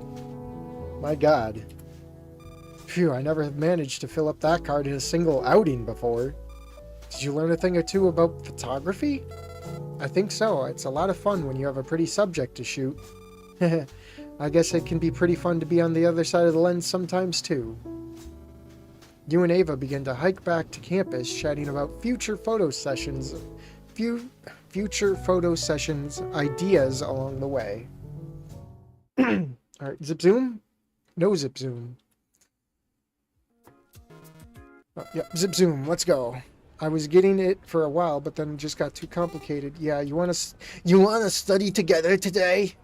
Speaker 1: My god. Phew, I never have managed to fill up that card in a single outing before. Did you learn a thing or two about photography? I think so. It's a lot of fun when you have a pretty subject to shoot. I guess it can be pretty fun to be on the other side of the lens sometimes too. You and Ava begin to hike back to campus, chatting about future photo sessions ideas along the way. Alright, zip zoom? No zip zoom. Oh, yep, zip zoom, let's go. I was getting it for a while, but then it just got too complicated. Yeah, you wanna study together today?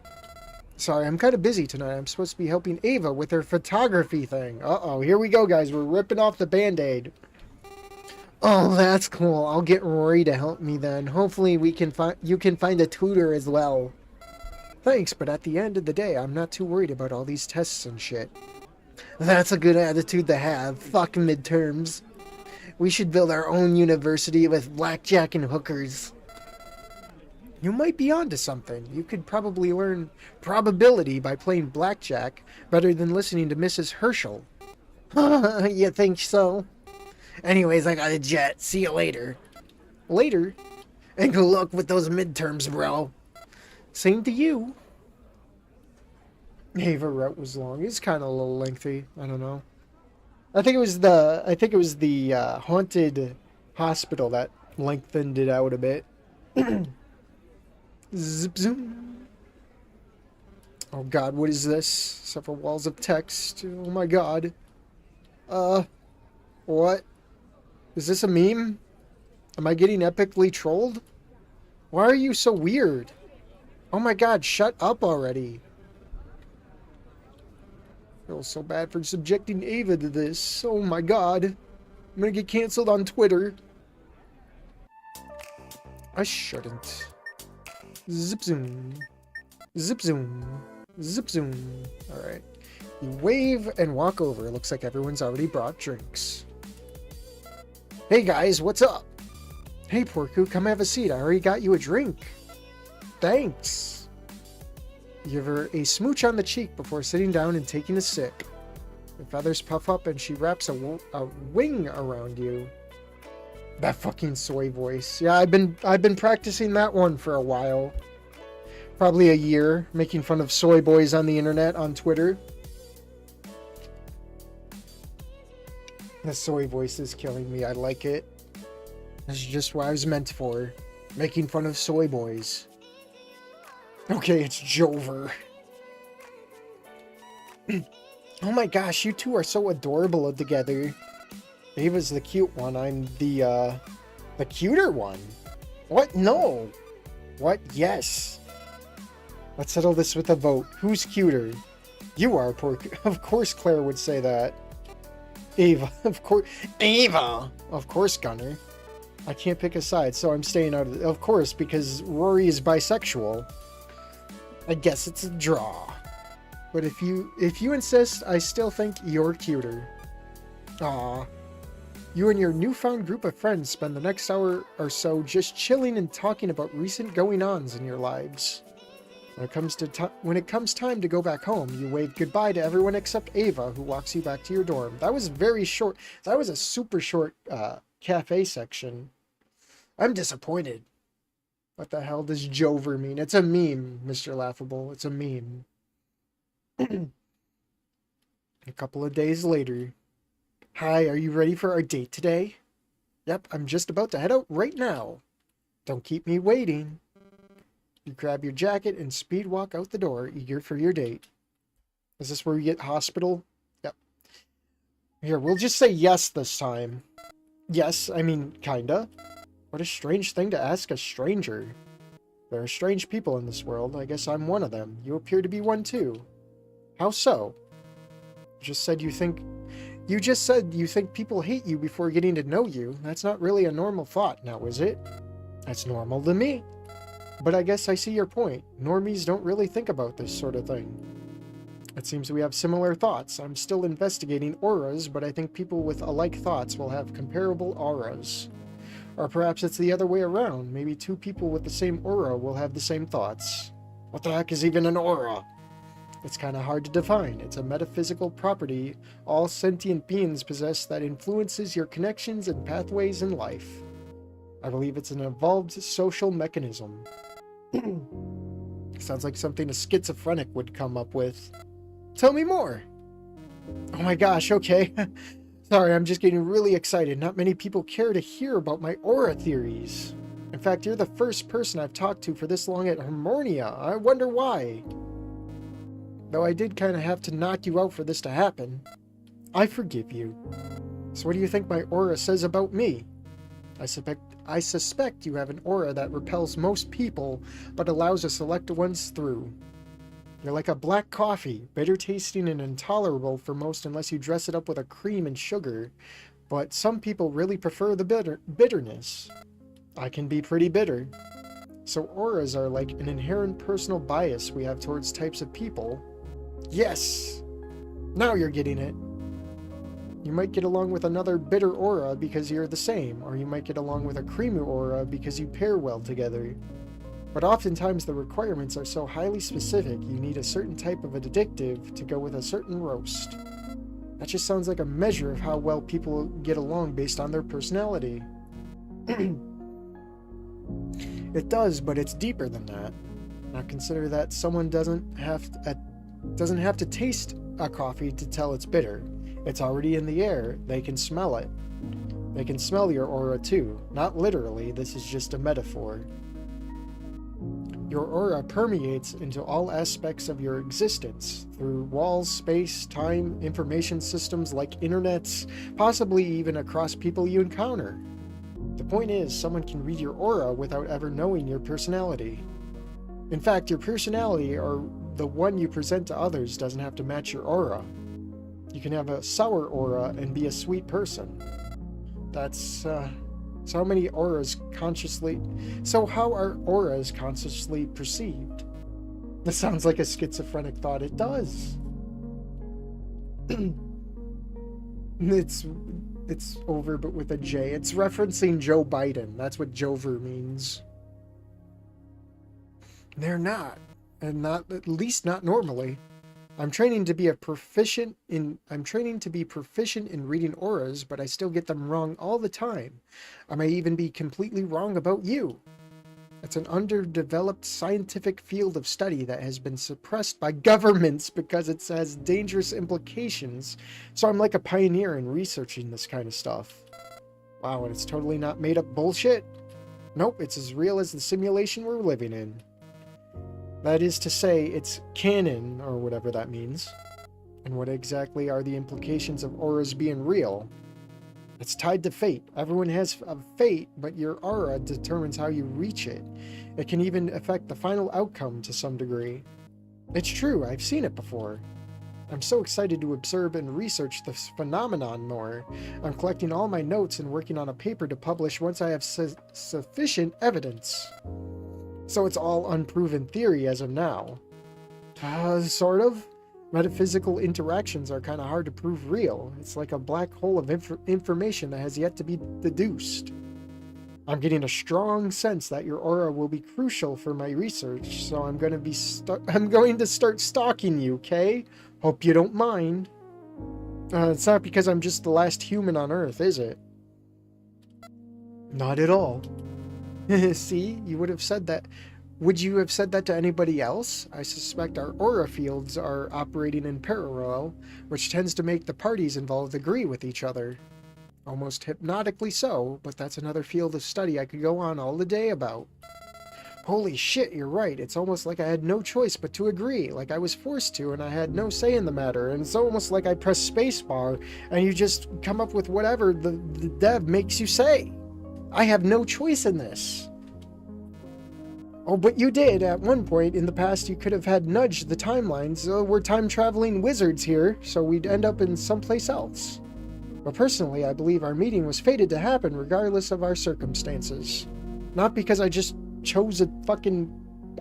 Speaker 1: Sorry, I'm kind of busy tonight. I'm supposed to be helping Ava with her photography thing. Uh-oh, here we go, guys. We're ripping off the Band-Aid. Oh, that's cool. I'll get Rory to help me then. Hopefully you can find a tutor as well. Thanks, but at the end of the day, I'm not too worried about all these tests and shit. That's a good attitude to have. Fuck midterms. We should build our own university with blackjack and hookers. You might be onto something. You could probably learn probability by playing blackjack better than listening to Mrs. Herschel. You think so? Anyways, I got a jet. See you later. Later? And good luck with those midterms, bro. Same to you. Ava Route was long. It's kind of a little lengthy. I don't know. I think it was the haunted hospital that lengthened it out a bit. Zip zoom. Oh god, what is this? Several walls of text. Oh my god. What? Is this a meme? Am I getting epically trolled? Why are you so weird? Oh my god, shut up already. I feel so bad for subjecting Ava to this. Oh my god. I'm gonna get canceled on Twitter. I shouldn't. Zip zoom. Zip zoom. Zip zoom. Alright. You wave and walk over. It looks like everyone's already brought drinks. Hey guys, what's up? Hey Porku, come have a seat. I already got you a drink. Thanks. You give her a smooch on the cheek before sitting down and taking a sip. The feathers puff up and she wraps a wing around you. That fucking soy voice. Yeah, I've been practicing that one for a while. Probably a year, making fun of soy boys on the internet, on Twitter. The soy voice is killing me. I like it. This is just what I was meant for. Making fun of soy boys. Okay, it's Jover. Oh my gosh, you two are so adorable together. Ava's the cute one. I'm the cuter one. What? No. What? Yes. Let's settle this with a vote. Who's cuter? You are, poor. Of course Claire would say that. Ava. Of course. Ava! Of course, Gunner. I can't pick a side, so I'm staying out of it. Of course, because Rory is bisexual. I guess it's a draw. But if you insist, I still think you're cuter. Aw. You and your newfound group of friends spend the next hour or so just chilling and talking about recent going-ons in your lives. When it comes time to go back home, you wave goodbye to everyone except Ava, who walks you back to your dorm. That was very short. That was a super short cafe section. I'm disappointed. What the hell does Jover mean? It's a meme, Mr. Laughable. It's a meme. A couple of days later. Hi, are you ready for our date today? Yep, I'm just about to head out right now. Don't keep me waiting. You grab your jacket and speed walk out the door, eager for your date. Is this where we get hospital? Yep. Here, we'll just say yes this time. Yes, I mean, kinda. What a strange thing to ask a stranger. There are strange people in this world. I guess I'm one of them. You appear to be one too. How so? You just said you think people hate you before getting to know you. That's not really a normal thought, now is it? That's normal to me. But I guess I see your point. Normies don't really think about this sort of thing. It seems we have similar thoughts. I'm still investigating auras, but I think people with alike thoughts will have comparable auras. Or perhaps it's the other way around. Maybe two people with the same aura will have the same thoughts. What the heck is even an aura? It's kind of hard to define. It's a metaphysical property all sentient beings possess that influences your connections and pathways in life. I believe it's an evolved social mechanism. Sounds like something a schizophrenic would come up with. Tell me more. Oh my gosh, okay. Sorry, I'm just getting really excited. Not many people care to hear about my aura theories. In fact, you're the first person I've talked to for this long at Harmonia. I wonder why. Though I did kind of have to knock you out for this to happen. I forgive you. So what do you think my aura says about me? I suspect you have an aura that repels most people, but allows a select ones through. You're like a black coffee, bitter tasting and intolerable for most unless you dress it up with a cream and sugar, but some people really prefer the bitterness. I can be pretty bitter. So auras are like an inherent personal bias we have towards types of people. Yes! Now you're getting it. You might get along with another bitter aura because you're the same, or you might get along with a creamy aura because you pair well together. But oftentimes the requirements are so highly specific you need a certain type of addictive to go with a certain roast. That just sounds like a measure of how well people get along based on their personality. It does, but it's deeper than that. Now consider that someone doesn't have to taste a coffee to tell it's bitter. It's already in the air. They can smell it. They can smell your aura too. Not literally, this is just a metaphor. Your aura permeates into all aspects of your existence, through walls, space, time, information systems like internets, possibly even across people you encounter. The point is, someone can read your aura without ever knowing your personality. In fact, your personality, or the one you present to others, doesn't have to match your aura. You can have a sour aura and be a sweet person. So how are auras consciously perceived? This sounds like a schizophrenic thought. It does. It's over, but with a J. It's referencing Joe Biden. That's what Jover means. They're not. And not, at least not normally. I'm training to be proficient in reading auras, but I still get them wrong all the time. I may even be completely wrong about you. It's an underdeveloped scientific field of study that has been suppressed by governments because it has dangerous implications, so I'm like a pioneer in researching this kind of stuff. Wow, and it's totally not made up bullshit? Nope, it's as real as the simulation we're living in. That is to say, it's canon, or whatever that means. And what exactly are the implications of auras being real? It's tied to fate. Everyone has a fate, but your aura determines how you reach it. It can even affect the final outcome to some degree. It's true, I've seen it before. I'm so excited to observe and research this phenomenon more. I'm collecting all my notes and working on a paper to publish once I have sufficient evidence. So it's all unproven theory as of now. Sort of. Metaphysical interactions are kind of hard to prove real. It's like a black hole of information that has yet to be deduced. I'm getting a strong sense that your aura will be crucial for my research, so I'm going to start stalking you, okay? Hope you don't mind. It's not because I'm just the last human on Earth, is it? Not at all. See, you would have said that. Would you have said that to anybody else? I suspect our aura fields are operating in parallel, which tends to make the parties involved agree with each other. Almost hypnotically so, but that's another field of study I could go on all the day about. Holy shit, you're right. It's almost like I had no choice but to agree, like I was forced to and I had no say in the matter, and it's almost like I press spacebar and you just come up with whatever the dev makes you say. I have no choice in this. Oh, but you did. At one point in the past, you could have had nudged the timelines. We're time-traveling wizards here, so we'd end up in someplace else. But personally, I believe our meeting was fated to happen regardless of our circumstances. Not because I just chose a fucking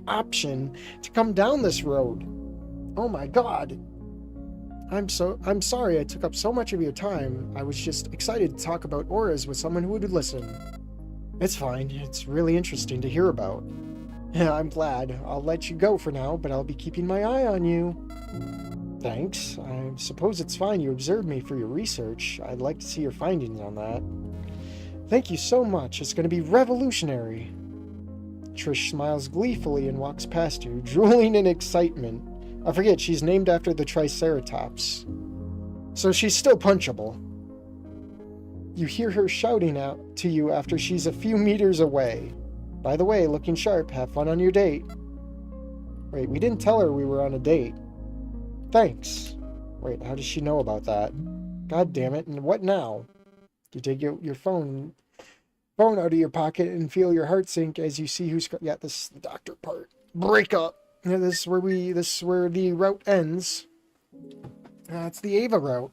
Speaker 1: option to come down this road. Oh my god. I'm sorry I took up so much of your time. I was just excited to talk about auras with someone who would listen. It's fine. It's really interesting to hear about. Yeah, I'm glad. I'll let you go for now, but I'll be keeping my eye on you. Thanks. I suppose it's fine you observed me for your research. I'd like to see your findings on that. Thank you so much. It's going to be revolutionary. Trish smiles gleefully and walks past you, drooling in excitement. I forget, she's named after the Triceratops. So she's still punchable. You hear her shouting out to you after she's a few meters away. By the way, looking sharp. Have fun on your date. Wait, we didn't tell her we were on a date. Thanks. Wait, how does she know about that? God damn it, and what now? You take your phone out of your pocket and feel your heart sink as you see who's... Yeah, this is the doctor part. Break up. Yeah, this is where the route ends. It's the Ava Route.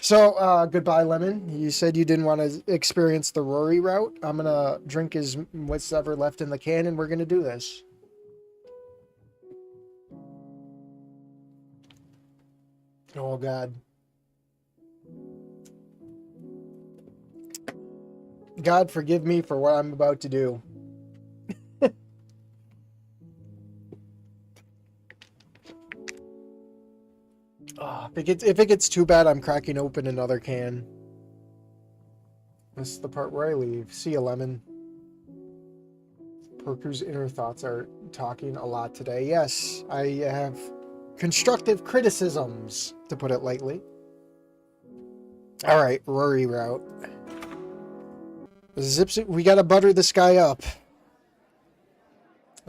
Speaker 1: So, goodbye, Lemon. You said you didn't want to experience the Rori Route. I'm gonna drink what's ever left in the can, and we're gonna do this. Oh, God. God, forgive me for what I'm about to do. If it gets too bad, I'm cracking open another can. This is the part where I leave. See ya, Lemon. Porku's inner thoughts are talking a lot today. Yes, I have constructive criticisms, to put it lightly. Alright, Rori Route. We gotta butter this guy up.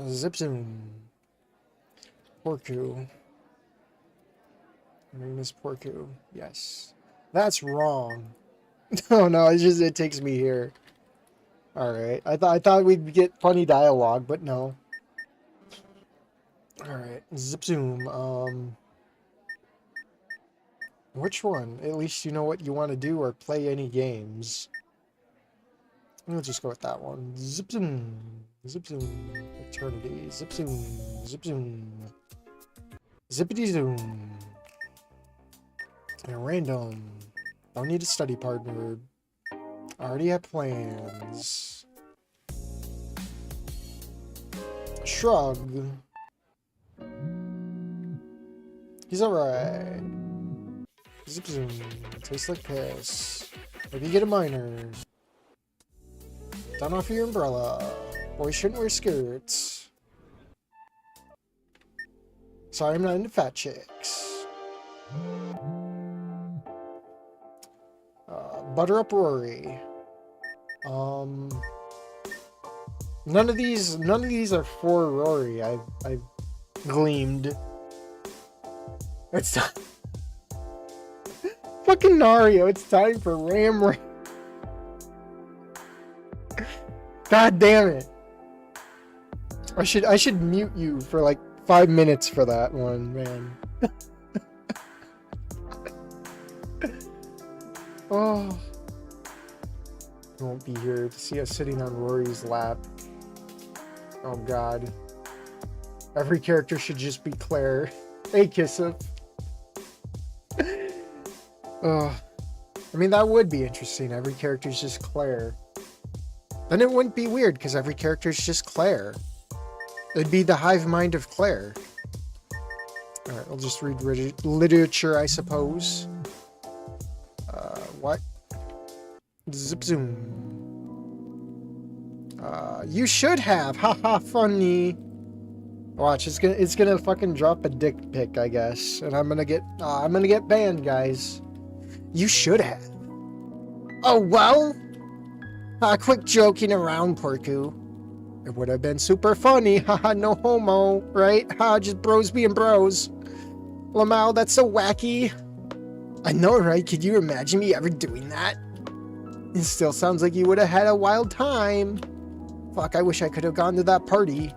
Speaker 1: Zip zoom. Porku. My name is Porku. Yes. That's wrong. Oh no, it takes me here. Alright. I thought we'd get funny dialogue, but no. Alright. Zip zoom. Which one? At least you know what you want to do or play any games. We'll just go with that one. Zip zoom. Zip zoom. Eternity. Zip zoom. Zip zoom. Zippity zoom. And random. Don't need a study partner. Already have plans. Shrug. He's alright. Zip zoom. Tastes like piss. Maybe get a minor. Down off your umbrella. Boys shouldn't wear skirts. Sorry, I'm not into fat chicks. Butter up Rori. None of these are for Rori. I've gleamed. It's not. Fucking Nario, it's time for Ram Ram. God damn it. I should mute you for like 5 minutes for that one, man. Oh. You won't be here to see us sitting on Rori's lap. Oh god. Every character should just be Claire. Hey, Kissa. Oh. I mean, that would be interesting. Every character's just Claire. Then it wouldn't be weird, because every character's just Claire. It'd be the hive mind of Claire. Alright, I'll just read literature, I suppose. What? Zip zoom. You should have. Haha, funny. Watch, it's gonna fucking drop a dick pic, I guess, and I'm gonna get banned, guys. You should have. Oh well. Quick joking around, Porku. It would have been super funny. Haha, no homo, right? Ha, just bros being bros. Lamau, that's so wacky. I know, right? Could you imagine me ever doing that? It still sounds like you would have had a wild time. Fuck, I wish I could have gone to that party.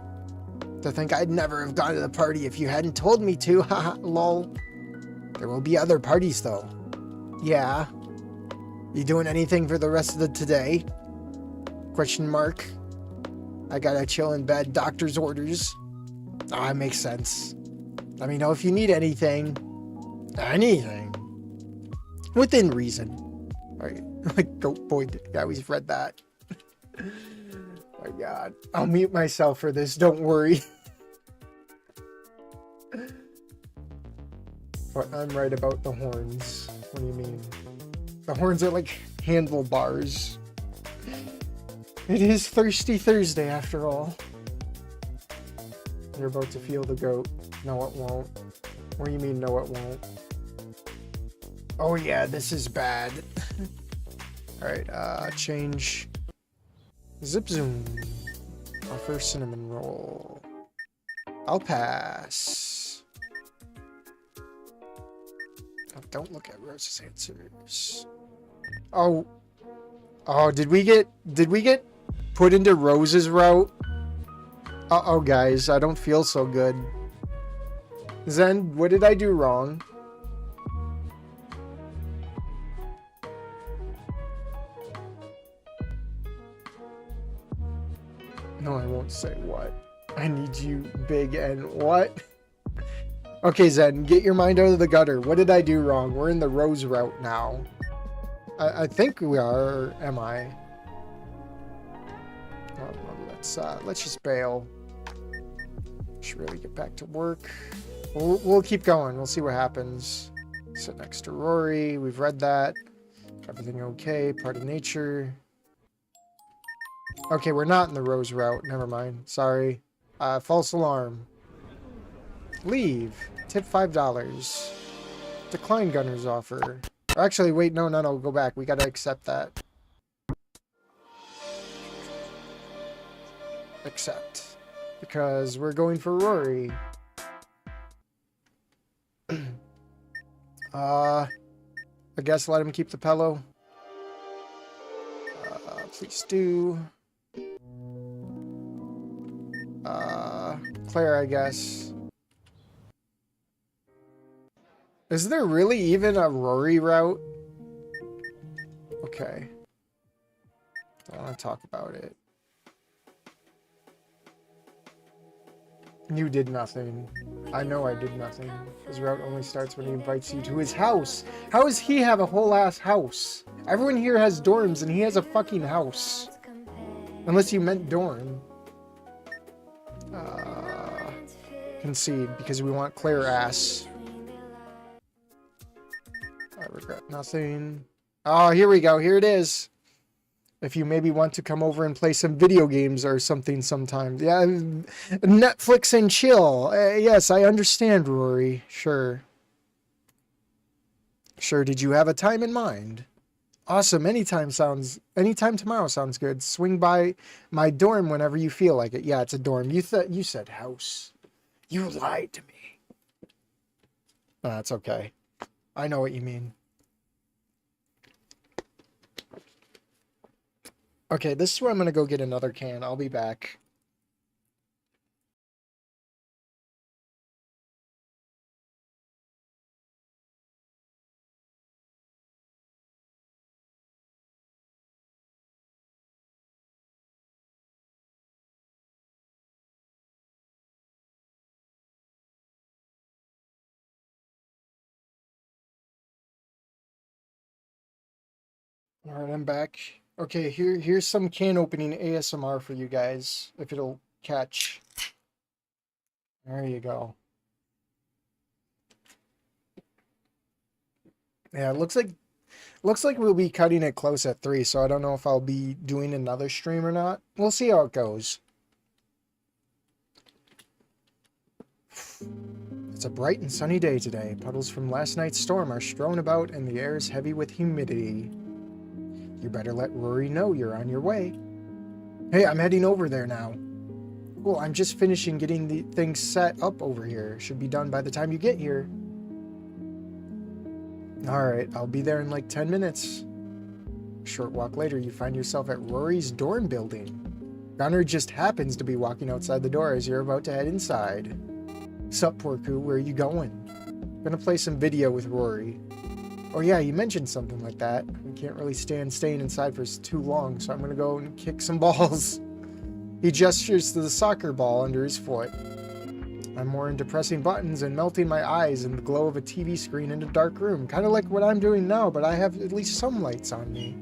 Speaker 1: To think I'd never have gone to the party if you hadn't told me to. Haha, lol. There will be other parties, though. Yeah. You doing anything for the rest of the today? Question mark. I gotta chill in bed. Doctor's orders. Ah, it makes sense. Let me know if you need anything. Anything. Within reason. Alright. Like, goat boy. Yeah, we've read that. My god. I'll mute myself for this. Don't worry. But I'm right about the horns. What do you mean? The horns are like handlebars. It is Thirsty Thursday after all. You're about to feel the goat. No, it won't. What do you mean, no, it won't? Oh yeah, this is bad. Alright, change. Zip zoom. Offer cinnamon roll. I'll pass. Oh, don't look at Rose's answers. Oh. Oh, did we get put into Rose's route? Uh-oh, guys, I don't feel so good. Zen, what did I do wrong? No, I won't say what. I need you, Big N. What? Okay, Zen, get your mind out of the gutter. What did I do wrong? We're in the Rose route now. I think we are, or am I? Let's just bail. Should really get back to work. We'll keep going. We'll see what happens. Sit next to Rori. We've read that. Everything okay? Part of nature. Okay, we're not in the Rose route. Never mind. Sorry. False alarm. Leave. Tip $5. Decline Gunner's offer. Actually, wait, no, go back. We gotta accept that. Accept. Because we're going for Rori. I guess let him keep the pillow. Please do. Claire, I guess. Is there really even a Rori route? Okay. I don't want to talk about it. You did nothing. I know I did nothing. His route only starts when he invites you to his house. How does he have a whole ass house? Everyone here has dorms and he has a fucking house. Unless you meant dorm. Concede because we want Claire ass. I regret nothing. Oh, here we go. Here it is. If you maybe want to come over and play some video games or something sometime. Yeah, Netflix and chill. Yes, I understand, Rori. Sure. Sure, did you have a time in mind? Awesome. Anytime tomorrow sounds good. Swing by my dorm whenever you feel like it. Yeah, it's a dorm. You said house. You lied to me. That's okay. I know what you mean. Okay, this is where I'm gonna go get another can. I'll be back. All right, I'm back. Okay, here's some can opening ASMR for you guys, if it'll catch. There you go. Yeah, it looks like we'll be cutting it close at 3, so I don't know if I'll be doing another stream or not. We'll see how it goes. It's a bright and sunny day today. Puddles from last night's storm are strewn about and the air is heavy with humidity. You better let Rory know you're on your way. Hey, I'm heading over there now. Cool, I'm just finishing getting the things set up over here. Should be done by the time you get here. Alright, I'll be there in like 10 minutes. A short walk later, you find yourself at Rory's dorm building. Gunnar just happens to be walking outside the door as you're about to head inside. Sup, Porku, where are you going? Gonna play some video with Rory. Oh yeah, you mentioned something like that. We can't really stand staying inside for too long, so I'm gonna go and kick some balls. He gestures to the soccer ball under his foot. I'm more into pressing buttons and melting my eyes in the glow of a TV screen in a dark room. Kind of like what I'm doing now, but I have at least some lights on me.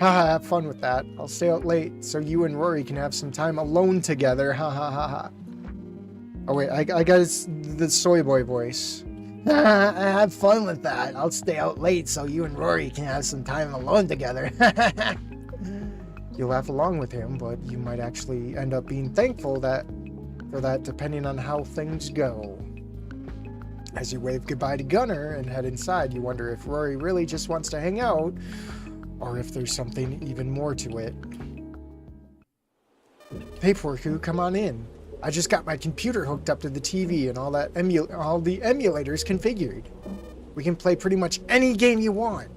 Speaker 1: Haha, have fun with that. I'll stay out late so you and Rory can have some time alone together. Ha ha ha ha. Oh wait, I got the soy boy voice. Have fun with that. I'll stay out late so you and Rory can have some time alone together. You laugh along with him, but you might actually end up being thankful for that depending on how things go. As you wave goodbye to Gunnar and head inside, you wonder if Rory really just wants to hang out or if there's something even more to it. Hey Porku, come on in. I just got my computer hooked up to the TV and all the emulators configured. We can play pretty much any game you want.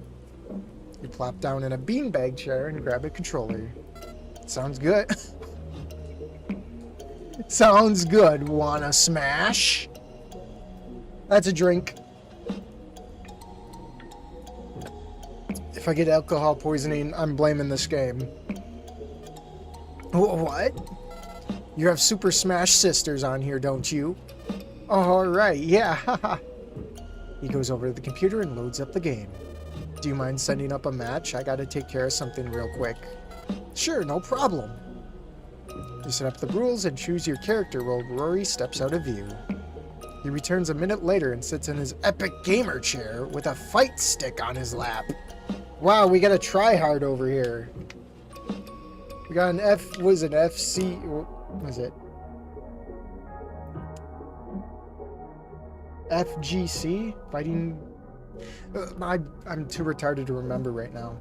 Speaker 1: You plop down in a beanbag chair and grab a controller. Sounds good. Sounds good. Wanna smash? That's a drink. If I get alcohol poisoning, I'm blaming this game. What? You have Super Smash Sisters on here, don't you? Alright, yeah. He goes over to the computer and loads up the game. Do you mind setting up a match? I gotta take care of something real quick. Sure, no problem. You set up the rules and choose your character while Rory steps out of view. He returns a minute later and sits in his epic gamer chair with a fight stick on his lap. Wow, we got a tryhard over here. We got an FC... What is it? FGC? Fighting... I'm too retarded to remember right now.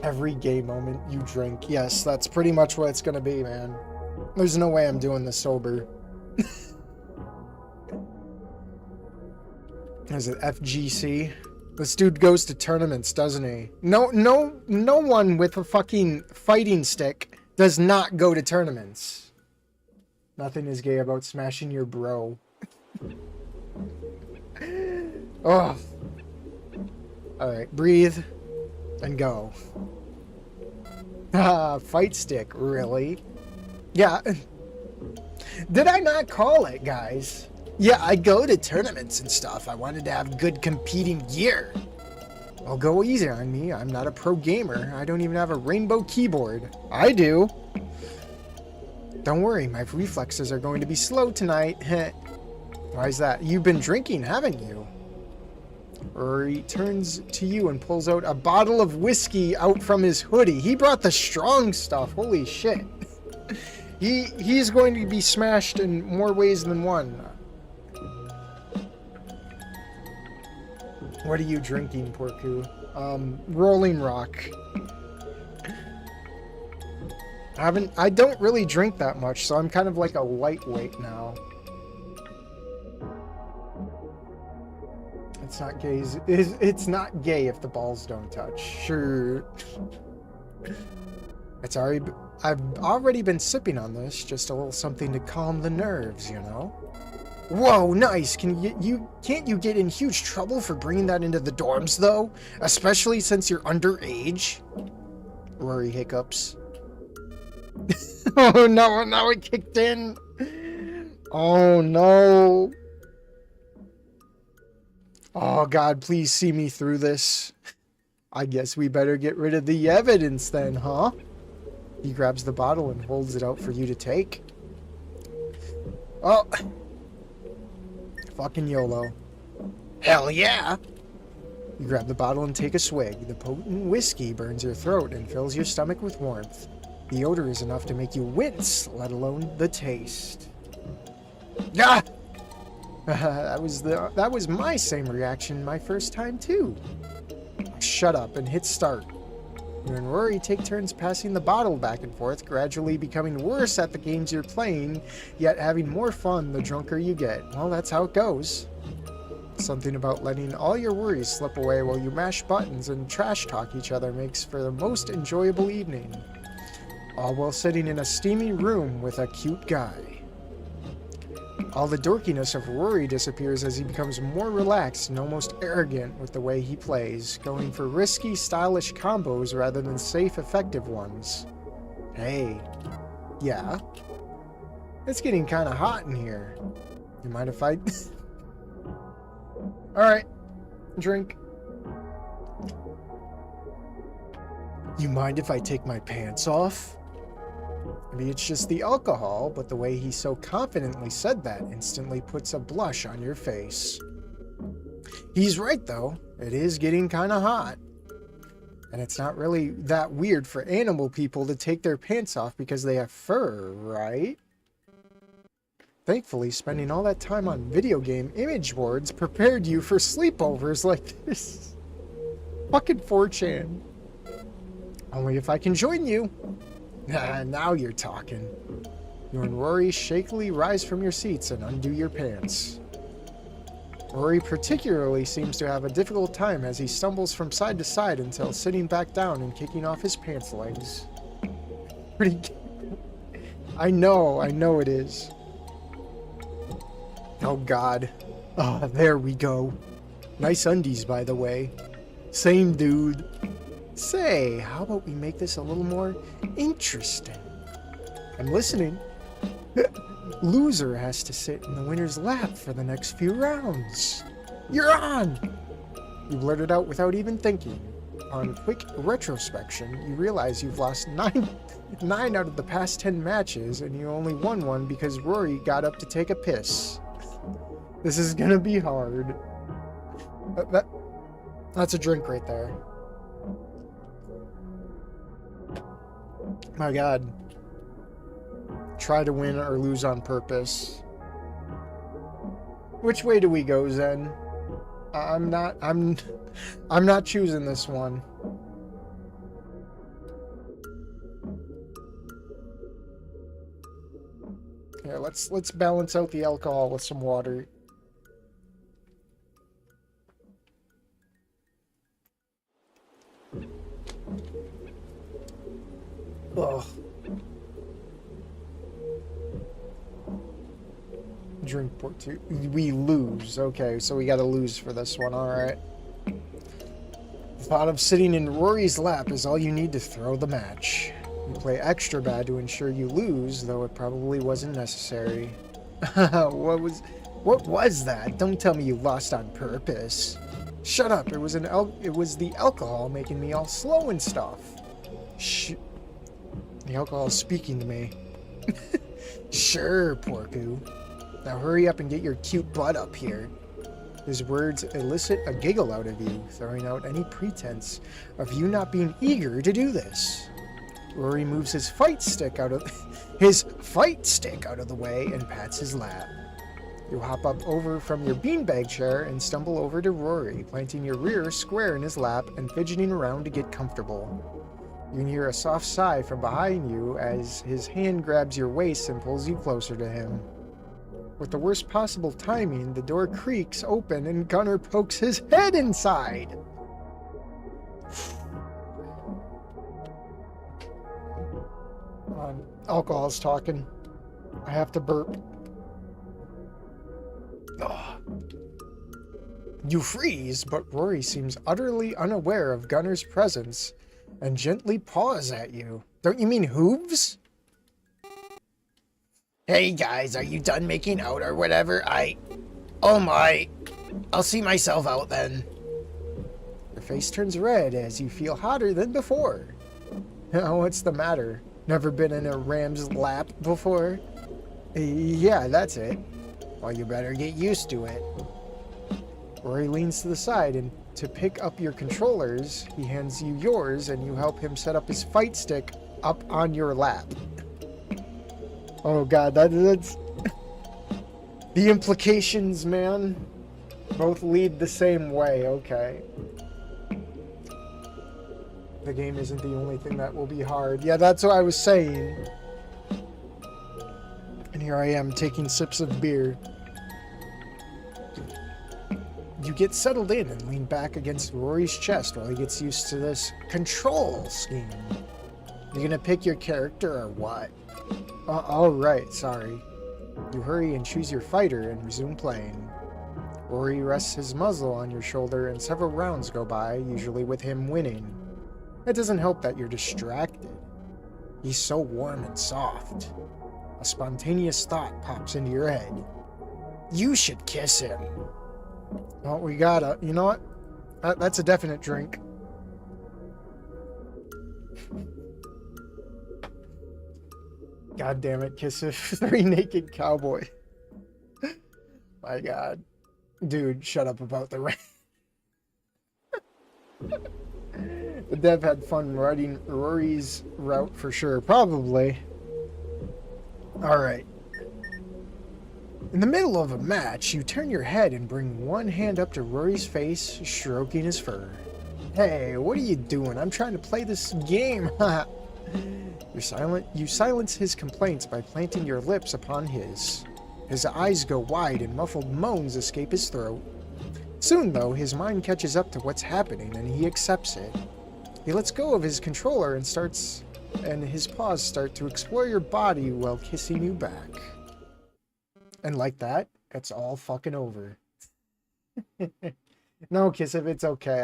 Speaker 1: Every gay moment you drink. Yes, that's pretty much what it's gonna be, man. There's no way I'm doing this sober. Is it FGC? This dude goes to tournaments, doesn't he? No one with a fucking fighting stick does not go to tournaments. Nothing is gay about smashing your bro. Oh. Alright, breathe and go. Ah, fight stick, really? Yeah. Did I not call it, guys? Yeah, I go to tournaments and stuff. I wanted to have good competing gear. Well, go easy on me. I'm not a pro gamer. I don't even have a rainbow keyboard. I do. Don't worry, my reflexes are going to be slow tonight. Why is that? You've been drinking, haven't you? Rory turns to you and pulls out a bottle of whiskey out from his hoodie. He brought the strong stuff. Holy shit. He's going to be smashed in more ways than one. What are you drinking, Porku? Rolling Rock. I don't really drink that much, so I'm kind of like a lightweight now. I It's not gay. It's not gay if the balls don't touch. Sure. I've already been sipping on this. Just a little something to calm the nerves, you know. Whoa, nice. Can't you get in huge trouble for bringing that into the dorms though? Especially since you're underage. Rori hiccups. Oh no, now it kicked in. Oh no. Oh God, please see me through this. I guess we better get rid of the evidence then, huh? He grabs the bottle and holds it out for you to take. Oh. Fucking YOLO. Hell yeah! You grab the bottle and take a swig. The potent whiskey burns your throat and fills your stomach with warmth. The odor is enough to make you wince, let alone the taste. Ah! That was my same reaction my first time too. Shut up and hit start. You and Rori take turns passing the bottle back and forth, gradually becoming worse at the games you're playing, yet having more fun the drunker you get. Well, that's how it goes. Something about letting all your worries slip away while you mash buttons and trash talk each other makes for the most enjoyable evening. All while sitting in a steamy room with a cute guy. All the dorkiness of Rori disappears as he becomes more relaxed and almost arrogant with the way he plays, going for risky, stylish combos rather than safe, effective ones. Hey. Yeah? It's getting kind of hot in here. You mind if I... Alright. Drink. You mind if I take my pants off? Maybe it's just the alcohol, but the way he so confidently said that instantly puts a blush on your face. He's right, though. It is getting kind of hot. And it's not really that weird for animal people to take their pants off because they have fur, right? Thankfully, spending all that time on video game image boards prepared you for sleepovers like this. Fucking 4chan. Only if I can join you. Now you're talking. You and Rori shakily rise from your seats and undo your pants. Rori particularly seems to have a difficult time as he stumbles from side to side until sitting back down and kicking off his pants legs. Pretty... I know it is. Oh God. Oh, there we go. Nice undies, by the way. Same dude. Say, how about we make this a little more interesting? I'm listening. Loser has to sit in the winner's lap for the next few rounds. You're on! You blurt it out without even thinking. On quick retrospection, you realize you've lost 9 out of the past 10 matches, and you only won one because Rori got up to take a piss. This is gonna be hard. That's a drink right there. My God. Try to win or lose on purpose. Which way do we go, Zen? I'm not choosing this one. Here, let's balance out the alcohol with some water. Ugh. Drink port 2. We lose. Okay, so we gotta lose for this one. Alright. The thought of sitting in Rori's lap is all you need to throw the match. You play extra bad to ensure you lose, though it probably wasn't necessary. What was that? Don't tell me you lost on purpose. Shut up. It was the alcohol making me all slow and stuff. Shh. The alcohol is speaking to me. Sure, Porku. Now hurry up and get your cute butt up here. His words elicit a giggle out of you, throwing out any pretense of you not being eager to do this. Rori moves his fight stick out of the way and pats his lap. You hop up over from your beanbag chair and stumble over to Rori, planting your rear square in his lap and fidgeting around to get comfortable. You can hear a soft sigh from behind you as his hand grabs your waist and pulls you closer to him. With the worst possible timing, the door creaks open and Gunnar pokes his head inside. Alcohol's talking. I have to burp. Ugh. You freeze, but Rori seems utterly unaware of Gunnar's presence and gently paws at you. Don't you mean hooves? Hey guys, are you done making out or whatever? Oh my. I'll see myself out then. Your face turns red as you feel hotter than before. Oh, what's the matter? Never been in a ram's lap before? Yeah, that's it. Well, you better get used to it. Rori leans to the side and to pick up your controllers, he hands you yours and you help him set up his fight stick up on your lap. Oh god, that's... The implications, man. Both lead the same way, okay. The game isn't the only thing that will be hard. Yeah, that's what I was saying. And here I am, taking sips of beer. You get settled in and lean back against Rory's chest while he gets used to this control scheme. You gonna pick your character or what? Alright, sorry. You hurry and choose your fighter and resume playing. Rori rests his muzzle on your shoulder and several rounds go by, usually with him winning. It doesn't help that you're distracted. He's so warm and soft. A spontaneous thought pops into your head. You should kiss him. Oh, we gotta. You know what? That's a definite drink. God damn it, kiss a 3 naked cowboy. My god. Dude, shut up about the rain. The dev had fun riding Rori's route for sure. Probably. Alright. In the middle of a match, you turn your head and bring one hand up to Rori's face, stroking his fur. Hey, what are you doing? I'm trying to play this game. You silence his complaints by planting your lips upon his. His eyes go wide and muffled moans escape his throat. Soon, though, his mind catches up to what's happening and he accepts it. He lets go of his controller and his paws start to explore your body while kissing you back. And like that, it's all fucking over. No, Kiss, if it's okay.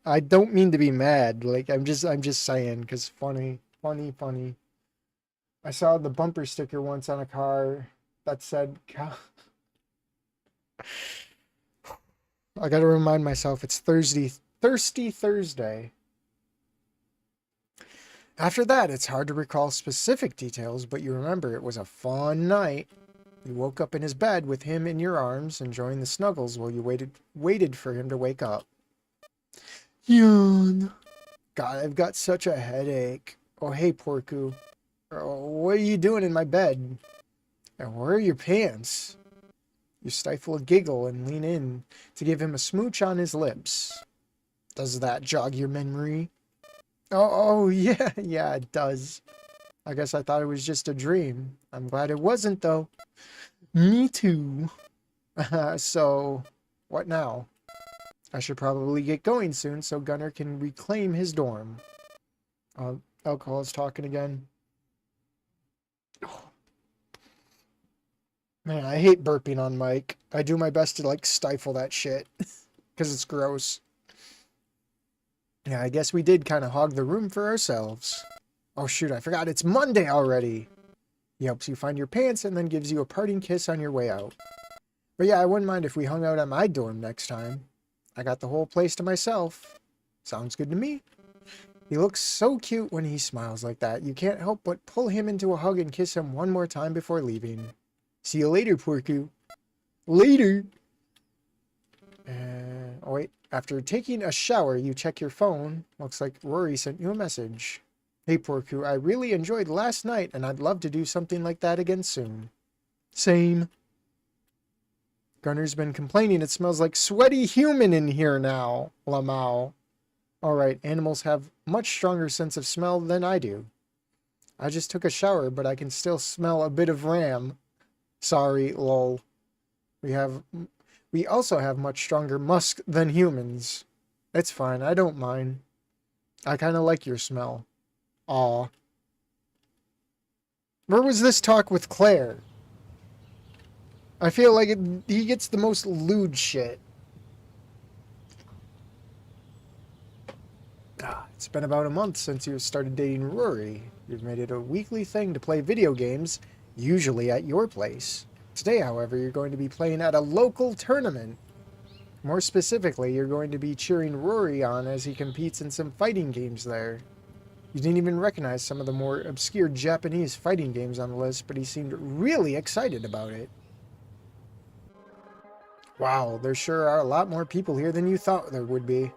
Speaker 1: I don't mean to be mad. Like, I'm just saying, because funny. I saw the bumper sticker once on a car that said, I gotta remind myself, it's Thirsty Thursday. After that, it's hard to recall specific details, but you remember it was a fun night. You woke up in his bed with him in your arms, enjoying the snuggles while you waited for him to wake up. Yawn. God, I've got such a headache. Oh, hey, Porku. Oh, what are you doing in my bed? And where are your pants? You stifle a giggle and lean in to give him a smooch on his lips. Does that jog your memory? Oh yeah, it does. I guess I thought it was just a dream. I'm glad it wasn't, though. Me too. So, what now? I should probably get going soon so Gunnar can reclaim his dorm. Alcohol's talking again. Man, I hate burping on mic. I do my best to, like, stifle that shit. Because it's gross. Yeah, I guess we did kind of hog the room for ourselves. Oh shoot, I forgot it's Monday already. He helps you find your pants and then gives you a parting kiss on your way out. But yeah, I wouldn't mind if we hung out at my dorm next time. I got the whole place to myself. Sounds good to me. He looks so cute when he smiles like that. You can't help but pull him into a hug and kiss him one more time before leaving. See you later, Porku. Later. Oh wait, after taking a shower, you check your phone. Looks like Rori sent you a message. Hey, Porku, I really enjoyed last night, and I'd love to do something like that again soon. Same. Gunnar's been complaining it smells like sweaty human in here now, Lamau. Alright, animals have much stronger sense of smell than I do. I just took a shower, but I can still smell a bit of ram. Sorry, lol. We have... We also have much stronger musk than humans. It's fine, I don't mind. I kinda like your smell. Aw. Where was this talk with Claire? I feel like he gets the most lewd shit. It's been about a month since you started dating Rory. You've made it a weekly thing to play video games, usually at your place. Today, however, you're going to be playing at a local tournament. More specifically, you're going to be cheering Rory on as he competes in some fighting games there. You didn't even recognize some of the more obscure Japanese fighting games on the list, but he seemed really excited about it. Wow, there sure are a lot more people here than you thought there would be.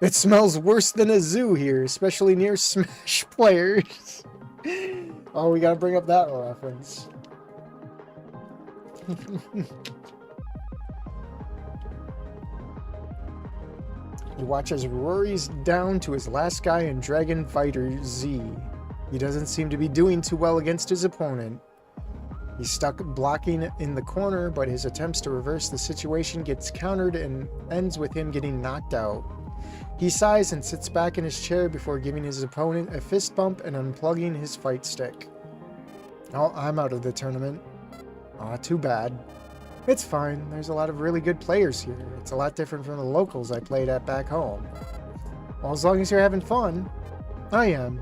Speaker 1: It smells worse than a zoo here, especially near Smash players. Oh, we gotta bring up that reference. You watch as Rory's down to his last guy in Dragon Fighter Z. He doesn't seem to be doing too well against his opponent. He's stuck blocking in the corner, but his attempts to reverse the situation gets countered and ends with him getting knocked out. He sighs and sits back in his chair before giving his opponent a fist bump and unplugging his fight stick. Oh, I'm out of the tournament. Aw, too bad. It's fine, there's a lot of really good players here. It's a lot different from the locals I played at back home. Well, as long as you're having fun. I am.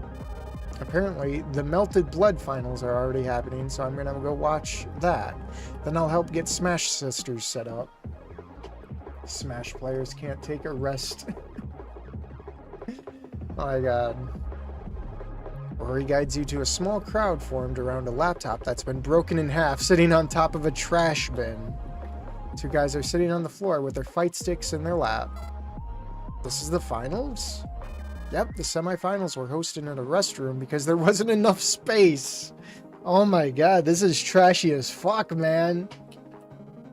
Speaker 1: Apparently, the Melted Blood finals are already happening, so I'm gonna go watch that. Then I'll help get Smash Sisters set up. Smash players can't take a rest. Oh my god. Rory guides you to a small crowd formed around a laptop that's been broken in half, sitting on top of a trash bin. Two guys are sitting on the floor with their fight sticks in their lap. This is the finals? Yep, the semifinals were hosted in a restroom because there wasn't enough space. Oh my god, this is trashy as fuck, man.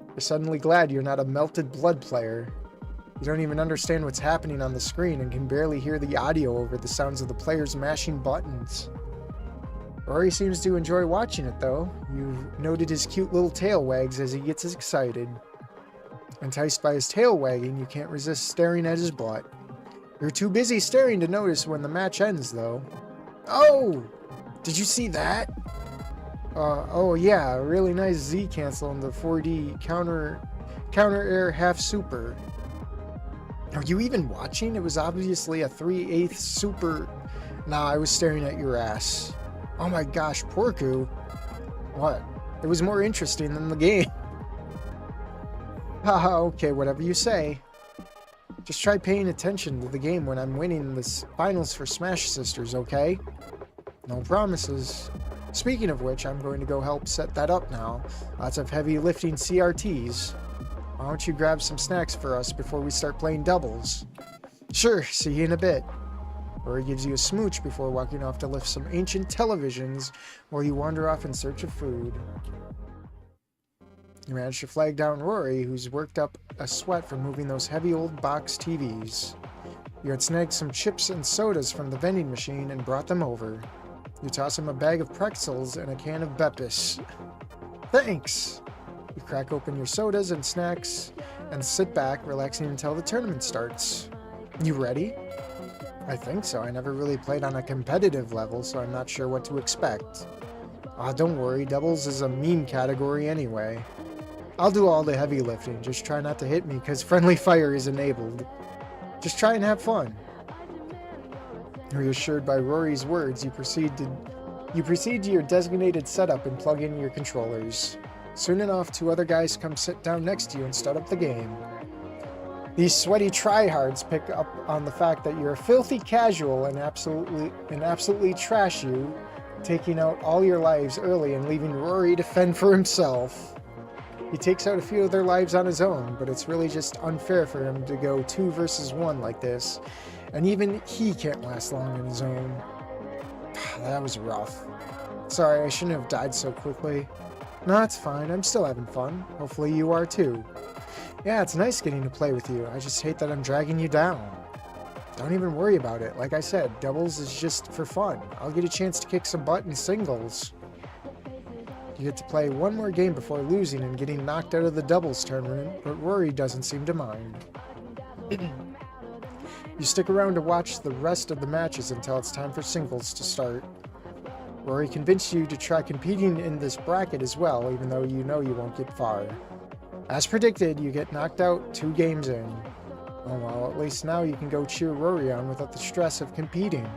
Speaker 1: You're suddenly glad you're not a Melted Blood player. You don't even understand what's happening on the screen and can barely hear the audio over the sounds of the players mashing buttons. Rory seems to enjoy watching it though. You've noted his cute little tail wags as he gets excited. Enticed by his tail wagging, you can't resist staring at his butt. You're too busy staring to notice when the match ends though. Oh! Did you see that? Oh yeah, a really nice Z cancel on the 4D counter air half super. Are you even watching? It was obviously a 3/8 super. Nah, I was staring at your ass. Oh my gosh, Porku. What? It was more interesting than the game. Haha, okay, whatever you say. Just try paying attention to the game when I'm winning the finals for Smash Sisters, okay? No promises. Speaking of which, I'm going to go help set that up now. Lots of heavy lifting CRTs. Why don't you grab some snacks for us before we start playing doubles? Sure, see you in a bit. Rory gives you a smooch before walking off to lift some ancient televisions while you wander off in search of food. You manage to flag down Rory, who's worked up a sweat from moving those heavy old box TVs. You had snagged some chips and sodas from the vending machine and brought them over. You toss him a bag of pretzels and a can of Beppis. Thanks! You crack open your sodas and snacks and sit back, relaxing until the tournament starts. You ready? I think so. I never really played on a competitive level, so I'm not sure what to expect. Don't worry, doubles is a meme category anyway. I'll do all the heavy lifting, just try not to hit me because friendly fire is enabled. Just try and have fun. Reassured by Rory's words, you proceed to your designated setup and plug in your controllers. Soon enough, two other guys come sit down next to you and start up the game. These sweaty tryhards pick up on the fact that you're a filthy casual and absolutely trash you, taking out all your lives early and leaving Rory to fend for himself. He takes out a few of their lives on his own, but it's really just unfair for him to go 2 versus 1 like this, and even he can't last long on his own. That was rough. Sorry, I shouldn't have died so quickly. No, it's fine. I'm still having fun. Hopefully you are too. Yeah, it's nice getting to play with you. I just hate that I'm dragging you down. Don't even worry about it. Like I said, doubles is just for fun. I'll get a chance to kick some butt in singles. You get to play one more game before losing and getting knocked out of the doubles tournament, but Rori doesn't seem to mind. You stick around to watch the rest of the matches until it's time for singles to start. Rori convinced you to try competing in this bracket as well, even though you know you won't get far. As predicted, you get knocked out 2 games in. Oh well, at least now you can go cheer Rori on without the stress of competing.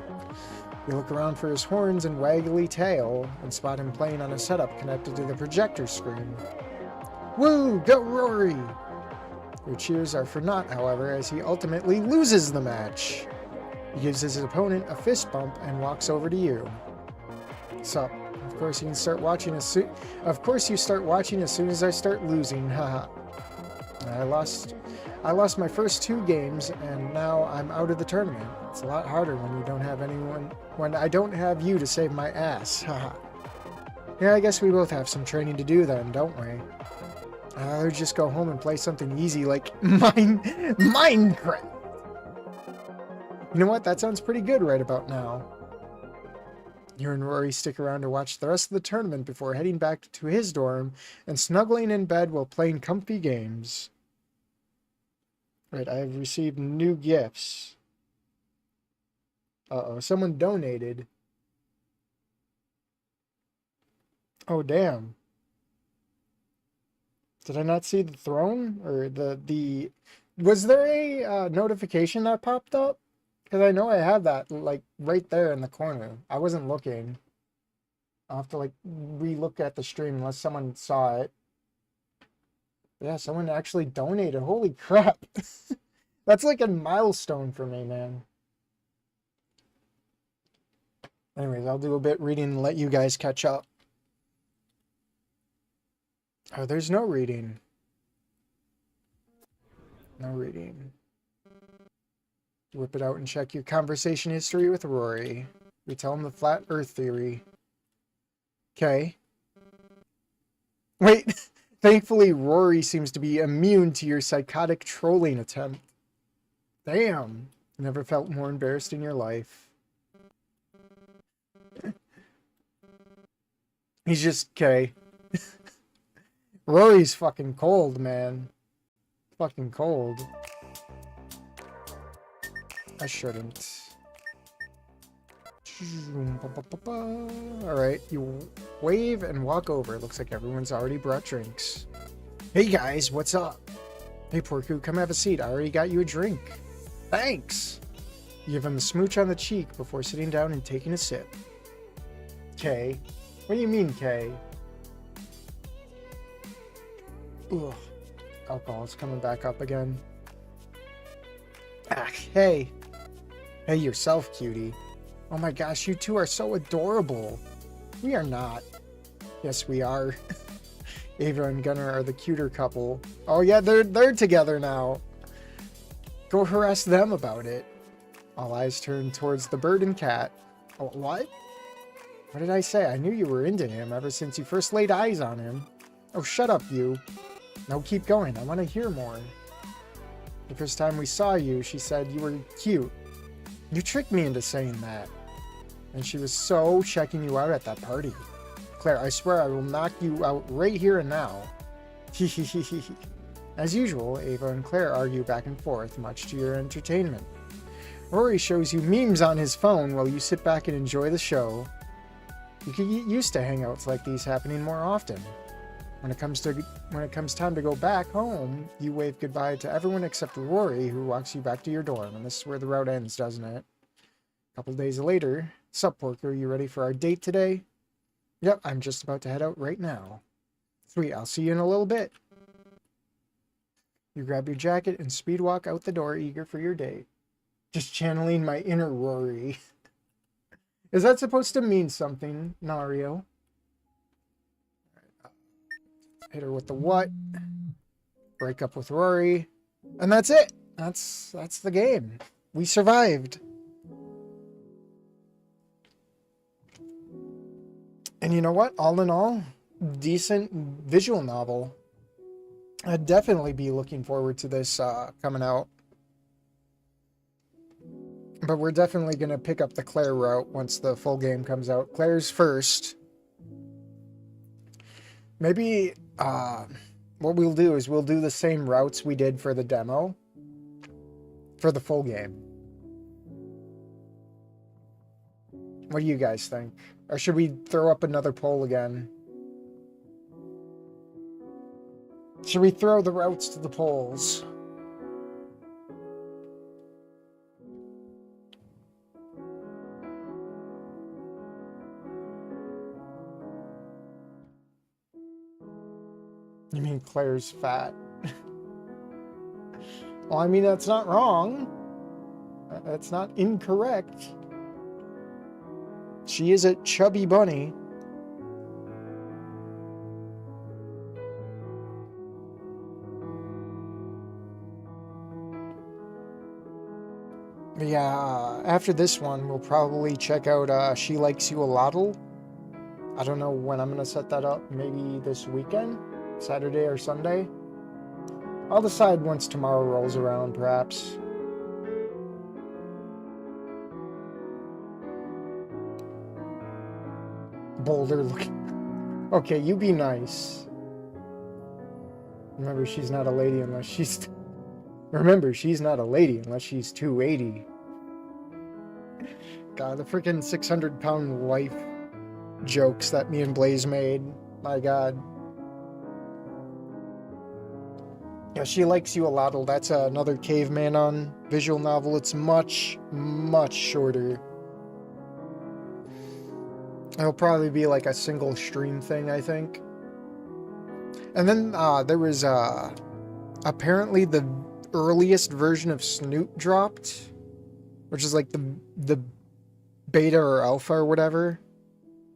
Speaker 1: You look around for his horns and waggly tail, and spot him playing on a setup connected to the projector screen. Woo! Go Rori! Your cheers are for naught, however, as he ultimately loses the match. He gives his opponent a fist bump and walks over to you. Sup? Of course you can start watching as soon. Of course you start watching as soon as I start losing. Haha. I lost my first 2 games, and now I'm out of the tournament. It's a lot harder when you don't have anyone. When I don't have you to save my ass. Haha. Yeah, I guess we both have some training to do then, don't we? I'd rather just go home and play something easy like Minecraft. You know what? That sounds pretty good right about now. You and Rori stick around to watch the rest of the tournament before heading back to his dorm and snuggling in bed while playing comfy games. Right, I have received new gifts. Uh-oh, someone donated. Oh, damn. Did I not see the throne? Or the... Was there a notification that popped up? Because I know I have that, like, right there in the corner. I wasn't looking. I'll have to, like, re-look at the stream unless someone saw it. Yeah, someone actually donated. Holy crap. That's like a milestone for me, man. Anyways, I'll do a bit reading and let you guys catch up. Oh, there's no reading. No reading. Whip it out and check your conversation history with Rori. We tell him the flat earth theory. Okay. Wait. Thankfully, Rori seems to be immune to your psychotic trolling attempt. Damn. Never felt more embarrassed in your life. He's just, okay. Rory's fucking cold, man. Fucking cold. I shouldn't. Alright, you wave and walk over. Looks like everyone's already brought drinks. Hey guys, what's up? Hey Porku, come have a seat. I already got you a drink. Thanks! You give him a smooch on the cheek before sitting down and taking a sip. Kay. What do you mean, Kay? Ugh. Alcohol's coming back up again. Ah, hey. Hey yourself, cutie. Oh my gosh, you two are so adorable. We are not. Yes, we are. Ava and Gunnar are the cuter couple. Oh yeah, they're together now. Go harass them about it. All eyes turn towards the bird and cat. Oh, what? What did I say? I knew you were into him ever since you first laid eyes on him. Oh, shut up, you. No, keep going. I want to hear more. The first time we saw you, she said you were cute. You tricked me into saying that. And she was so checking you out at that party. Claire, I swear I will knock you out right here and now. As usual, Ava and Claire argue back and forth, much to your entertainment. Rori shows you memes on his phone while you sit back and enjoy the show. You can get used to hangouts like these happening more often. When it comes time to go back home, you wave goodbye to everyone except Rori, who walks you back to your dorm. And this is where the route ends, doesn't it? A couple days later. Sup, Porker, you ready for our date today? Yep, I'm just about to head out right now. Sweet, I'll see you in a little bit. You grab your jacket and speed walk out the door, eager for your date. Just channeling my inner Rori. Is that supposed to mean something, Nario? Hit her with the what? Break up with Rori. And that's it. That's the game. We survived. And you know what? All in all, decent visual novel. I'd definitely be looking forward to this coming out. But we're definitely going to pick up the Claire route once the full game comes out. Claire's first. Maybe what we'll do is we'll do the same routes we did for the demo for the full game. What do you guys think? Or should we throw up another poll again? Should we throw the routes to the polls? You mean Claire's fat? Well, I mean, that's not wrong. That's not incorrect. She is a chubby bunny. But yeah, after this one, we'll probably check out She Likes You a Lotl. I don't know when I'm gonna set that up. Maybe this weekend? Saturday or Sunday? I'll decide once tomorrow rolls around, perhaps. Boulder looking. Okay, you be nice. Remember, she's not a lady unless she's... Remember, she's not a lady unless she's 280. God, the freaking 600-pound wife jokes that me and Blaze made. My God. Yeah, She Likes You a Lotl. That's another Caveman on visual novel. It's much, much shorter. It'll probably be like a single stream thing, I think. And then there was apparently the earliest version of Snoop dropped, which is like the beta or alpha or whatever,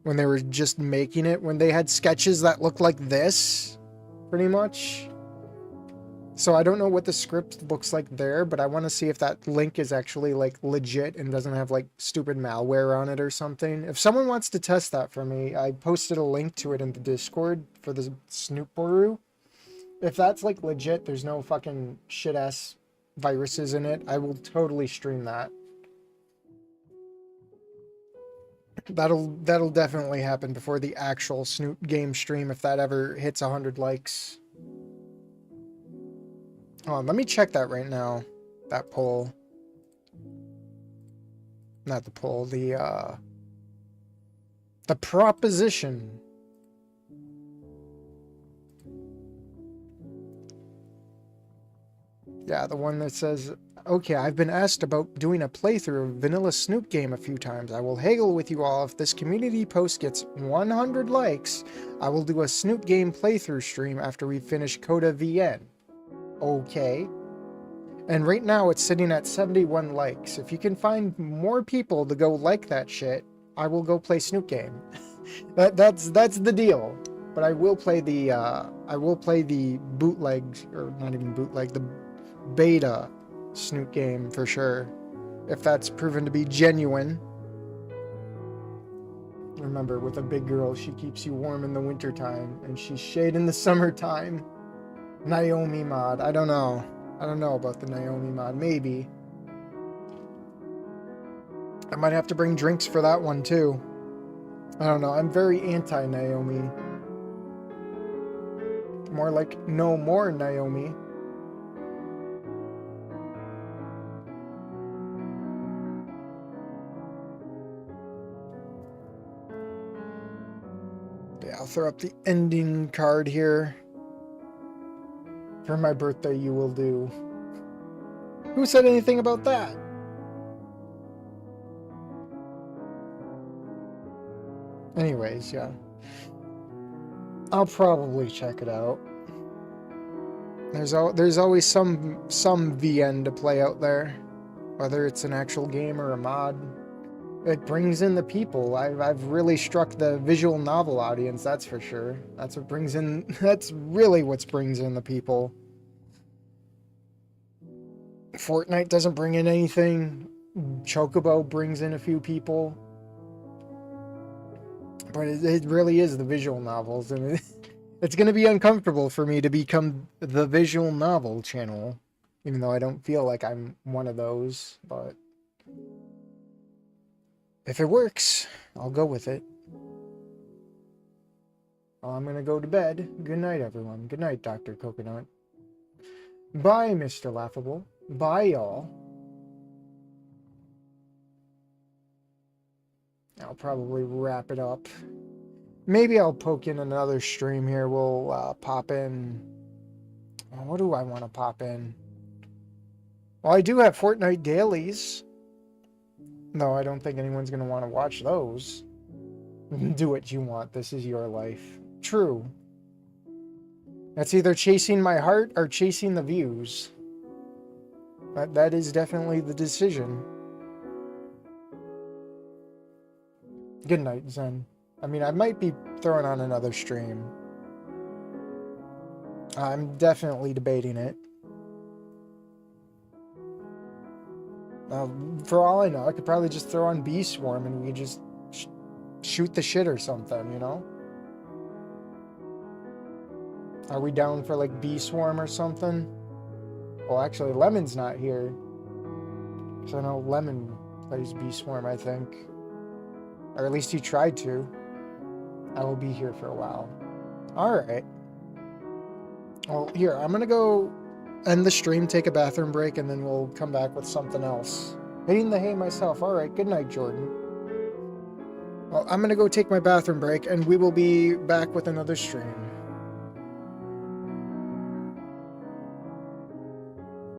Speaker 1: when they were just making it, when they had sketches that looked like this, pretty much. So I don't know what the script looks like there, but I want to see if that link is actually like legit and doesn't have like stupid malware on it or something. If someone wants to test that for me, I posted a link to it in the Discord for the Snoop Boru. If that's like legit, there's no fucking shit ass viruses in it, I will totally stream that. That'll definitely happen before the actual Snoop game stream if that ever hits 100 likes. Oh, let me check that right now. That poll. Not the poll, the proposition. Yeah, the one that says, okay, I've been asked about doing a playthrough of Vanilla Snoop game a few times. I will haggle with you all. If this community post gets 100 likes, I will do a Snoop game playthrough stream after we finish Coda VN. Okay. And right now it's sitting at 71 likes. If you can find more people to go like that shit, I will go play Snoop game. that's the deal. But I will play the bootleg, or not even bootleg, the beta Snoop game for sure, if that's proven to be genuine. Remember, with a big girl, she keeps you warm in the wintertime, and she's shade in the summertime. Naomi mod. I don't know about the Naomi mod. Maybe. I might have to bring drinks for that one too. I don't know. I'm very anti-Naomi. More like no more Naomi. Yeah, I'll throw up the ending card here. For my birthday, you will do. Who said anything about that? Anyways, yeah. I'll probably check it out. There's always some VN to play out there, whether it's an actual game or a mod. It brings in the people. I've really struck the visual novel audience, that's for sure. That's what brings in. That's really what brings in the people. Fortnite doesn't bring in anything. Chocobo brings in a few people. But it really is the visual novels, and it's going to be uncomfortable for me to become the visual novel channel, even though I don't feel like I'm one of those, but if it works, I'll go with it. Well, I'm gonna go to bed. Good night, everyone. Good night, Dr. Coconut. Bye, Mr. Laughable. Bye, y'all. I'll probably wrap it up. Maybe I'll poke in another stream here. We'll pop in. What do I want to pop in? Well, I do have Fortnite dailies. No, I don't think anyone's going to want to watch those. Do what you want. This is your life. True. That's either chasing my heart or chasing the views. That is definitely the decision. Good night, Zen. I mean, I might be throwing on another stream. I'm definitely debating it. For all I know, I could probably just throw on Bee Swarm and we could just shoot the shit or something, you know? Are we down for like Bee Swarm or something? Well, actually, Lemon's not here. So I know Lemon plays Bee Swarm, I think. Or at least he tried to. I will be here for a while. Alright. Well, here, I'm gonna go end the stream, take a bathroom break, and then we'll come back with something else. Hitting the hay myself. Alright, good night, Jordan. Well, I'm gonna go take my bathroom break, and we will be back with another stream.